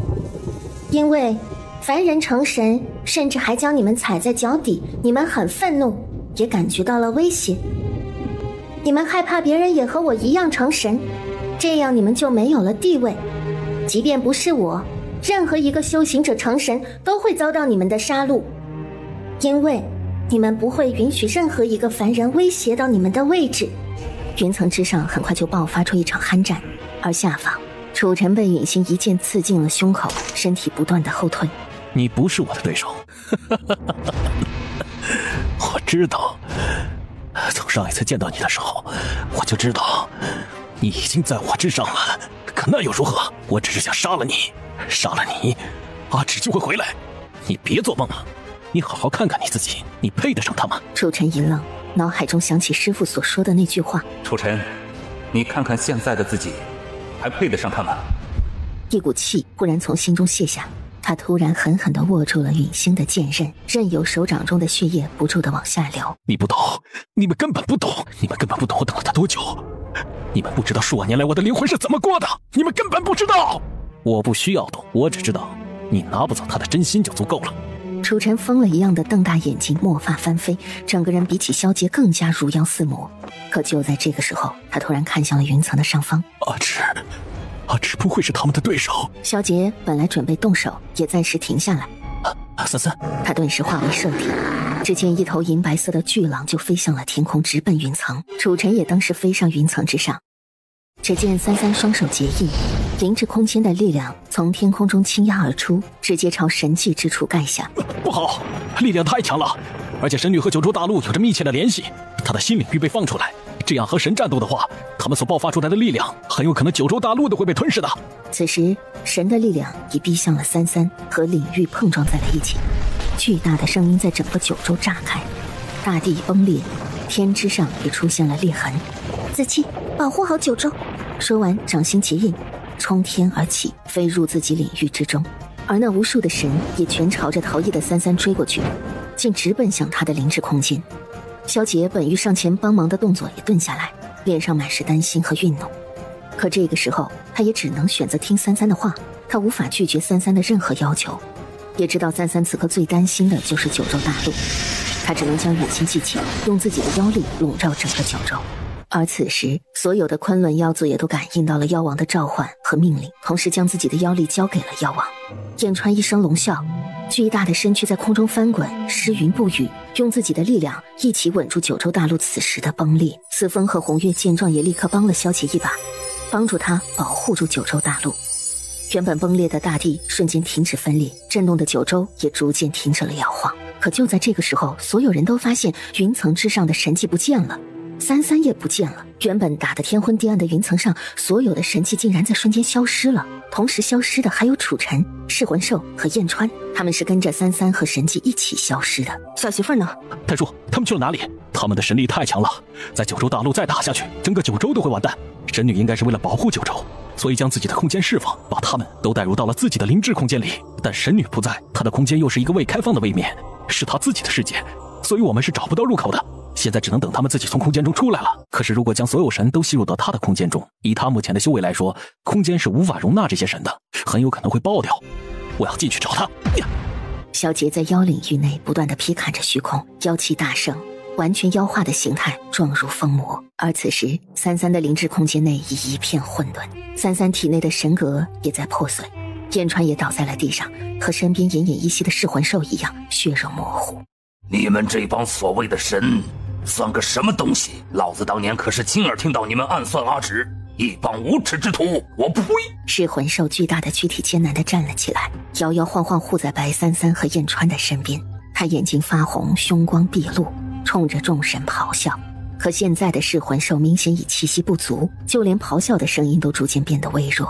因为凡人成神，甚至还将你们踩在脚底，你们很愤怒，也感觉到了威胁。你们害怕别人也和我一样成神，这样你们就没有了地位。即便不是我，任何一个修行者成神都会遭到你们的杀戮，因为你们不会允许任何一个凡人威胁到你们的位置。云层之上很快就爆发出一场酣战，而下方楚尘被允心一剑刺进了胸口，身体不断的后退。你不是我的对手。我知道，从上一次见到你的时候，我就知道你已经在我之上了。可那又如何？我只是想杀了你，杀了你，阿芷就会回来。你别做梦了，你好好看看你自己，你配得上他吗？楚尘一愣，脑海中想起师父所说的那句话。楚尘，你看看现在的自己，还配得上他吗？一股气忽然从心中卸下，他突然狠狠地握住了允心的剑刃，任由手掌中的血液不住地往下流。你不懂，你们根本不懂，你们根本不懂我等了他多久。你们不知道数万年来我的灵魂是怎么过的，你们根本不知道。我不需要懂，我只知道你拿不走他的真心就足够了。楚尘疯了一样的瞪大眼睛，墨发翻飞，整个人比起萧杰更加如妖似魔。可就在这个时候，他突然看向了云层的上方。阿芷不会是他们的对手。萧杰本来准备动手，也暂时停下来。三三，他顿时化为兽体，只见一头银白色的巨狼就飞向了天空，直奔云层。楚尘也当时飞上云层之上。只见三三双手结印，灵智空间的力量从天空中倾压而出，直接朝神迹之处盖下。不好，力量太强了，而且神女和九州大陆有着密切的联系，她的新领域被放出来，这样和神战斗的话，他们所爆发出来的力量很有可能九州大陆都会被吞噬的。此时神的力量已逼向了三三，和领域碰撞在了一起，巨大的声音在整个九州炸开，大地崩裂，天之上也出现了裂痕。子期，保护好九州。说完掌心结印，冲天而起，飞入自己领域之中。而那无数的神也全朝着逃逸的三三追过去，竟直奔向他的灵智空间。萧杰本欲上前帮忙的动作也顿下来，脸上满是担心和愠怒。可这个时候他也只能选择听三三的话，他无法拒绝三三的任何要求，也知道三三此刻最担心的就是九州大陆，他只能将远心记起，用自己的妖力笼罩整个九州。而此时所有的昆仑妖族也都感应到了妖王的召唤和命令，同时将自己的妖力交给了妖王。燕川一声龙啸，巨大的身躯在空中翻滚，诗云不语，用自己的力量一起稳住九州大陆此时的崩裂。四风和红月见状也立刻帮了萧杰一把，帮助他保护住九州大陆。原本崩裂的大地瞬间停止分裂，震动的九州也逐渐停止了摇晃。可就在这个时候，所有人都发现云层之上的神迹不见了，三三也不见了。原本打得天昏地暗的云层上，所有的神迹竟然在瞬间消失了。同时消失的还有楚尘、噬魂兽和燕川，他们是跟着三三和神迹一起消失的。小媳妇呢？太叔，他们去了哪里？他们的神力太强了，在九州大陆再打下去，整个九州都会完蛋。神女应该是为了保护九州，所以将自己的空间释放，把他们都带入到了自己的灵智空间里。但神女不在，她的空间又是一个未开放的位面，是她自己的世界，所以我们是找不到入口的。现在只能等他们自己从空间中出来了。可是如果将所有神都吸入到他的空间中，以他目前的修为来说，空间是无法容纳这些神的，很有可能会爆掉。我要进去找他。萧杰在妖领域内不断地劈砍着虚空，妖气大盛，完全妖化的形态状如疯魔。而此时三三的灵智空间内已一片混沌，三三体内的神格也在破碎，燕川也倒在了地上，和身边奄奄一息的噬魂兽一样，血肉模糊。你们这帮所谓的神算个什么东西？老子当年可是亲耳听到你们暗算阿芷，一帮无耻之徒！我呸！噬魂兽巨大的躯体艰难地站了起来，摇摇晃晃护在白三三和燕川的身边。他眼睛发红，凶光毕露，冲着众神咆哮。可现在的噬魂兽明显已气息不足，就连咆哮的声音都逐渐变得微弱，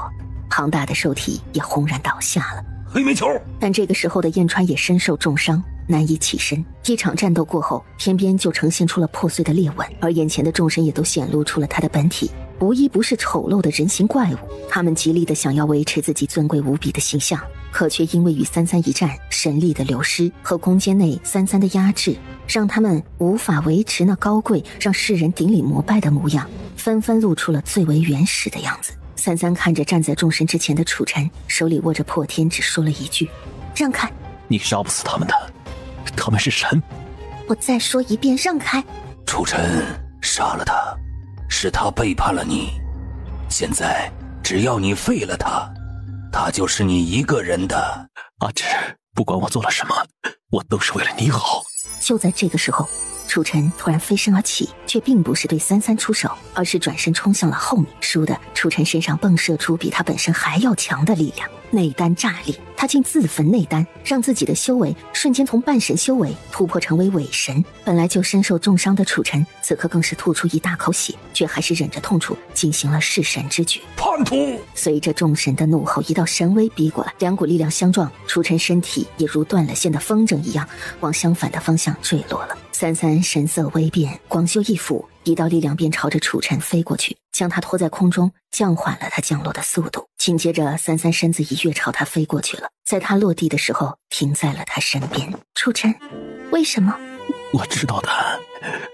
庞大的兽体也轰然倒下了。黑煤球！但这个时候的燕川也身受重伤，难以起身。一场战斗过后，天边就呈现出了破碎的裂纹，而眼前的众神也都显露出了他的本体，无一不是丑陋的人形怪物。他们极力的想要维持自己尊贵无比的形象，可却因为与三三一战，神力的流失和空间内三三的压制，让他们无法维持那高贵让世人顶礼膜拜的模样，纷纷露出了最为原始的样子。三三看着站在众神之前的楚尘，手里握着破天，只说了一句：让开。你杀不死他们的，他们是神。我再说一遍，让开。楚尘，杀了他，是他背叛了你。现在只要你废了他，他就是你一个人的。阿芷，不管我做了什么，我都是为了你好。就在这个时候，楚晨突然飞身而起，却并不是对33出手，而是转身冲向了后面。倏地，楚晨身上迸射出比他本身还要强的力量，内丹炸裂，他竟自焚内丹，让自己的修为瞬间从半神修为突破成为伪神。本来就身受重伤的楚晨，此刻更是吐出一大口血，却还是忍着痛楚进行了弑神之举。叛徒！随着众神的怒吼，一道神威逼过来，两股力量相撞，楚晨身体也如断了线的风筝一样往相反的方向坠落了。33神色微变，广袖一抚，一道力量便朝着楚晨飞过去，将他拖在空中，降缓了他降落的速度。紧接着33身子一跃朝他飞过去了，在他落地的时候停在了他身边。楚晨，为什么？我知道的，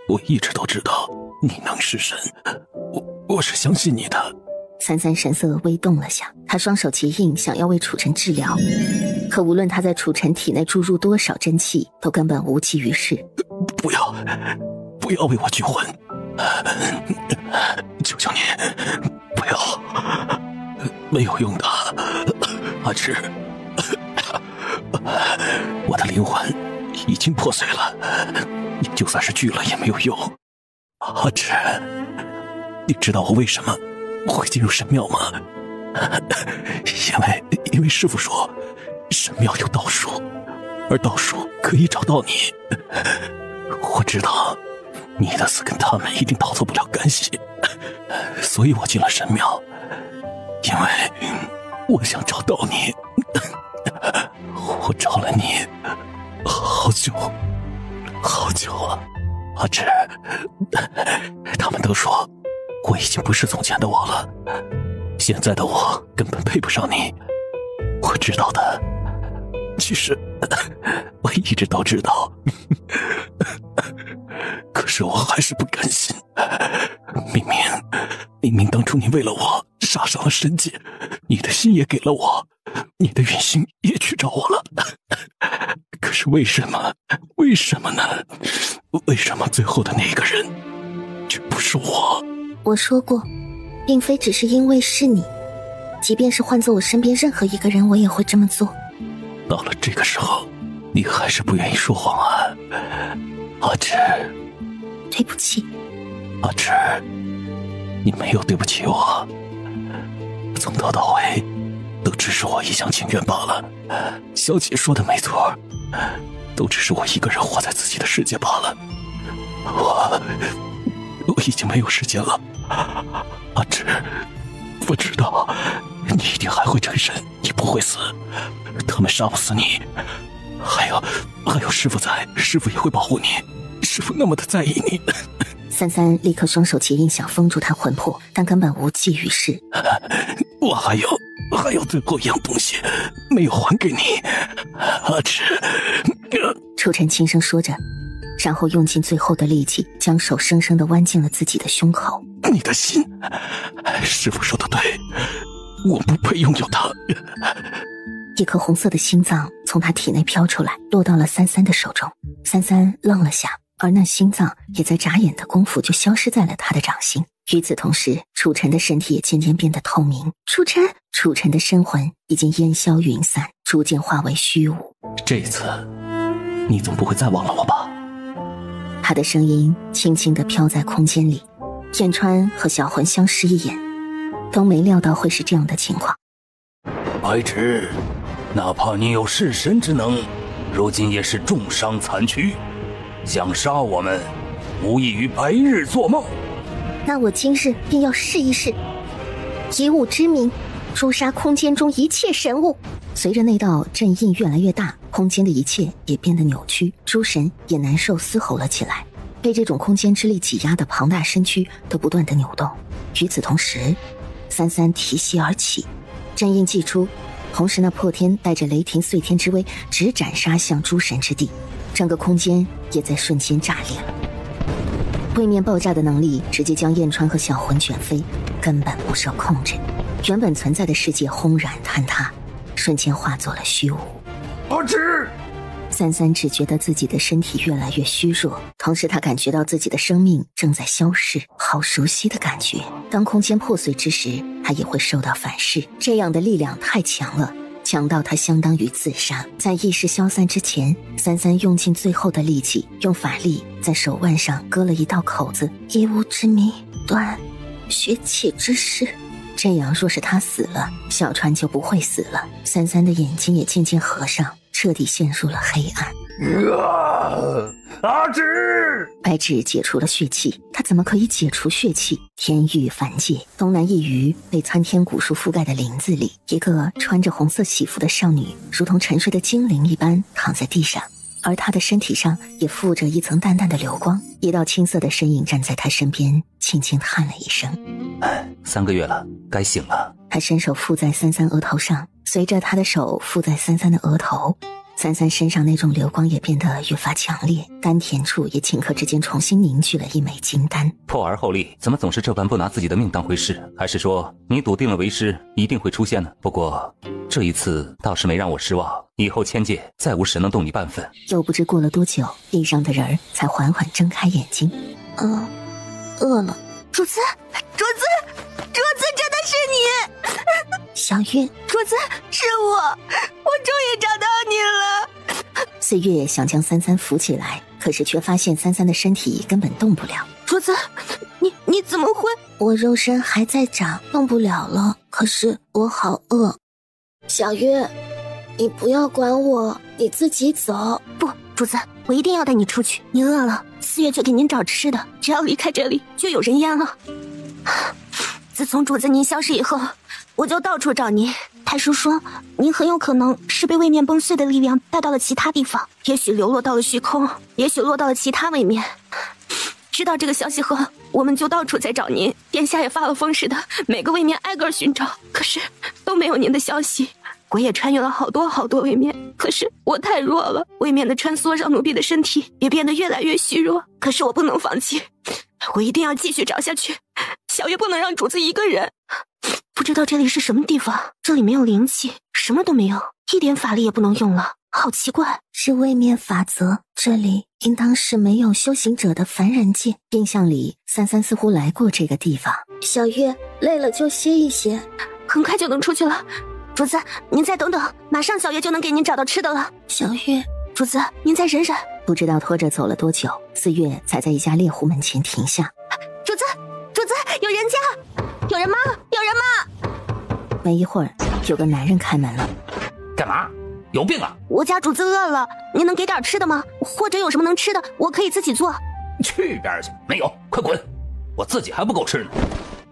我一直都知道你能弑神，我是相信你的。33神色微动了下，他双手齐印，想要为楚晨治疗，可无论他在楚晨体内注入多少真气，都根本无济于事。不要为我拘魂，求求你，不要，没有用的，阿芷，我的灵魂已经破碎了，你就算是聚了也没有用。阿芷，你知道我为什么会进入神庙吗？因为师父说神庙有道术，而道术可以找到你。我知道你的死跟他们一定逃脱不了干系，所以我进了神庙，因为我想找到你。我找了你好久啊，阿芷。他们都说我已经不是从前的我了，现在的我根本配不上你。我知道的，其实我一直都知道，可是我还是不甘心。明明当初你为了我杀上了神界，你的心也给了我，你的远行也去找我了，可是为什么呢？为什么最后的那个人却不是我？我说过，并非只是因为是你，即便是换做我身边任何一个人，我也会这么做。到了这个时候，你还是不愿意说谎啊，阿芷。对不起，阿芷，你没有对不起我，从头到尾都只是我一厢情愿罢了。小姐说的没错，都只是我一个人活在自己的世界罢了。我已经没有时间了，阿芷，我知道你一定还会成神，你不会死，他们杀不死你。还有师父在，师父也会保护你，师父那么的在意你。33立刻双手齐印，想封住他魂魄，但根本无济于事。我还有最后一样东西没有还给你，阿芷。楚晨轻声说着，然后用尽最后的力气，将手生生地剜进了自己的胸口。你的心，师父说的对，我不配拥有它。一颗红色的心脏从他体内飘出来，落到了33的手中。33愣了下，而那心脏也在眨眼的功夫就消失在了他的掌心。与此同时，楚晨的身体也渐渐变得透明。楚晨的身魂已经烟消云散，逐渐化为虚无。这一次，你总不会再忘了我吧？他的声音轻轻地飘在空间里。燕川和小魂相视一眼，都没料到会是这样的情况。白芷，哪怕你有弑神之能，如今也是重伤残躯，想杀我们，无异于白日做梦。那我今日便要试一试，以吾之名诛杀空间中一切神物。随着那道阵印越来越大，空间的一切也变得扭曲，诸神也难受嘶吼了起来，被这种空间之力挤压的庞大身躯都不断的扭动。与此同时，33提膝而起，阵印祭出，同时那破天带着雷霆碎天之威直斩杀向诸神之地，整个空间也在瞬间炸裂了。位面爆炸的能力直接将燕川和小魂卷飞，根本不受控制，原本存在的世界轰然坍塌，瞬间化作了虚无。阿芷！ 33只觉得自己的身体越来越虚弱，同时他感觉到自己的生命正在消逝，好熟悉的感觉。当空间破碎之时，他也会受到反噬，这样的力量太强了，强到他相当于自杀。在意识消散之前，33用尽最后的力气，用法力在手腕上割了一道口子，以物之名断血气之势。这样若是他死了，小川就不会死了。33的眼睛也渐渐合上，彻底陷入了黑暗。阿芷！白芷解除了血气，他怎么可以解除血气？天域凡界东南一隅被参天古树覆盖的林子里，一个穿着红色喜服的少女，如同沉睡的精灵一般躺在地上，而她的身体上也附着一层淡淡的流光。一道青色的身影站在她身边，轻轻叹了一声：“3个月了，该醒了。”他伸手附在33额头上，随着他的手附在33的额头，33身上那种流光也变得越发强烈，丹田处也顷刻之间重新凝聚了一枚金丹。破而后立，怎么总是这般不拿自己的命当回事？还是说你笃定了为师一定会出现呢？不过这一次倒是没让我失望，以后千界再无谁能动你半分。又不知过了多久，地上的人儿才缓缓睁开眼睛。饿了。主子，真的是你！小月，主子，是我终于找到你了。岁月想将33扶起来，可是却发现33的身体根本动不了。主子，你怎么会？我肉身还在长，动不了了，可是我好饿。小月，你不要管我，你自己走。不，主子，我一定要带你出去。你饿了，4月就给您找吃的，只要离开这里就有人烟了。自从主子您消失以后，我就到处找您。太叔说您很有可能是被位面崩碎的力量带到了其他地方，也许流落到了虚空，也许落到了其他位面。知道这个消息后，我们就到处在找您，殿下也发了疯似的，每个位面挨个寻找，可是都没有您的消息。鬼也穿越了好多位面，可是我太弱了，位面的穿梭让奴婢的身体也变得越来越虚弱。可是我不能放弃，我一定要继续找下去。小月不能让主子一个人。不知道这里是什么地方，这里没有灵气，什么都没有，一点法力也不能用了，好奇怪。是位面法则，这里应当是没有修行者的凡人界。印象里33似乎来过这个地方。小月，累了就歇一歇，很快就能出去了。主子，您再等等，马上小月就能给您找到吃的了。小月，主子，您再忍忍。不知道拖着走了多久，4月才在一家猎户门前停下。主子，有人家，有人吗？没一会儿，有个男人开门了。干嘛？有病啊！我家主子饿了，您能给点吃的吗？或者有什么能吃的，我可以自己做。去边去！没有，快滚！我自己还不够吃呢。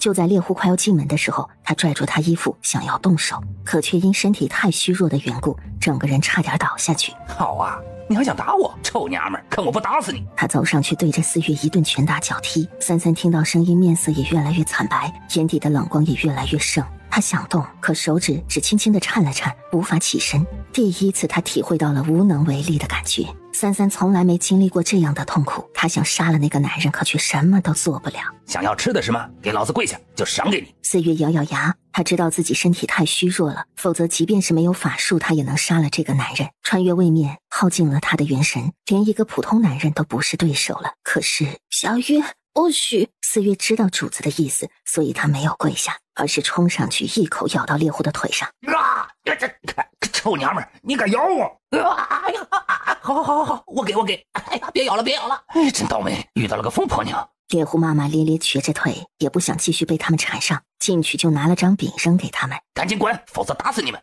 就在猎户快要进门的时候，他拽住他衣服想要动手，可却因身体太虚弱的缘故，整个人差点倒下去。好啊，你还想打我，臭娘们儿！看我不打死你！他走上去对着4月一顿拳打脚踢。33听到声音，面色也越来越惨白，眼底的冷光也越来越盛。他想动，可手指只轻轻地颤了颤，无法起身。第一次他体会到了无能为力的感觉。33从来没经历过这样的痛苦，他想杀了那个男人，可却什么都做不了。想要吃的是吗？给老子跪下，就赏给你。4月咬咬牙，他知道自己身体太虚弱了，否则即便是没有法术，他也能杀了这个男人。穿越位面，耗尽了他的元神，连一个普通男人都不是对手了。可是小月，不许！4月知道主子的意思，所以他没有跪下，而是冲上去一口咬到猎户的腿上。这臭娘们儿，你敢咬我！哎呀，好，我给！哎呀，别咬了！哎，真倒霉，遇到了个疯婆娘。猎户妈妈咧咧瘸着腿，也不想继续被他们缠上，进去就拿了张饼扔给他们。赶紧滚，否则打死你们！